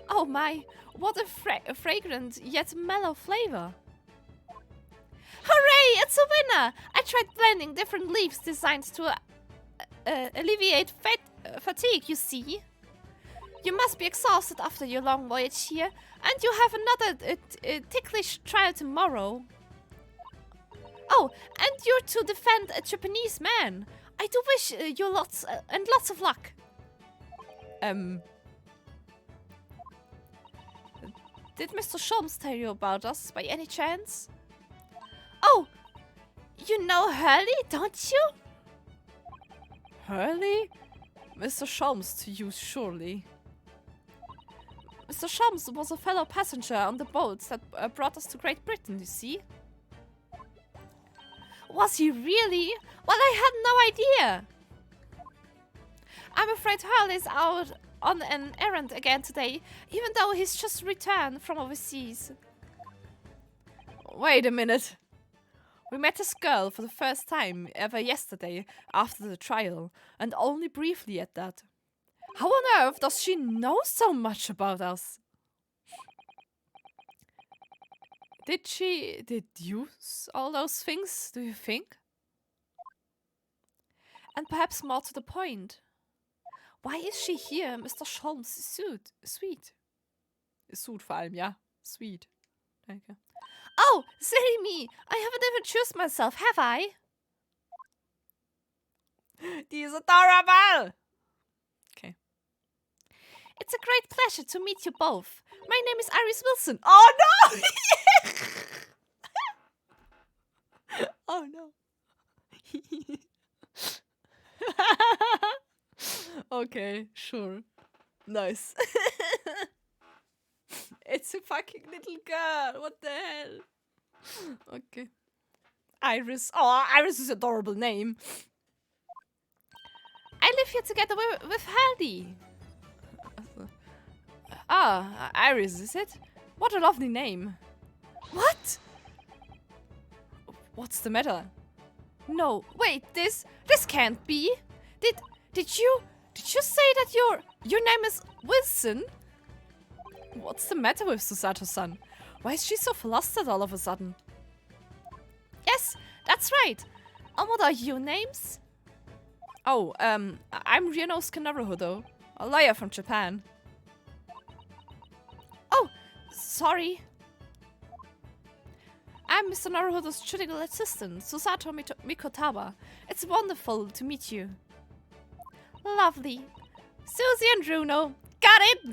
Oh my, what a fragrant yet mellow flavor. Hooray, it's a winner! I tried blending different leaves designed to alleviate fatigue, you see. You must be exhausted after your long voyage here, and you have another ticklish trial tomorrow. Oh, and you're to defend a Japanese man. I do wish you lots of luck. Did Mr. Sholmes tell you about us by any chance? Oh, you know Hurley, don't you? Hurley? Mr. Sholmes to you, surely. Mr. Sholmes was a fellow passenger on the boats that brought us to Great Britain, you see. Was he really? Well, I had no idea. I'm afraid Hurley's out on an errand again today, even though he's just returned from overseas. Wait a minute. We met this girl for the first time ever yesterday after the trial, and only briefly at that. How on earth does she know so much about us? Did she deduce all those things, do you think? And perhaps more to the point, why is she here in Mr. Sholmes' suite? Suit vor allem, ja. Sweet. Danke. Oh, silly me! I haven't even chosen myself, have I? Die ist adorable! Okay. It's a great pleasure to meet you both. My name is Iris Wilson. Oh no! Oh no. Okay, sure. Nice. It's a fucking little girl. What the hell? Okay. Iris. Oh, Iris is an adorable name. I live here together with Haldy. Ah, Iris, is it? What a lovely name. What? What's the matter? No, wait, this can't be. Did you say that your name is Wilson? What's the matter with Susato-san? Why is she so flustered all of a sudden? Yes, that's right. And what are your names? Oh, I'm Ryunosuke Naruhodo, a lawyer from Japan. Oh, sorry. I'm Mr. Naruhodo's judicial assistant, Susato Mikotawa. It's wonderful to meet you. Lovely. Susie and Runo. Got it!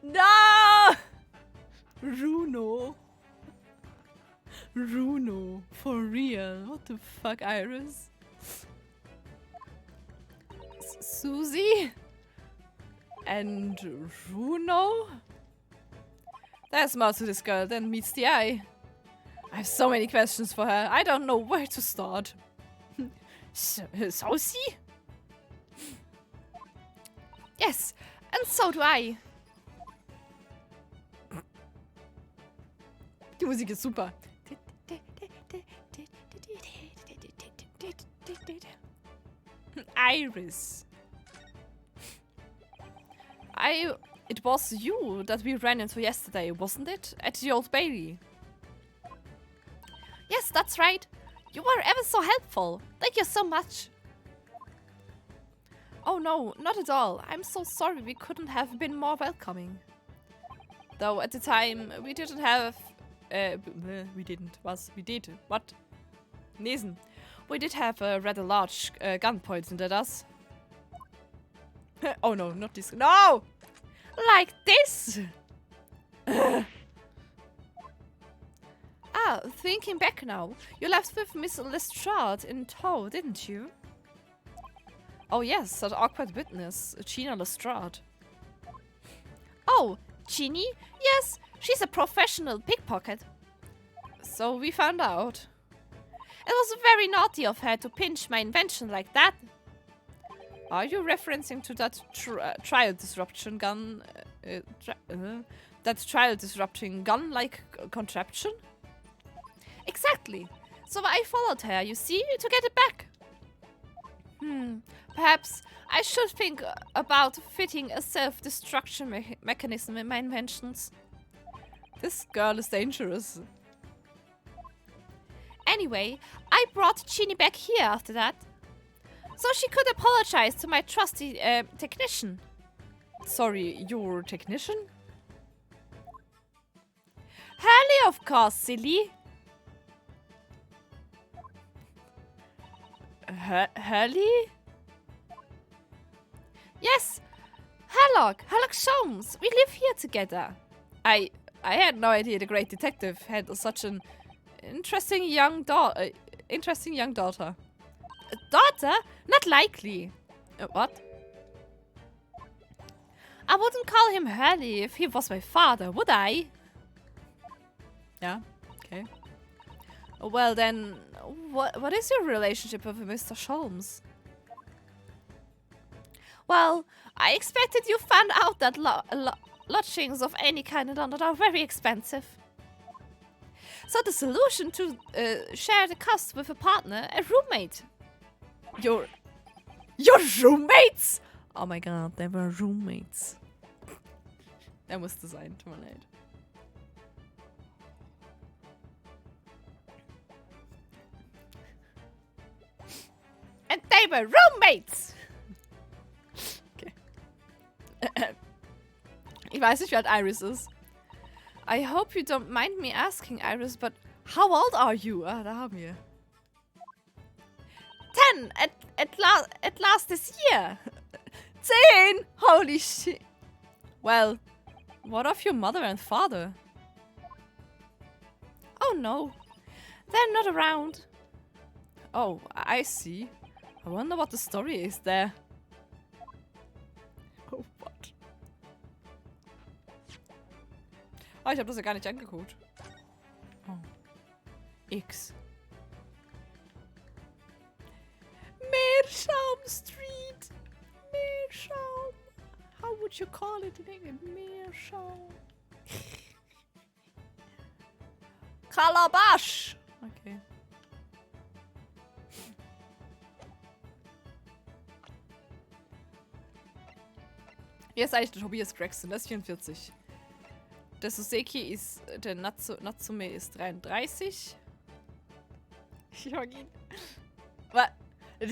No! Runo. Runo. For real. What the fuck, Iris? Susie? And Runo? There's more to this girl than meets the eye. I have so many questions for her. I don't know where to start. Susie? Yes, and so do I. Die Musik ist super. Iris. It was you that we ran into yesterday, wasn't it? At the Old Bailey. Yes, that's right. You were ever so helpful. Thank you so much. Oh no, not at all. I'm so sorry we couldn't have been more welcoming. Though at the time we didn't have... we didn't. We did. What? Lesen. We did have a rather large gun pointed at us. Oh no, not this. No! Like this? Ah, thinking back now, you left with Miss Lestrade in tow, didn't you? Oh yes, that awkward witness, Gina Lestrade. Oh, Ginny? Yes, she's a professional pickpocket. So we found out. It was very naughty of her to pinch my invention like that. Are you referencing to that trial disruption gun? That trial disrupting gun-like contraption? Exactly. So I followed her, you see, to get it back. Perhaps I should think about fitting a self-destruction mechanism in my inventions. This girl is dangerous. Anyway, I brought Ginny back here after that. So she could apologize to my trusty technician. Sorry, your technician? Hurley, of course, silly. Hurley? Yes, Herlock Sholmes. We live here together. I had no idea the great detective had such an interesting young daughter. A daughter? Not likely. What? I wouldn't call him Hurley if he was my father, would I? Yeah, okay. Well then, what is your relationship with Mr. Sholmes? Well, I expected you found out that lodgings of any kind in London are very expensive. So the solution to share the cost with a partner, a roommate. Your roommates? Oh my god, they were roommates. Der musste sein, tut mir leid. And they were roommates! Okay. Ich weiß nicht, wie alt Iris ist. I hope you don't mind me asking, Iris, but how old are you? Ah, da haben wir. 10 at last this year. 10! Holy shit. Well, what of your mother and father? Oh no, they're not around. Oh, I see. I wonder what the story is there. Oh, what? Oh, ich habe das ja gar nicht angeguckt. Oh. X. Meerschaum Street. Meerschaum. How would you call it in English? Meerschaum. Calabash. Okay. Hier ist eigentlich der Tobias Gregson, das ist 44. Der Suseki ist, der Natsume ist 33. Ich mag ihn. What? The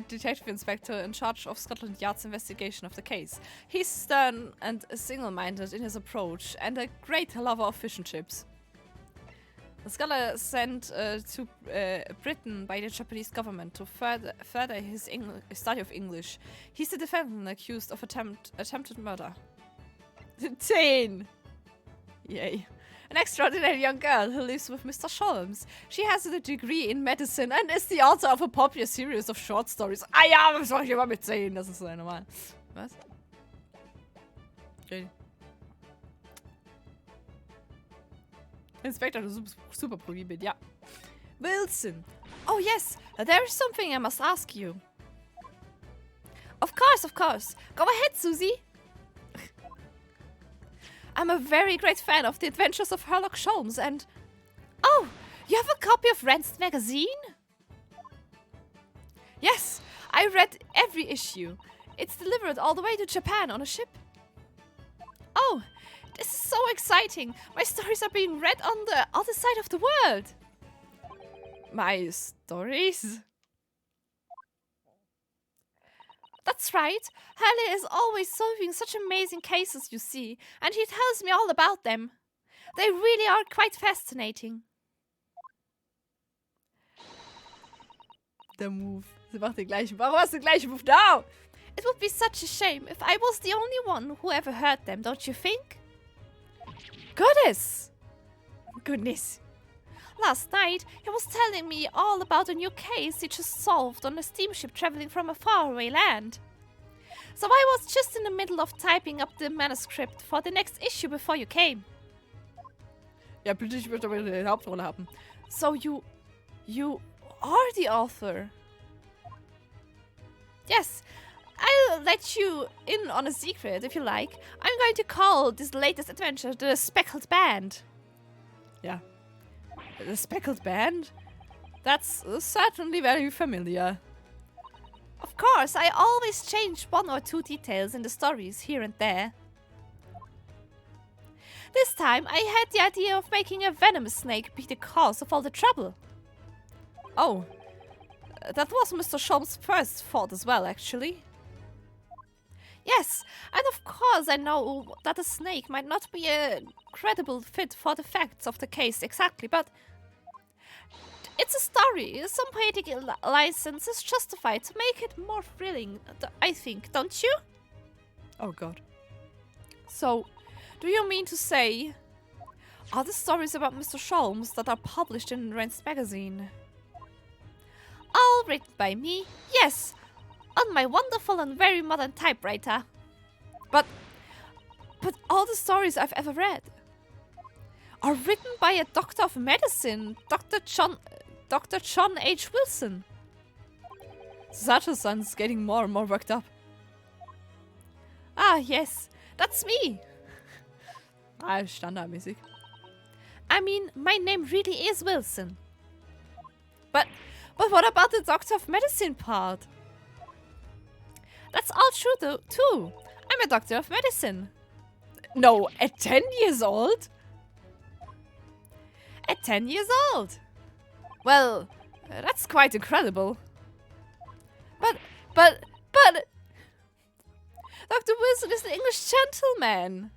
detective inspector in charge of Scotland Yard's investigation of the case. He's stern and single-minded in his approach and a great lover of fish and chips. The scholar sent to Britain by the Japanese government to further his study of English. He's the defendant accused of attempted murder. 10! Yay. An extraordinary young girl who lives with Mr. Sholmes. She has a degree in medicine and is the author of a popular series of short stories. Ah ja, was soll ich immer mit 10? Das ist so normal. Was? Okay. Inspector super prohibit, ja. Wilson. Oh yes, there is something I must ask you. Of course. Go ahead, Susie. I'm a very great fan of the adventures of Sherlock Holmes and... Oh, you have a copy of Rand's magazine? Yes, I read every issue. It's delivered all the way to Japan on a ship. Oh, this is so exciting. My stories are being read on the other side of the world. My stories? That's right. Harley is always solving such amazing cases, you see, and he tells me all about them. They really are quite fascinating. Der Move. Sie macht den gleichen. Warum hast du den gleichen Move? No! It would be such a shame if I was the only one who ever heard them, don't you think? Goodness. Last night, he was telling me all about a new case he just solved on a steamship traveling from a faraway land. So I was just in the middle of typing up the manuscript for the next issue before you came. Ja, bitte, ich möchte aber eine Hauptrolle haben. So you are the author? Yes, I'll let you in on a secret if you like. I'm going to call this latest adventure the Speckled Band. Yeah. The Speckled Band? That's certainly very familiar. Of course, I always change one or two details in the stories here and there. This time, I had the idea of making a venomous snake be the cause of all the trouble. Oh, that was Mr. Sholmes' first thought as well, actually. Yes, and of course I know that a snake might not be a credible fit for the facts of the case exactly, but it's a story. Some poetic license is justified to make it more thrilling, I think, don't you? Oh god. So, do you mean to say, are the stories about Mr. Sholmes that are published in Rand's magazine all written by me? Yes, on my wonderful and very modern typewriter. But all the stories I've ever read are written by a doctor of medicine, Dr. John H. Wilson. Sato-san's getting more and more worked up. Ah, yes, that's me. Standardmäßig. I mean, my name really is Wilson. But what about the doctor of medicine part? That's all true too. I'm a doctor of medicine. No, at 10 years old? At 10 years old. Well, that's quite incredible. But Dr. Wilson is an English gentleman.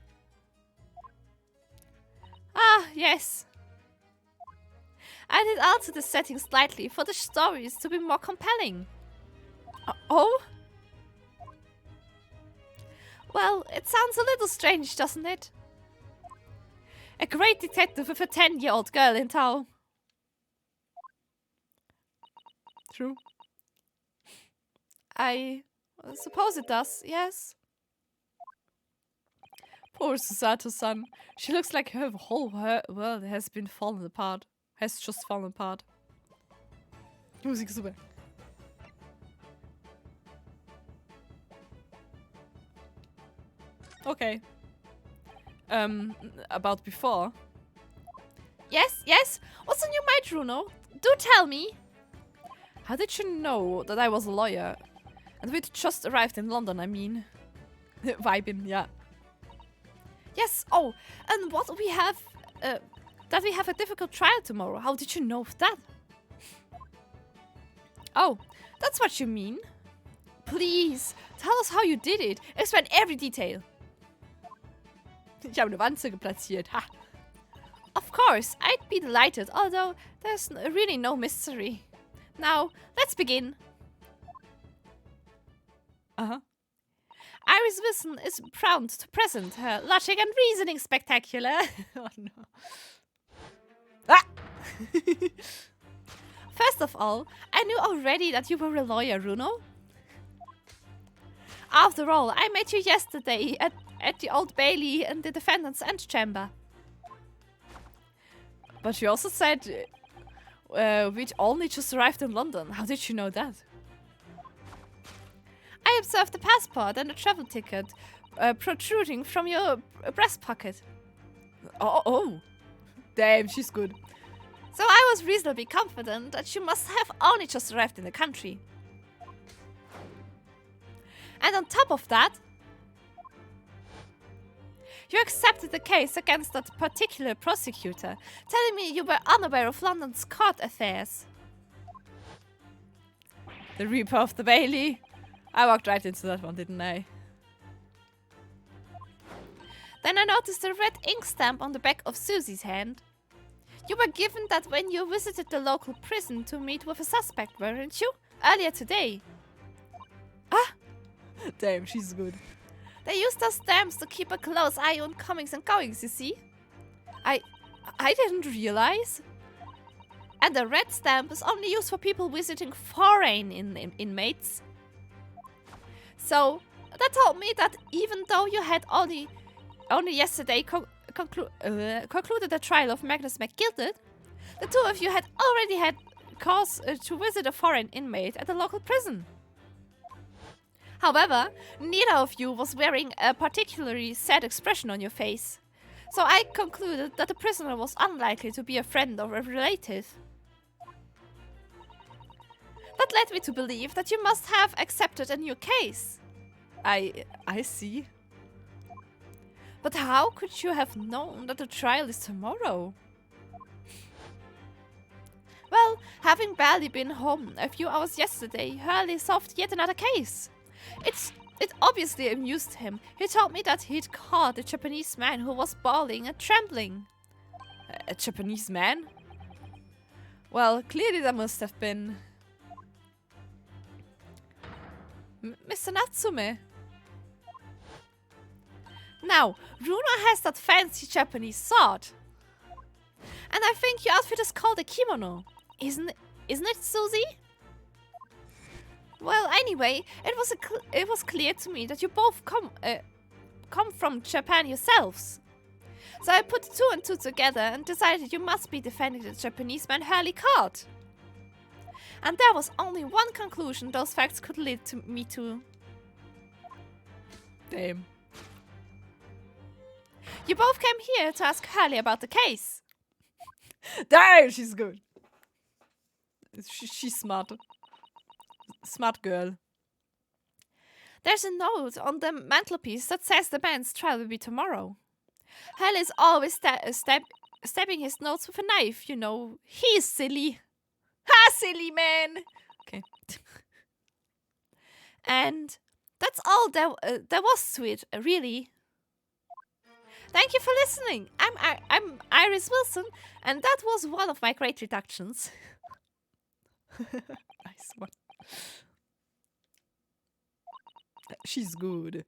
Ah, yes. I did alter the setting slightly for the stories to be more compelling. Oh? Well, it sounds a little strange, doesn't it? A great detective with a 10-year-old girl in tow. True. I suppose it does, yes. Poor Susato-san. She looks like her whole world has been fallen apart. Has just fallen apart. Musik super. Okay. About before. Yes? What's on your mind, Bruno? Do tell me. How did you know that I was a lawyer? And we'd just arrived in London, I mean. Vibing, yeah. Yes, oh, and what we have, that we have a difficult trial tomorrow. How did you know of that? Oh, that's what you mean. Please, tell us how you did it. Explain every detail. Ich habe eine Wanze geplatziert. Ha. Of course, I'd be delighted, although there's really no mystery. Now, let's begin. Uh-huh. Iris Wilson is proud to present her logic and reasoning spectacular. Oh no. Ah! First of all, I knew already that you were a lawyer, Runo. After all, I met you yesterday at the Old Bailey in the defendant's antechamber. But you also said we'd only just arrived in London. How did you know that? I observed the passport and the travel ticket protruding from your breast pocket. Oh. Damn, she's good. So I was reasonably confident that you must have only just arrived in the country. And on top of that, you accepted the case against that particular prosecutor, telling me you were unaware of London's court affairs. The Reaper of the Bailey. I walked right into that one, didn't I? Then I noticed a red ink stamp on the back of Susie's hand. You were given that when you visited the local prison to meet with a suspect, weren't you? Earlier today. Ah! Damn, she's good. They used those stamps to keep a close eye on comings and goings, you see? I didn't realize. And the red stamp is only used for people visiting foreign inmates. So, that told me that even though you had only yesterday concluded the trial of Magnus McGilded, the two of you had already had cause to visit a foreign inmate at the local prison. However, neither of you was wearing a particularly sad expression on your face, so I concluded that the prisoner was unlikely to be a friend or a relative. That led me to believe that you must have accepted a new case. I see. But how could you have known that the trial is tomorrow? Well, having barely been home a few hours yesterday, Hurley solved yet another case. It obviously amused him. He told me that he'd caught a Japanese man who was bawling and trembling. A Japanese man? Well, clearly there must have been... Mr. Natsume. Now, Runa has that fancy Japanese sword. And I think your outfit is called a kimono. Isn't it, Susie? Well, anyway, it was clear to me that you both come from Japan yourselves. So I put two and two together and decided you must be defending the Japanese man Hurley caught. And there was only one conclusion those facts could lead me to. Damn. You both came here to ask Hurley about the case. Damn, she's good. She's smart. Smart girl. There's a note on the mantelpiece that says the band's trial will be tomorrow. Hurley is always stabbing his notes with a knife, you know. He's silly. Ha, silly man! Okay. And that's all there was to it, really. Thank you for listening. I'm Iris Wilson, and that was one of my great reductions. Nice one. She's good.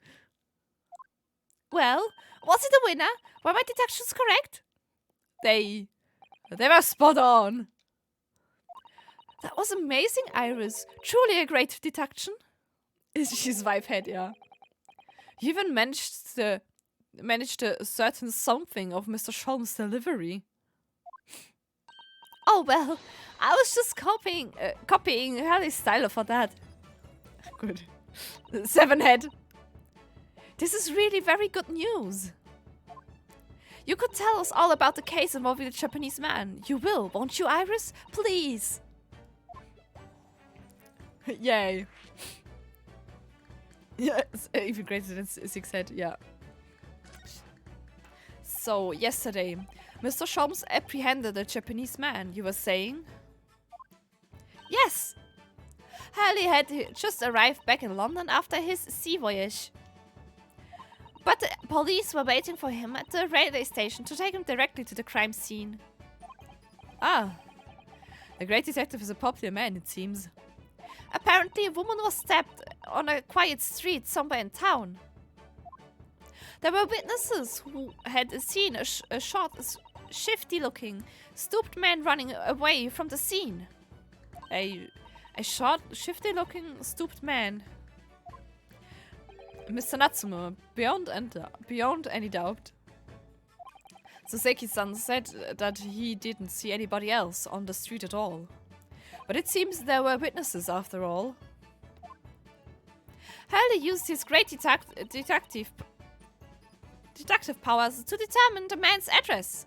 Well, was it a winner? Were my deductions correct? They were spot on. That was amazing, Iris. Truly a great deduction. She's wife head, yeah. You even managed a certain something of Mr. Sholm's delivery. Oh well, I was just copying Harley's style for that. Good. 7 head. This is really very good news. You could tell us all about the case involving the Japanese man. You will, won't you, Iris? Please. Yay. Yes, even greater than 6 head, yeah. So, yesterday, Mr. Sholmes apprehended a Japanese man, you were saying? Yes! Harley had just arrived back in London after his sea voyage. But the police were waiting for him at the railway station to take him directly to the crime scene. Ah. The great detective is a popular man, it seems. Apparently, a woman was stabbed on a quiet street somewhere in town. There were witnesses who had seen a short, shifty-looking, stooped man running away from the scene. A short, shifty-looking, stooped man. Mr. Natsume, beyond any doubt. Soseki-san said that he didn't see anybody else on the street at all. But it seems there were witnesses after all. Harley used his great detective powers to determine the man's address.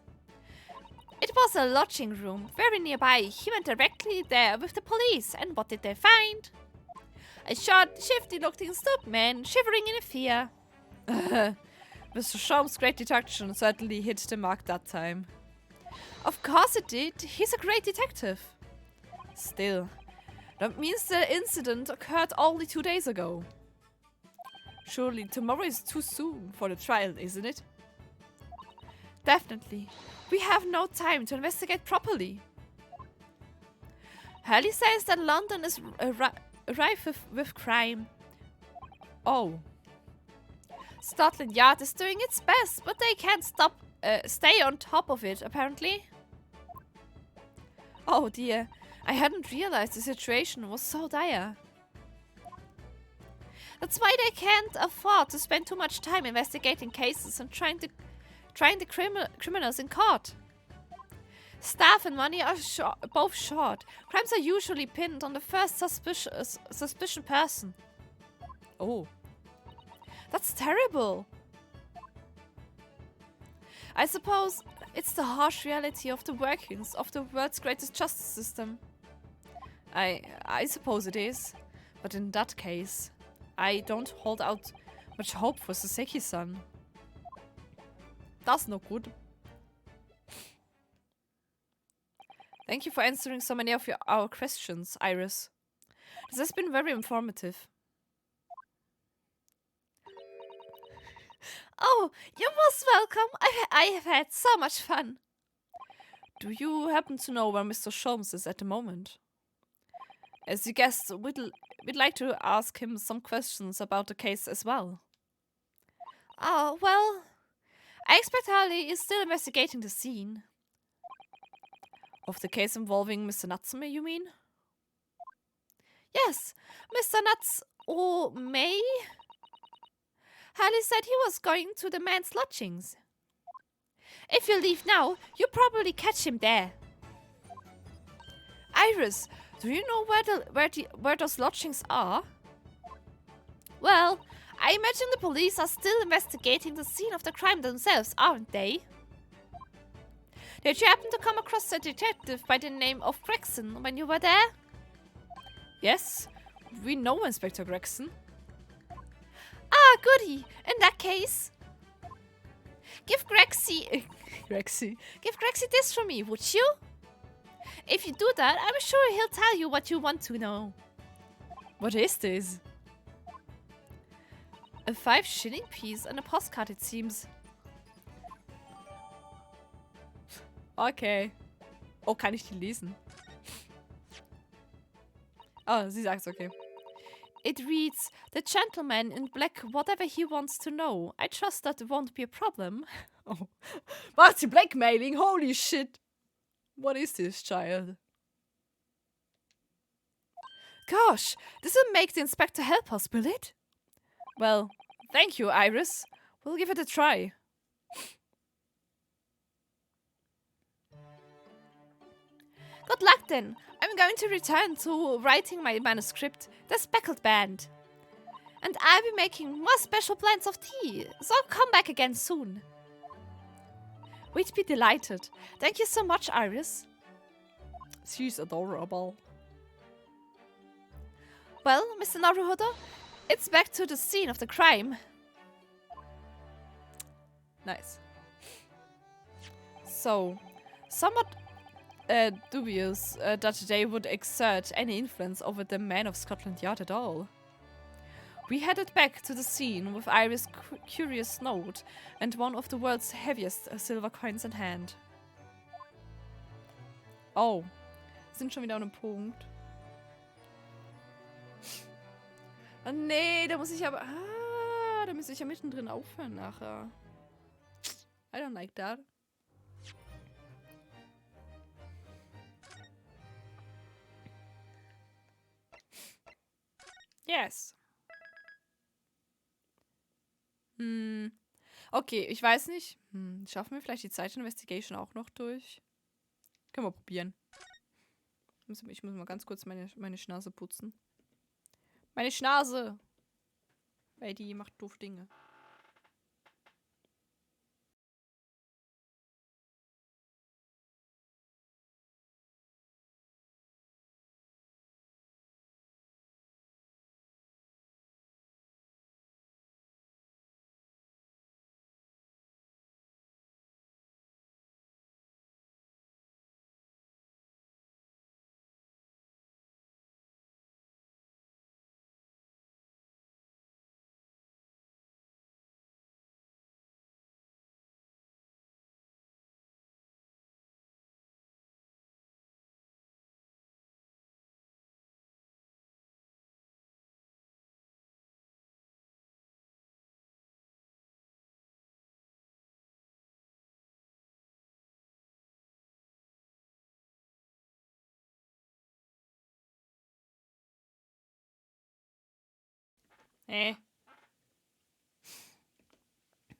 It was a lodging room very nearby. He went directly there with the police, and what did they find? A short, shifty-looking stooped man shivering in fear. Mr. Sholmes' great deduction certainly hit the mark that time. Of course it did. He's a great detective. Still, that means the incident occurred only 2 days ago. Surely tomorrow is too soon for the trial, isn't it? Definitely. We have no time to investigate properly. Harley says that London is rife with crime. Oh. Scotland Yard is doing its best, but they can't stay on top of it, apparently. Oh dear, I hadn't realized the situation was so dire. That's why they can't afford to spend too much time investigating cases and trying the criminals in court. Staff and money are both short. Crimes are usually pinned on the first suspicious person. Oh. That's terrible. I suppose it's the harsh reality of the workings of the world's greatest justice system. I suppose it is. But in that case, I don't hold out much hope for Soseki-san. That's not good. Thank you for answering so many of our questions, Iris. This has been very informative. Oh, you're most welcome. I have had so much fun. Do you happen to know where Mr. Sholmes is at the moment? As you guessed, we'd like to ask him some questions about the case as well. Oh, well, I expect Harley is still investigating the scene. Of the case involving Mr. Natsume, you mean? Yes, Mr. Natsume. Harley said he was going to the man's lodgings. If you leave now, you'll probably catch him there. Iris, do you know where those lodgings are? Well, I imagine the police are still investigating the scene of the crime themselves, aren't they? Did you happen to come across a detective by the name of Gregson when you were there? Yes, we know Inspector Gregson. Ah, goody. In that case, give Grexy this from me, would you? If you do that, I'm sure he'll tell you what you want to know. What is this? A 5-shilling piece and a postcard, it seems. Okay. Oh, kann ich die lesen? Oh, sie sagt's, okay. It reads, "The gentleman in black, whatever he wants to know. I trust that won't be a problem." Oh. Macht sie blackmailing? Holy shit. What is this, child? Gosh, this will make the inspector help us, will it? Well, thank you, Iris. We'll give it a try. Good luck then. I'm going to return to writing my manuscript, The Speckled Band. And I'll be making more special blends of tea, so come back again soon. We'd be delighted. Thank you so much, Iris. She's adorable. Well, Mr. Naruhodo, it's back to the scene of the crime. Nice. So, somewhat dubious that they would exert any influence over the men of Scotland Yard at all. We headed back to the scene with Iris' curious note and one of the world's heaviest silver coins in hand. Oh, sind schon wieder an einem Punkt. Ah, nee, da muss ich aber... Ah, da muss ich ja mittendrin aufhören nachher. I don't like that. Yes. Okay, ich weiß nicht. Schaffen wir vielleicht die Zeit Investigation auch noch durch? Können wir probieren. Ich muss mal ganz kurz meine Schnase putzen. Meine Schnase! Weil die macht doof Dinge.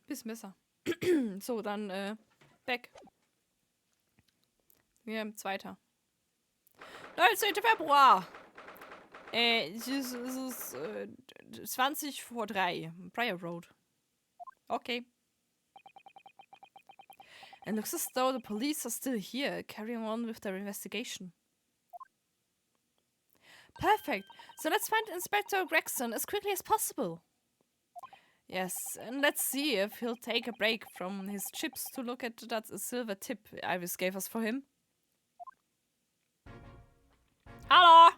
Bisschen besser. So, dann, back. Wir haben 2. 19. Februar. Es ist 20 vor 3. Briar Road. Okay. It looks as though the police are still here, carrying on with their investigation. Perfect. So let's find Inspector Gregson as quickly as possible. Yes, and let's see if he'll take a break from his chips to look at that silver tip Iris gave us for him. Hallo!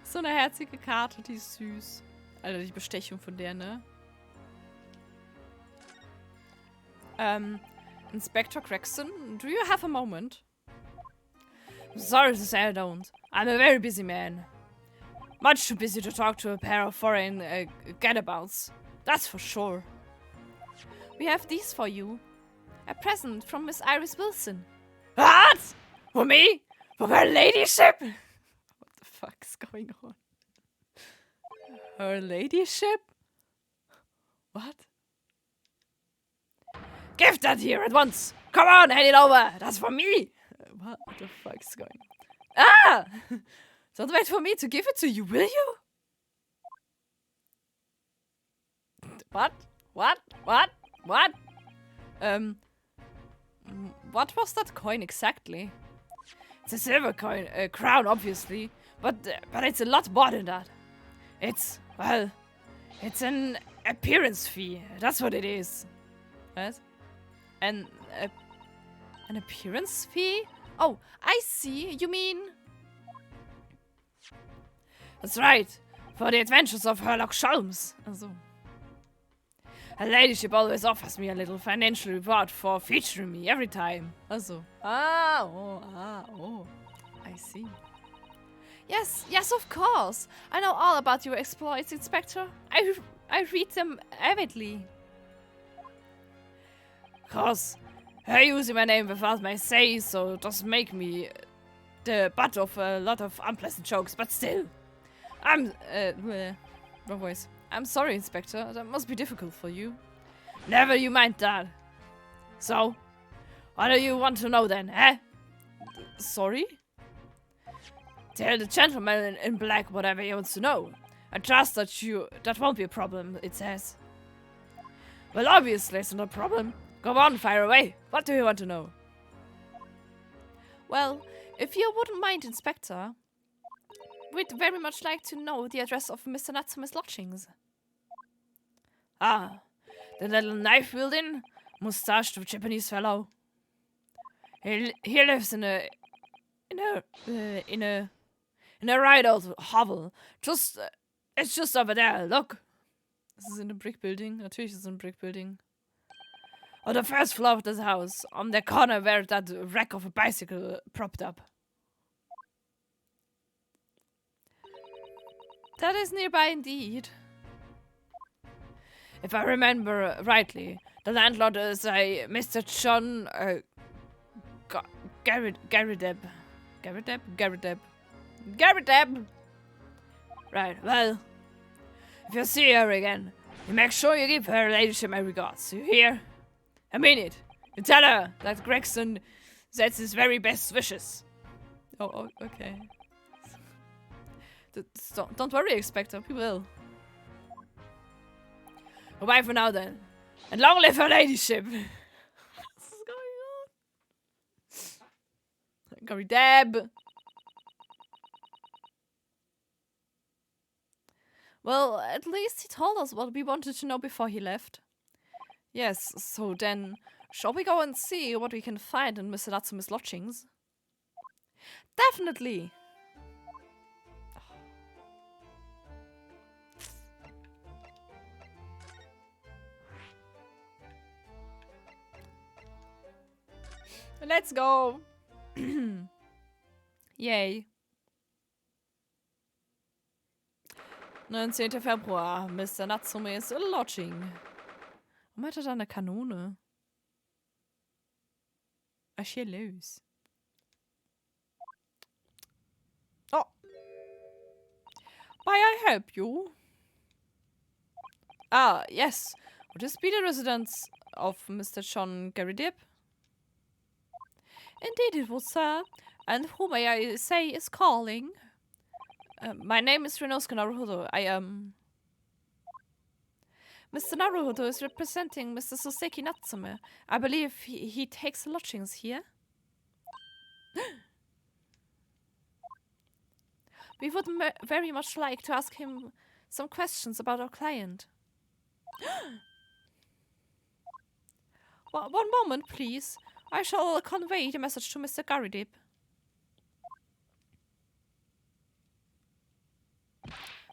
So eine herzige Karte, die ist süß. Alter, die Bestechung von der, ne? Inspector Gregson, do you have a moment? Sorry to say I don't. I'm a very busy man. Much too busy to talk to a pair of foreign gadabouts. That's for sure. We have these for you. A present from Miss Iris Wilson. What? For me? For her ladyship? What the fuck is going on? Her ladyship? What? Give that here at once! Come on, hand it over! That's for me! What the fuck is going on? Ah! Don't wait for me to give it to you, will you? What? What? What? What? What was that coin exactly? It's a silver coin, a crown, obviously, but it's a lot more than that. It's, well, it's an appearance fee. That's what it is. What? An appearance fee? Oh, I see. You mean... That's right. For the adventures of Herlock Sholmes. Also. Her ladyship always offers me a little financial reward for featuring me every time. Also. Oh. I see. Yes, of course. I know all about your exploits, Inspector. I read them avidly. Cause her using my name without my say so does make me the butt of a lot of unpleasant jokes, but still. Wrong voice. I'm sorry, Inspector. That must be difficult for you. Never you mind that. So, what do you want to know then, eh? Sorry? Tell the gentleman in black whatever he wants to know. I trust that won't be a problem, it says. Well, obviously it's not a problem. Go on, fire away. What do you want to know? Well, if you wouldn't mind, Inspector, we'd very much like to know the address of Mr. Natsume's lodgings. Ah, the little knife-wielding, mustached Japanese fellow. He lives in a right old hovel. It's just over there. Look. This is in a brick building. Natürlich ist es ein brick building. On the first floor of this house, on the corner where that wreck of a bicycle propped up. That is nearby indeed. If I remember rightly, the landlord is a Mr. John Garrideb. Right, well, if you see her again, you make sure you give her ladyship my regards. You hear? I mean it. You tell her that Gregson sends his very best wishes. Oh, okay. Don't worry, Inspector. We will. Goodbye for now, then. And long live her ladyship. What's going on? Gary Deb. Well, at least he told us what we wanted to know before he left. Yes, so then, shall we go and see what we can find in Mr. Natsume's lodgings? Definitely! Let's go! Yay. 19. Februar. Mr. Natsume's lodging. Warum hat er da eine Kanone? Was ist hier los? Oh. May I help you? Ah, yes. Would this be the residence of Mr. John Garrideb? Indeed it would, sir. And who may I say is calling? My name is Renosuke Naruhodo. Mr. Naruhodo is representing Mr. Soseki Natsume. I believe he takes lodgings here. We would very much like to ask him some questions about our client. One moment, please. I shall convey the message to Mr. Garrideb.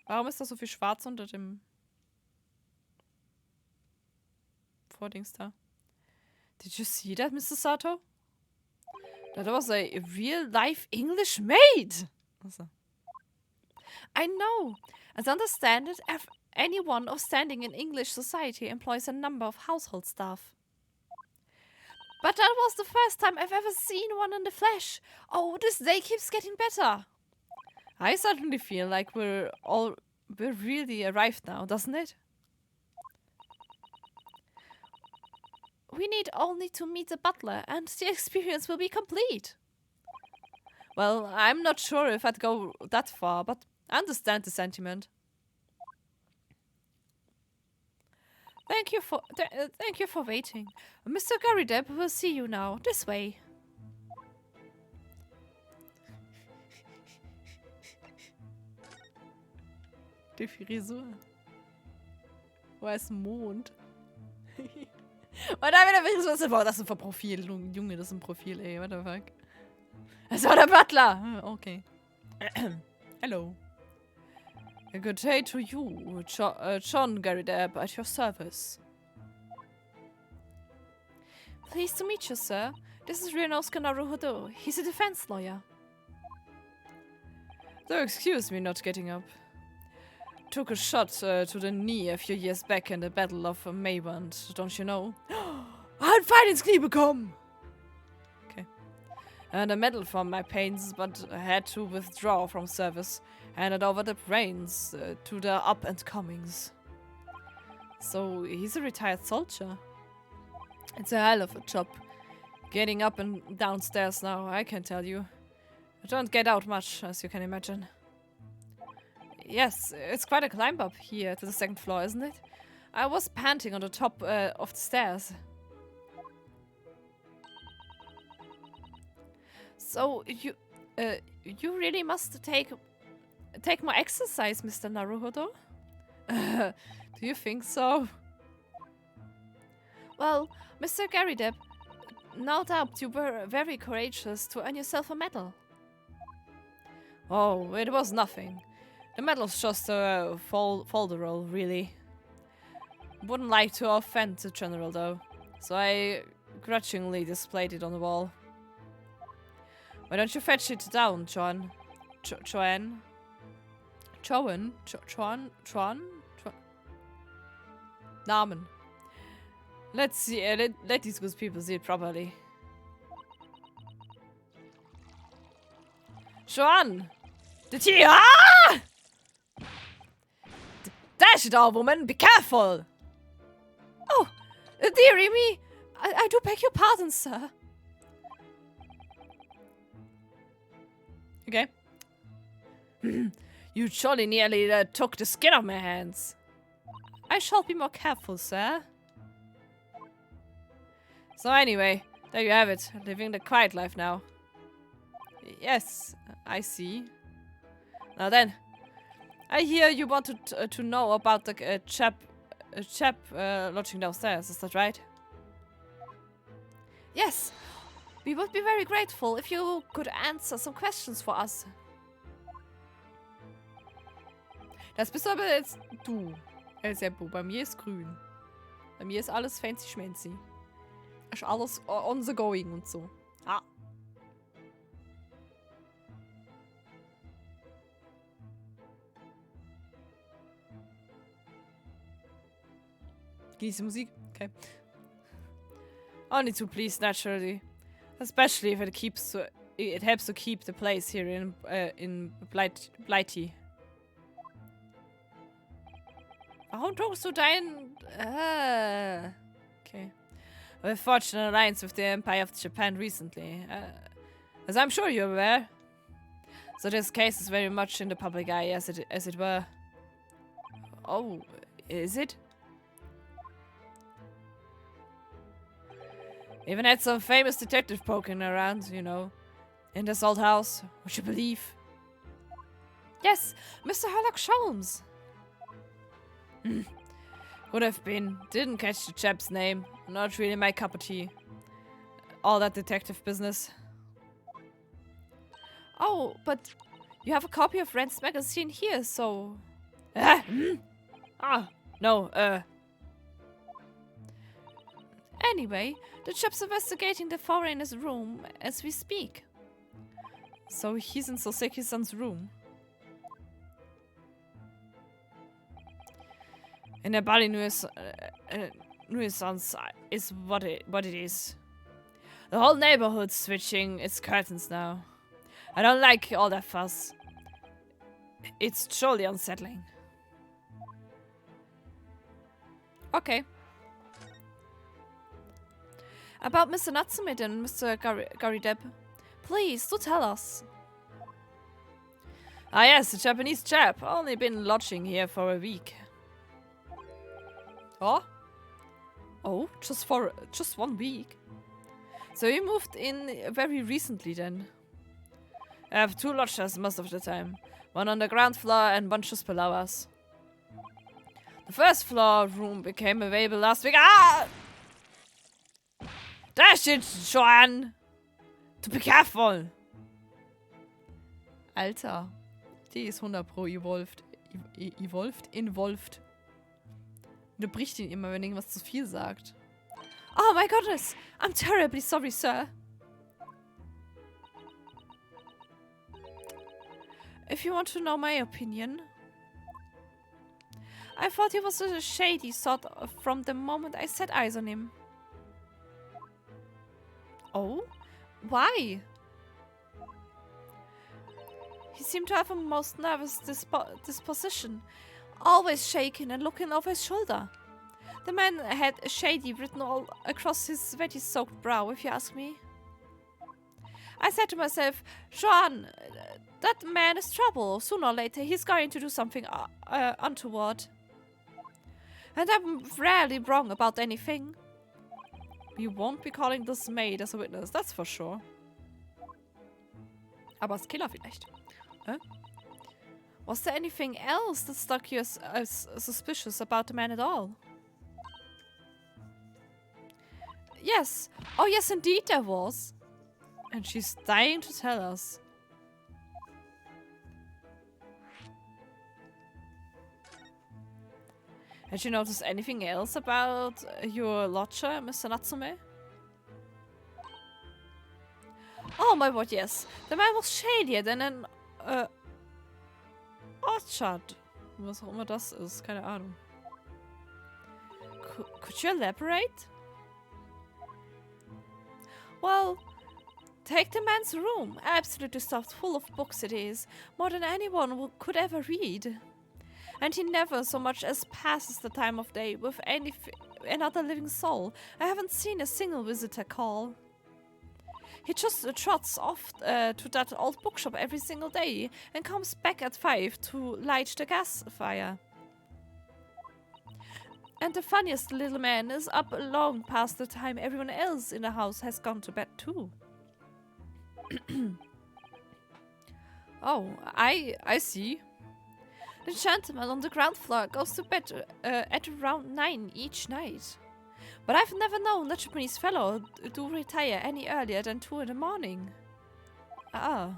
Warum ist da so viel Schwarz unter dem Vordings da? Did you see that, Mr. Sato? That was a real-life English maid! Also. I know. As I understand it, anyone of standing in English society employs a number of household staff. But that was the first time I've ever seen one in the flesh. Oh, this day keeps getting better. I certainly feel like we're really arrived now, doesn't it? We need only to meet the butler, and the experience will be complete. Well, I'm not sure if I'd go that far, but I understand the sentiment. Thank you for waiting. Mr. Garrideb will see you now. This way. Die Frisur. Wo ist Mond? Und dann wieder Frisur. Boah, das ist ein Profil. Junge, das ist ein Profil, ey. What the fuck? Das war der Butler. Okay. Hello. A good day to you, John Garrideb, at your service. Pleased to meet you, sir. This is Renosuke Naruhodo. He's a defense lawyer. So excuse me not getting up. Took a shot to the knee a few years back in the Battle of Mayband, don't you know? I ein Pfeil ins Knie bekommen. Okay. And a medal from my pains, but I had to withdraw from service. Handed over the reins to the up-and-comings. So, he's a retired soldier. It's a hell of a job. Getting up and downstairs now, I can tell you. I don't get out much, as you can imagine. Yes, it's quite a climb up here to the second floor, isn't it? I was panting on the top of the stairs. So, you really must take more exercise, Mr. Naruhodo? Do you think so? Well, Mr. Garrideb, no doubt you were very courageous to earn yourself a medal. Oh, it was nothing. The medal's just a folderol, really. Wouldn't like to offend the general, though, so I grudgingly displayed it on the wall. Why don't you fetch it down, Joan? Joan? Namen. Let's see. Let these good people see it properly. Joan! The tea! Ah! Dash it all, woman! Be careful! Oh, dearie me! I do beg your pardon, sir. Okay. You surely nearly took the skin off my hands. I shall be more careful, sir. So anyway, there you have it. Living the quiet life now. Yes, I see. Now then, I hear you wanted to know about the chap lodging downstairs. Is that right? Yes. We would be very grateful if you could answer some questions for us. Das bist aber jetzt du, El Seppo. Bei mir ist grün. Bei mir ist alles fancy schmancy. Ist alles on the going und so. Ah. Genieße Musik? Okay. Only to please, naturally. Especially if it helps to keep the place here in Blighty. Warum druckst du dein... Okay. A fortunate alliance with the Empire of Japan recently. As I'm sure you're aware. So this case is very much in the public eye, as it were. Oh, is it? Even had some famous detective poking around, you know. In this old house. Would you believe? Yes, Mr. Herlock Sholmes. Would have been. Didn't catch the chap's name. Not really my cup of tea. All that detective business. Oh, but you have a copy of Rand's magazine here, so... No, Anyway, the chap's investigating the fore in his room as we speak. So he's in Soseki-san's room. And the body nuisance is what it is. The whole neighborhood's switching its curtains now. I don't like all that fuss. It's truly unsettling. Okay. About Mr. Natsume and Mr. Garrideb. Please, do tell us. Ah yes, the Japanese chap. Only been lodging here for a week. Oh? Oh, just 1 week? So you moved in very recently then? I have 2 lodgers most of the time. One on the ground floor and one just below us. The first floor room became available last week. Ah! Dash it, Joanne! To be careful! Alter. Die ist 100 pro involved. Unterbricht ihn immer, wenn irgendwas zu viel sagt. Oh my goodness! I'm terribly sorry, sir. If you want to know my opinion, I thought he was a shady sort from the moment I set eyes on him. Oh? Why? He seemed to have a most nervous disposition, always shaking and looking over his shoulder. The man had shady written all across his sweaty-soaked brow, if you ask me. I said to myself, Joan, that man is trouble. Sooner or later, he's going to do something untoward. And I'm rarely wrong about anything. We won't be calling this maid as a witness, that's for sure. Aber als Killer vielleicht. Huh? Was there anything else that struck you as suspicious about the man at all? Yes. Oh, yes, indeed there was. And she's dying to tell us. Had you noticed anything else about your lodger, Mr. Natsume? Oh my word, yes. The man was shadier than an orchard. Was auch immer das ist, keine Ahnung. Could you elaborate? Well, take the man's room. Absolutely stuffed full of books it is. More than anyone could ever read. And he never so much as passes the time of day with another living soul. I haven't seen a single visitor call. He just trots off to that old bookshop every single day and comes back at 5 to light the gas fire. And the funniest little man is up long past the time everyone else in the house has gone to bed too. Oh, I see. The gentleman on the ground floor goes to bed at around 9 each night. But I've never known that Japanese fellow do retire any earlier than 2 in the morning. Ah.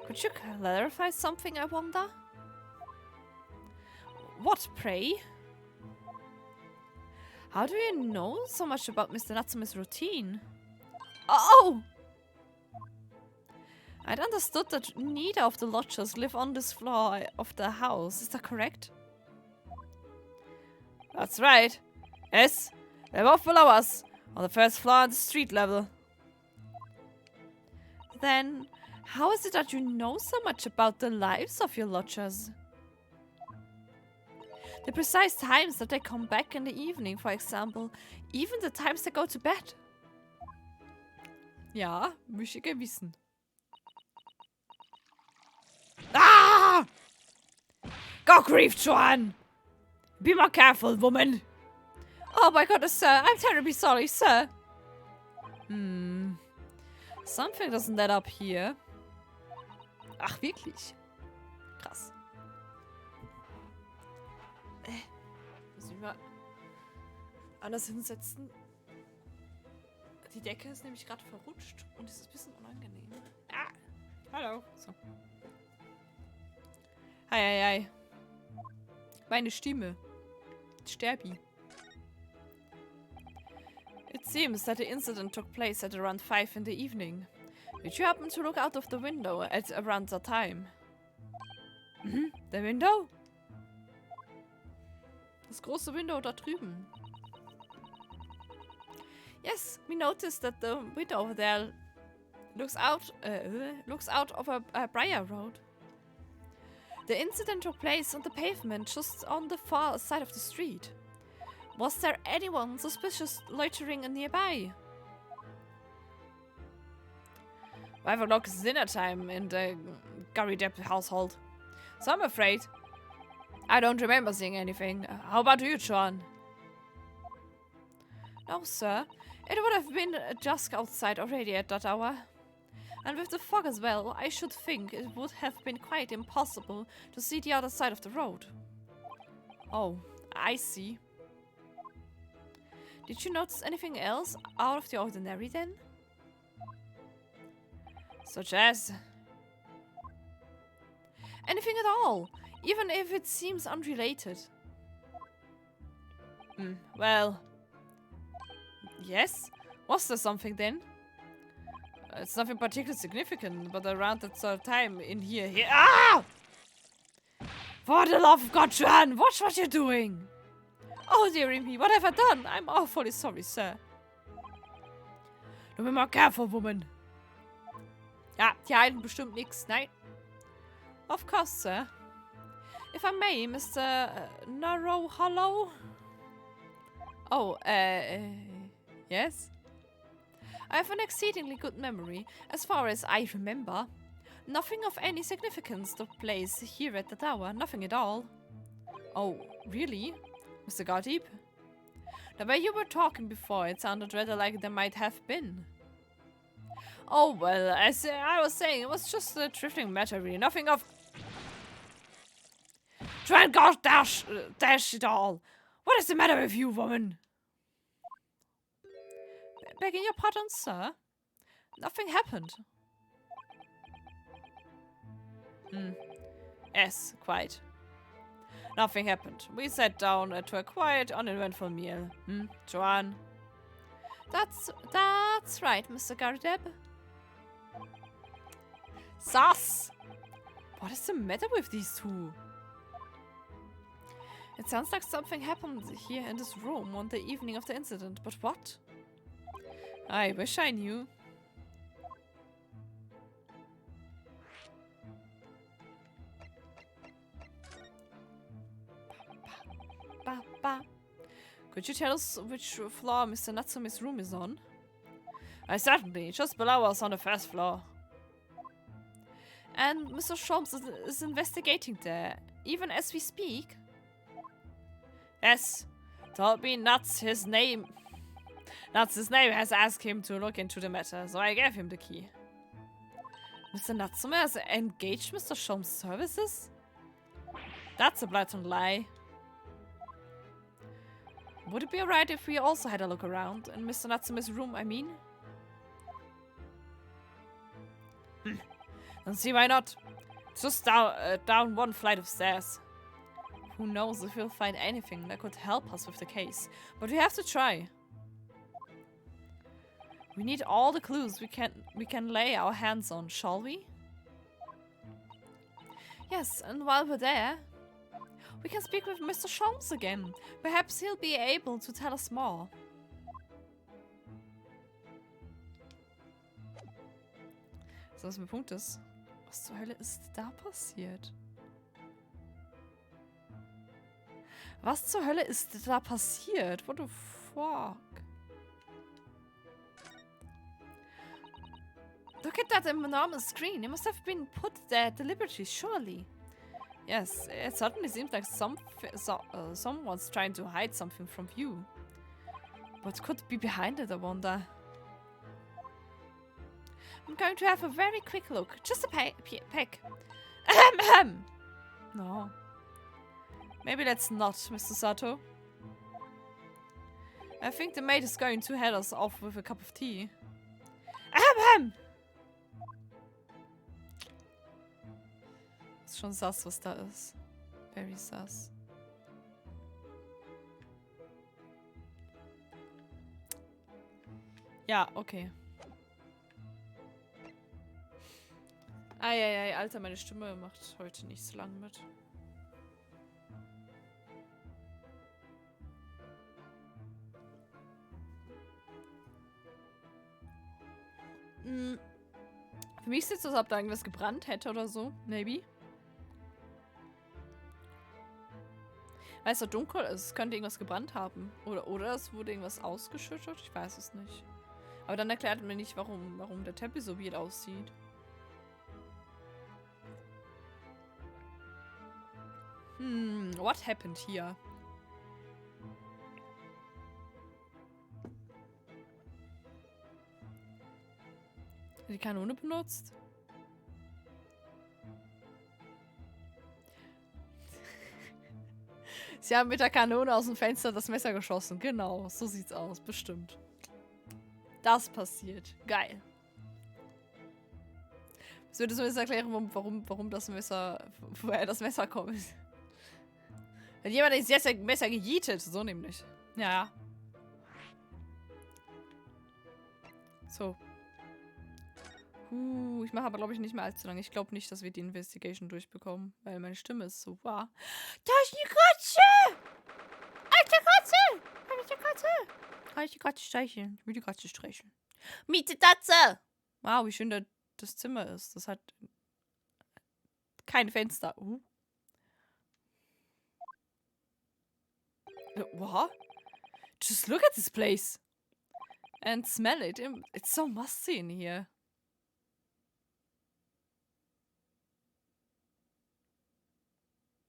Could you clarify something, I wonder? What, pray? How do you know so much about Mr. Natsume's routine? Oh! I'd understood that neither of the lodgers live on this floor of the house. Is that correct? That's right. Yes, they're both below us, on the first floor on the street level. Then, how is it that you know so much about the lives of your lodgers? The precise times that they come back in the evening, for example. Even the times they go to bed. Ja, möchte ich wissen. Ah! Go grief, Joan! Be more careful, woman! Oh my goodness, sir. I'm terribly sorry, sir. Something doesn't add up here. Ach, wirklich? Krass. Muss ich mal anders hinsetzen. Die Decke ist nämlich gerade verrutscht und es ist ein bisschen unangenehm. Ah! Hallo. So. Ei. Meine Stimme. Sterbi. It seems that the incident took place at around 5 in the evening. Did you happen to look out of the window at around that time? The window? Das große Window da drüben. Yes, we noticed that the window over there looks out of a briar road. The incident took place on the pavement just on the far side of the street. Was there anyone suspicious loitering nearby? 5 o'clock is dinner time in the Gary Depp household, so I'm afraid I don't remember seeing anything. How about you, John? No, sir. It would have been dusk outside already at that hour. And with the fog as well, I should think it would have been quite impossible to see the other side of the road. Oh, I see. Did you notice anything else out of the ordinary then? Such as? Anything at all, even if it seems unrelated. Well, yes. Was there something then? It's nothing particularly significant, but around that sort of time in here. Ah! For the love of God, Joan, watch what you're doing! Oh, dearie me, what have I done? I'm awfully sorry, sir. Du, be more careful, woman. Ja, die halten bestimmt nichts. Nein. Of course, sir. If I may, Mr. Narrow Hollow. Oh, yes? I have an exceedingly good memory. As far as I remember, nothing of any significance took place here at the tower. Nothing at all. Oh, really? Mr. Gardeep? The way you were talking before, it sounded rather like there might have been. Oh, well, as I was saying, it was just a drifting matter, really. Nothing of... Try and gosh dash it all. What is the matter with you, woman? Begging your pardon, sir? Nothing happened. Yes, quite. Nothing happened. We sat down to a quiet, uneventful meal. Joanne? That's right, Mr. Gardeb. Sus! What is the matter with these two? It sounds like something happened here in this room on the evening of the incident, but what? I wish I knew. Could you tell us which floor Mr. Natsume's room is on? Certainly, just below us on the first floor. And Mr. Sholmes is investigating there, even as we speak? Yes, told me Nuts his name has asked him to look into the matter, so I gave him the key. Mr. Natsume has engaged Mr. Sholmes' services? That's a blatant lie. Would it be alright if we also had a look around? In Mr. Natsume's room, I mean? Don't see why not. It's just down one flight of stairs. Who knows if we'll find anything that could help us with the case. But we have to try. We need all the clues we can lay our hands on, shall we? Yes, and while we're there, we can speak with Mr. Sholmes again. Perhaps he'll be able to tell us more. So, was mein Punkt ist. Was zur Hölle ist da passiert? Was zur Hölle ist da passiert? What the fuck? Look at that enormous screen. It must have been put there deliberately, surely. Yes, it certainly seems like someone's trying to hide something from view. What could be behind it, I wonder? I'm going to have a very quick look. Just a peck. Ahem. No. Maybe let's not, Mr. Sato. I think the maid is going to head us off with a cup of tea. Ahem. Ist schon sass, was da ist. Very sass. Ja, okay. Eieiei, Alter, meine Stimme macht heute nicht so lang mit. Für mich sieht es aus, als ob da irgendwas gebrannt hätte oder so. Maybe. Weil es so dunkel ist, es könnte irgendwas gebrannt haben. Oder es wurde irgendwas ausgeschüttet. Ich weiß es nicht. Aber dann erklärt mir nicht, warum der Teppich so weird aussieht. What happened here? Die Kanone benutzt? Sie haben mit der Kanone aus dem Fenster das Messer geschossen. Genau, so sieht's aus. Bestimmt. Das passiert. Geil. Das würde zumindest erklären, warum das Messer, woher das Messer kommt. Wenn jemand ist jetzt ein Messer gejietet, so nämlich. Ja. So. Ich mache aber, glaube ich, nicht mehr allzu lange. Ich glaube nicht, dass wir die Investigation durchbekommen, weil meine Stimme ist so, wow. Da ist eine Katze! die Katze! Kann ich die Katze? Kann ich die Katze streicheln? Ich will die Katze streicheln. Miete Tatze! Wow, wie schön das Zimmer ist. Das hat kein Fenster. What? Just look at this place. And smell it. It's so musty in here.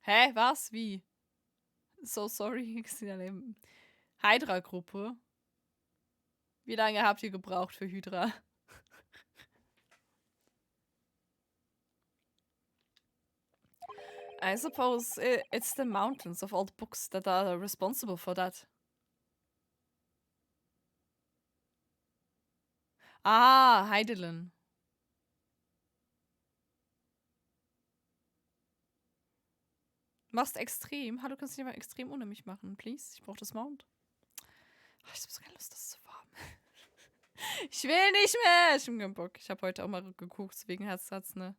Hä? Was? Wie? So sorry. Hydra-Gruppe. Wie lange habt ihr gebraucht für Hydra? I suppose it's the mountains of old books that are responsible for that. Ah, Heidelin. Machst extrem. Hallo, kannst du dir mal extrem ohne mich machen, please? Ich brauche das Mount. Ach, ich hab so keine Lust, das zu farben. Ich will nicht mehr. Ich hab keinen Bock. Ich habe heute auch mal geguckt, wegen Herzsatz, ne?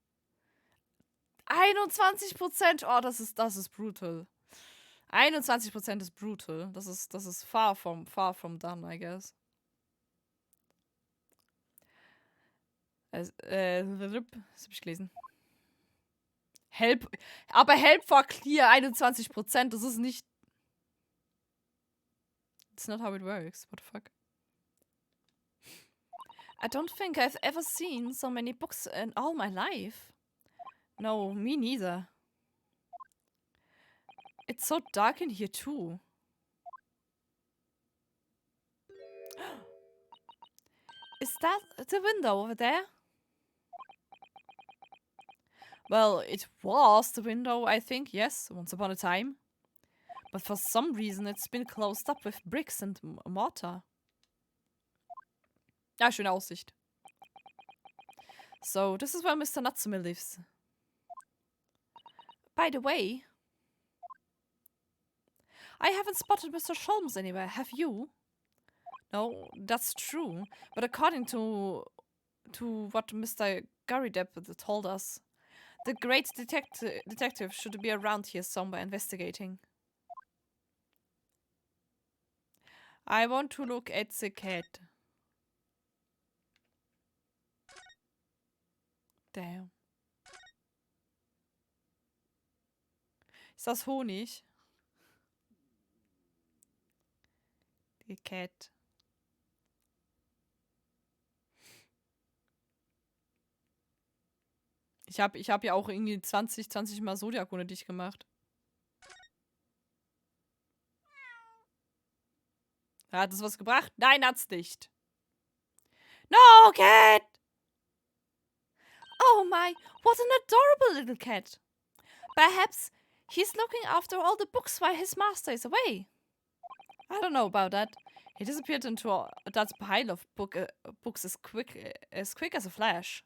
21%. Oh, das ist brutal. 21% ist brutal. Das ist far from done, I guess. Das hab ich gelesen. Help. Aber Help for Clear 21%. Das ist nicht. It's not how it works. What the fuck? I don't think I've ever seen so many books in all my life. No, me neither. It's so dark in here too. Is that the window over there? Well, it was the window, I think, yes, once upon a time. But for some reason it's been closed up with bricks and mortar. Ja, schöne Aussicht. So, this is where Mr. Natsume lives. By the way, I haven't spotted Mr. Sholmes anywhere, have you? No, that's true. But according to what Mr. Garrideb told us, the great detective should be around here somewhere investigating. I want to look at the cat. Damn. Ist das Honig? Die Cat. Ich hab ja auch irgendwie 20 Mal Zodiac ohne dich gemacht. Hat es was gebracht? Nein, hat's nicht. No, cat! Oh my, what an adorable little cat. Perhaps he's looking after all the books while his master is away. I don't know about that. He disappeared into that pile of books as quick as a flash.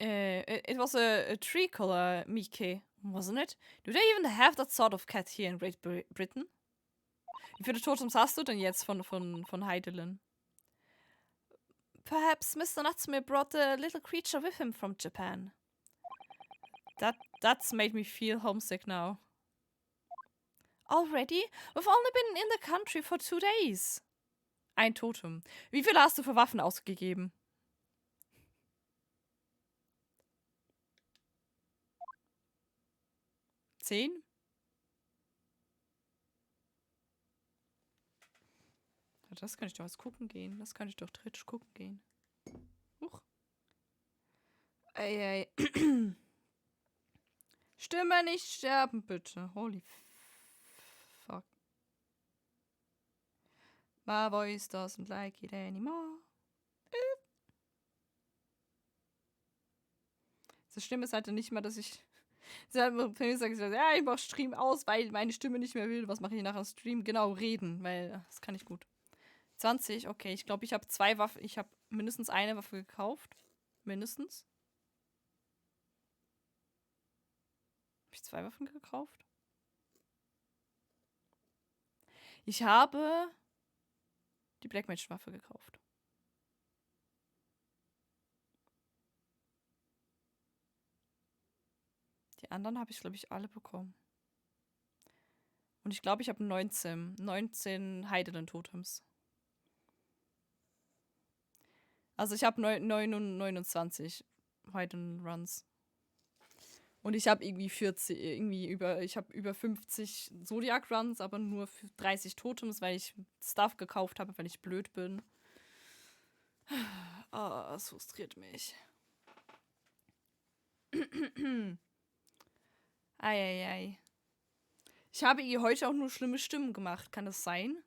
It was a tree color, Mike, wasn't it? Do they even have that sort of cat here in Great Britain? Wie viele Totems hast du denn jetzt von Heidelin? Perhaps Mr. Natsume brought a little creature with him from Japan. That's made me feel homesick now. Already? We've only been in the country for 2 days. Ein Totem. Wie viele hast du für Waffen ausgegeben? 10? Das kann ich doch als gucken gehen. Das kann ich doch Twitch gucken gehen. Huch. Ey. Stimme nicht sterben, bitte. Holy fuck. My voice doesn't like it anymore. Das Schlimme ist halt nicht mal, dass ich... Sie hat mir gesagt, ja, ich mach Stream aus, weil meine Stimme nicht mehr will. Was mache ich nach dem Stream? Genau, reden, weil das kann ich gut. 20, okay. Ich glaube, ich habe 2 Waffen. Ich habe mindestens eine Waffe gekauft. Mindestens. Habe ich 2 Waffen gekauft? Ich habe die Black Mage Waffe gekauft. anderen habe ich, glaube ich, alle bekommen. Und ich glaube, ich habe 19 heidenen Totems. Also ich habe 29 Heiden Runs. Und ich habe irgendwie 40, ich habe über 50 Zodiac Runs, aber nur 30 Totems, weil ich Stuff gekauft habe, weil ich blöd bin. Ah, es frustriert mich. Eieiei. Ich habe ihr heute auch nur schlimme Stimmen gemacht. Kann das sein?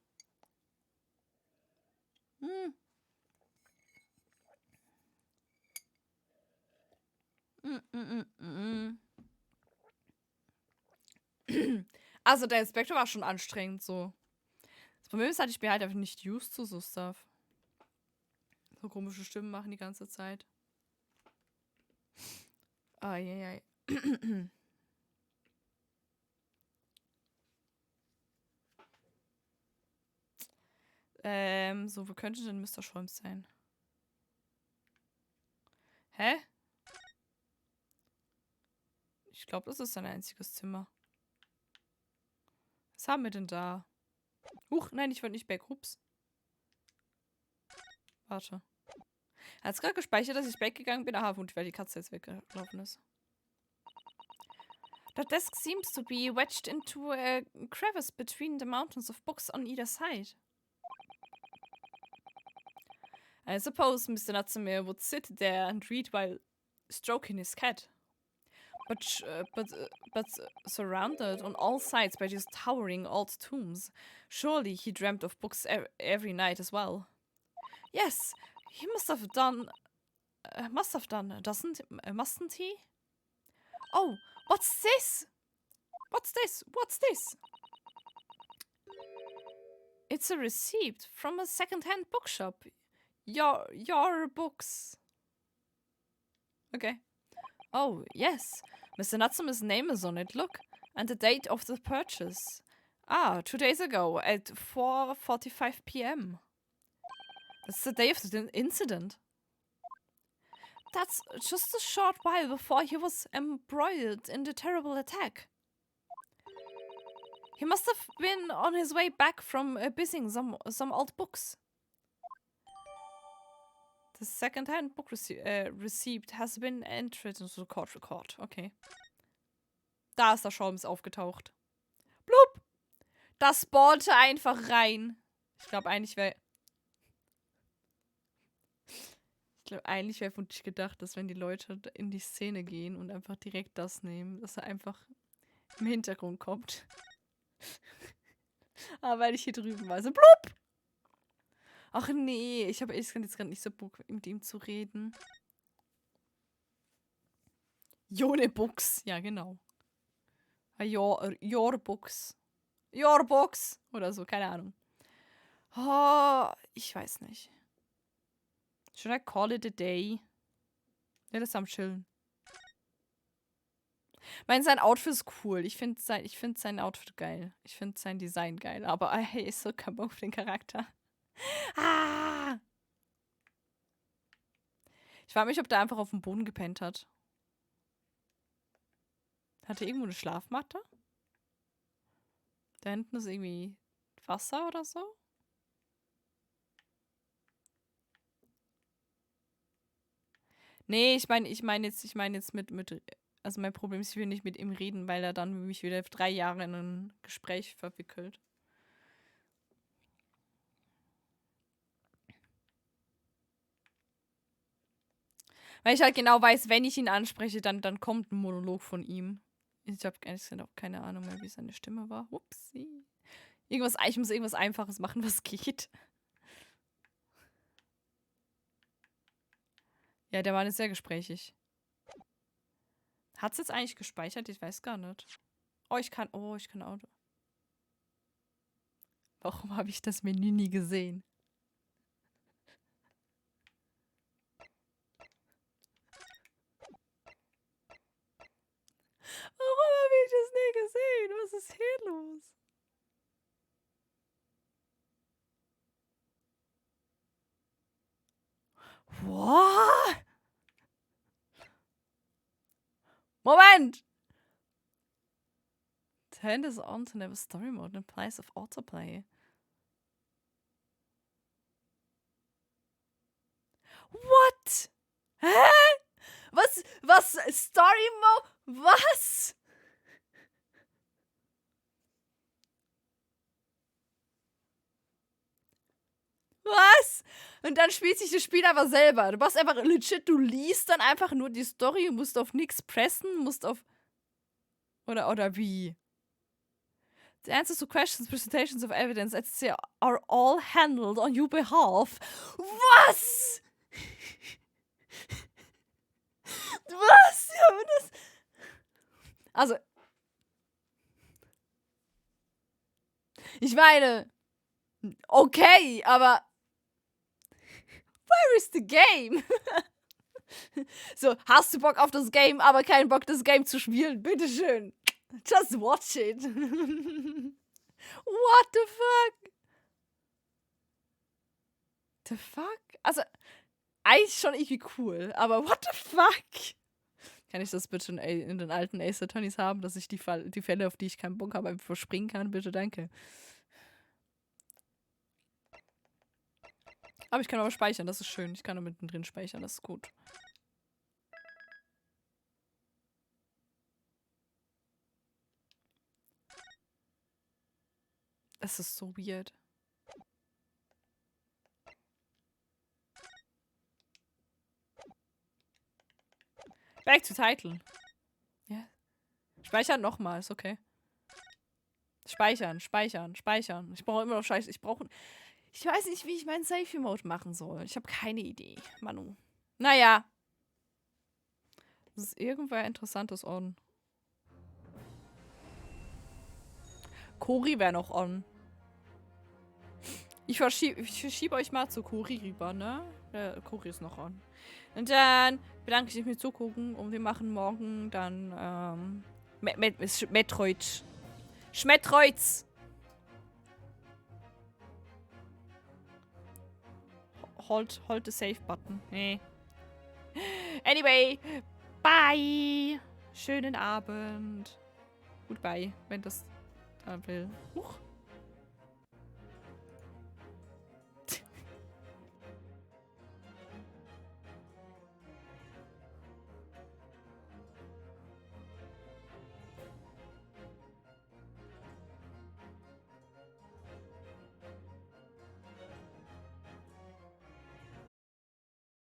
Hm. Also der Inspektor war schon anstrengend so. Das Problem ist halt, ich bin halt einfach nicht used zu so Stuff. So komische Stimmen machen die ganze Zeit. Eieiei. So, wo könnte denn Mr. Scholms sein? Hä? Ich glaube, das ist sein einziges Zimmer. Was haben wir denn da? Huch, nein, ich wollte nicht back. Ups. Warte. Er hat gerade gespeichert, dass ich weggegangen bin. Aha, und weil die Katze jetzt weggelaufen ist. The desk seems to be wedged into a crevice between the mountains of books on either side. I suppose Mr. Natsume would sit there and read while stroking his cat. But surrounded on all sides by these towering old tombs, surely he dreamt of books every night as well. Yes, he must have done, mustn't he? Oh, what's this? What's this? What's this? It's a receipt from a second-hand bookshop. Your books. Okay. Oh, yes. Mr. Natsume's name is on it, look. And the date of the purchase. Ah, 2 days ago at 4:45 p.m. That's the day of the incident. That's just a short while before he was embroiled in the terrible attack. He must have been on his way back from busying some old books. The second-hand book receipt has been entered into the court record. Okay. Da ist der Scholms aufgetaucht. Blub! Das spawnte einfach rein. Ich glaube, eigentlich wäre wirklich gedacht, dass wenn die Leute in die Szene gehen und einfach direkt das nehmen, dass er einfach im Hintergrund kommt. Aber weil ich hier drüben war, so blub! Ach nee, ich kann jetzt gerade nicht so Bock mit ihm zu reden. Jone Books, ja genau. Your Books. Your Books oder so, keine Ahnung. Oh, ich weiß nicht. Should I call it a day? Ja, das ist am Chillen. Sein Outfit ist cool. Ich finde sein Outfit geil. Ich finde sein Design geil. Aber hey, ist so kein Bock auf den Charakter. Ah! Ich frage mich, ob der einfach auf dem Boden gepennt hat. Hat er irgendwo eine Schlafmatte? Da hinten ist irgendwie Wasser oder so? Nee, ich meine jetzt mit, also mein Problem ist, ich will nicht mit ihm reden, weil er dann mich wieder 3 Jahre in ein Gespräch verwickelt. Weil ich halt genau weiß, wenn ich ihn anspreche, dann kommt ein Monolog von ihm. Ich habe ehrlich gesagt auch keine Ahnung mehr, wie seine Stimme war. Upsi. Ich muss irgendwas Einfaches machen, was geht. Ja, der Mann ist sehr gesprächig. Hat's jetzt eigentlich gespeichert? Ich weiß gar nicht. Ich kann Auto. Warum habe ich das Menü nie gesehen? Warum habe ich das nie gesehen? Was ist hier los? What? Moment! Turn this on to enable story mode in place of autoplay. What? Hä? Was? Story Mode? Was? Was? Und dann spielt sich das Spiel aber selber. Du machst einfach legit, du liest dann einfach nur die Story, musst auf nichts pressen, musst auf... Oder wie? The answers to questions, presentations of evidence, etc. are all handled on your behalf. Was? Was? Ja, das... Also... Ich meine... Okay, aber... Where is the game? So, hast du Bock auf das Game, aber keinen Bock, das Game zu spielen? Bitteschön. Just watch it. What the fuck? The fuck? Also, eigentlich schon irgendwie cool, aber what the fuck? Kann ich das bitte in den alten Ace Attorneys haben, dass ich die Fälle, auf die ich keinen Bock habe, einfach überspringen kann? Bitte, danke. Aber ich kann aber speichern, das ist schön. Ich kann da mittendrin speichern, das ist gut. Das ist so weird. Back to Title. Ja. Speichern nochmal, ist okay. Speichern. Ich brauche immer noch Scheiße. Ich weiß nicht, wie ich meinen Save-Mode machen soll. Ich habe keine Idee. Manu. Naja. Das ist irgendwer Interessantes on. Cori wäre noch on. Ich verschiebe euch mal zu Cori rüber, ne? Cori ist noch on. Und dann bedanke ich mich fürs Zugucken und wir machen morgen dann Metroid. Schmetroids. Hold the save button. Nee. Anyway, bye. Schönen Abend. Goodbye, wenn das da will. Huch.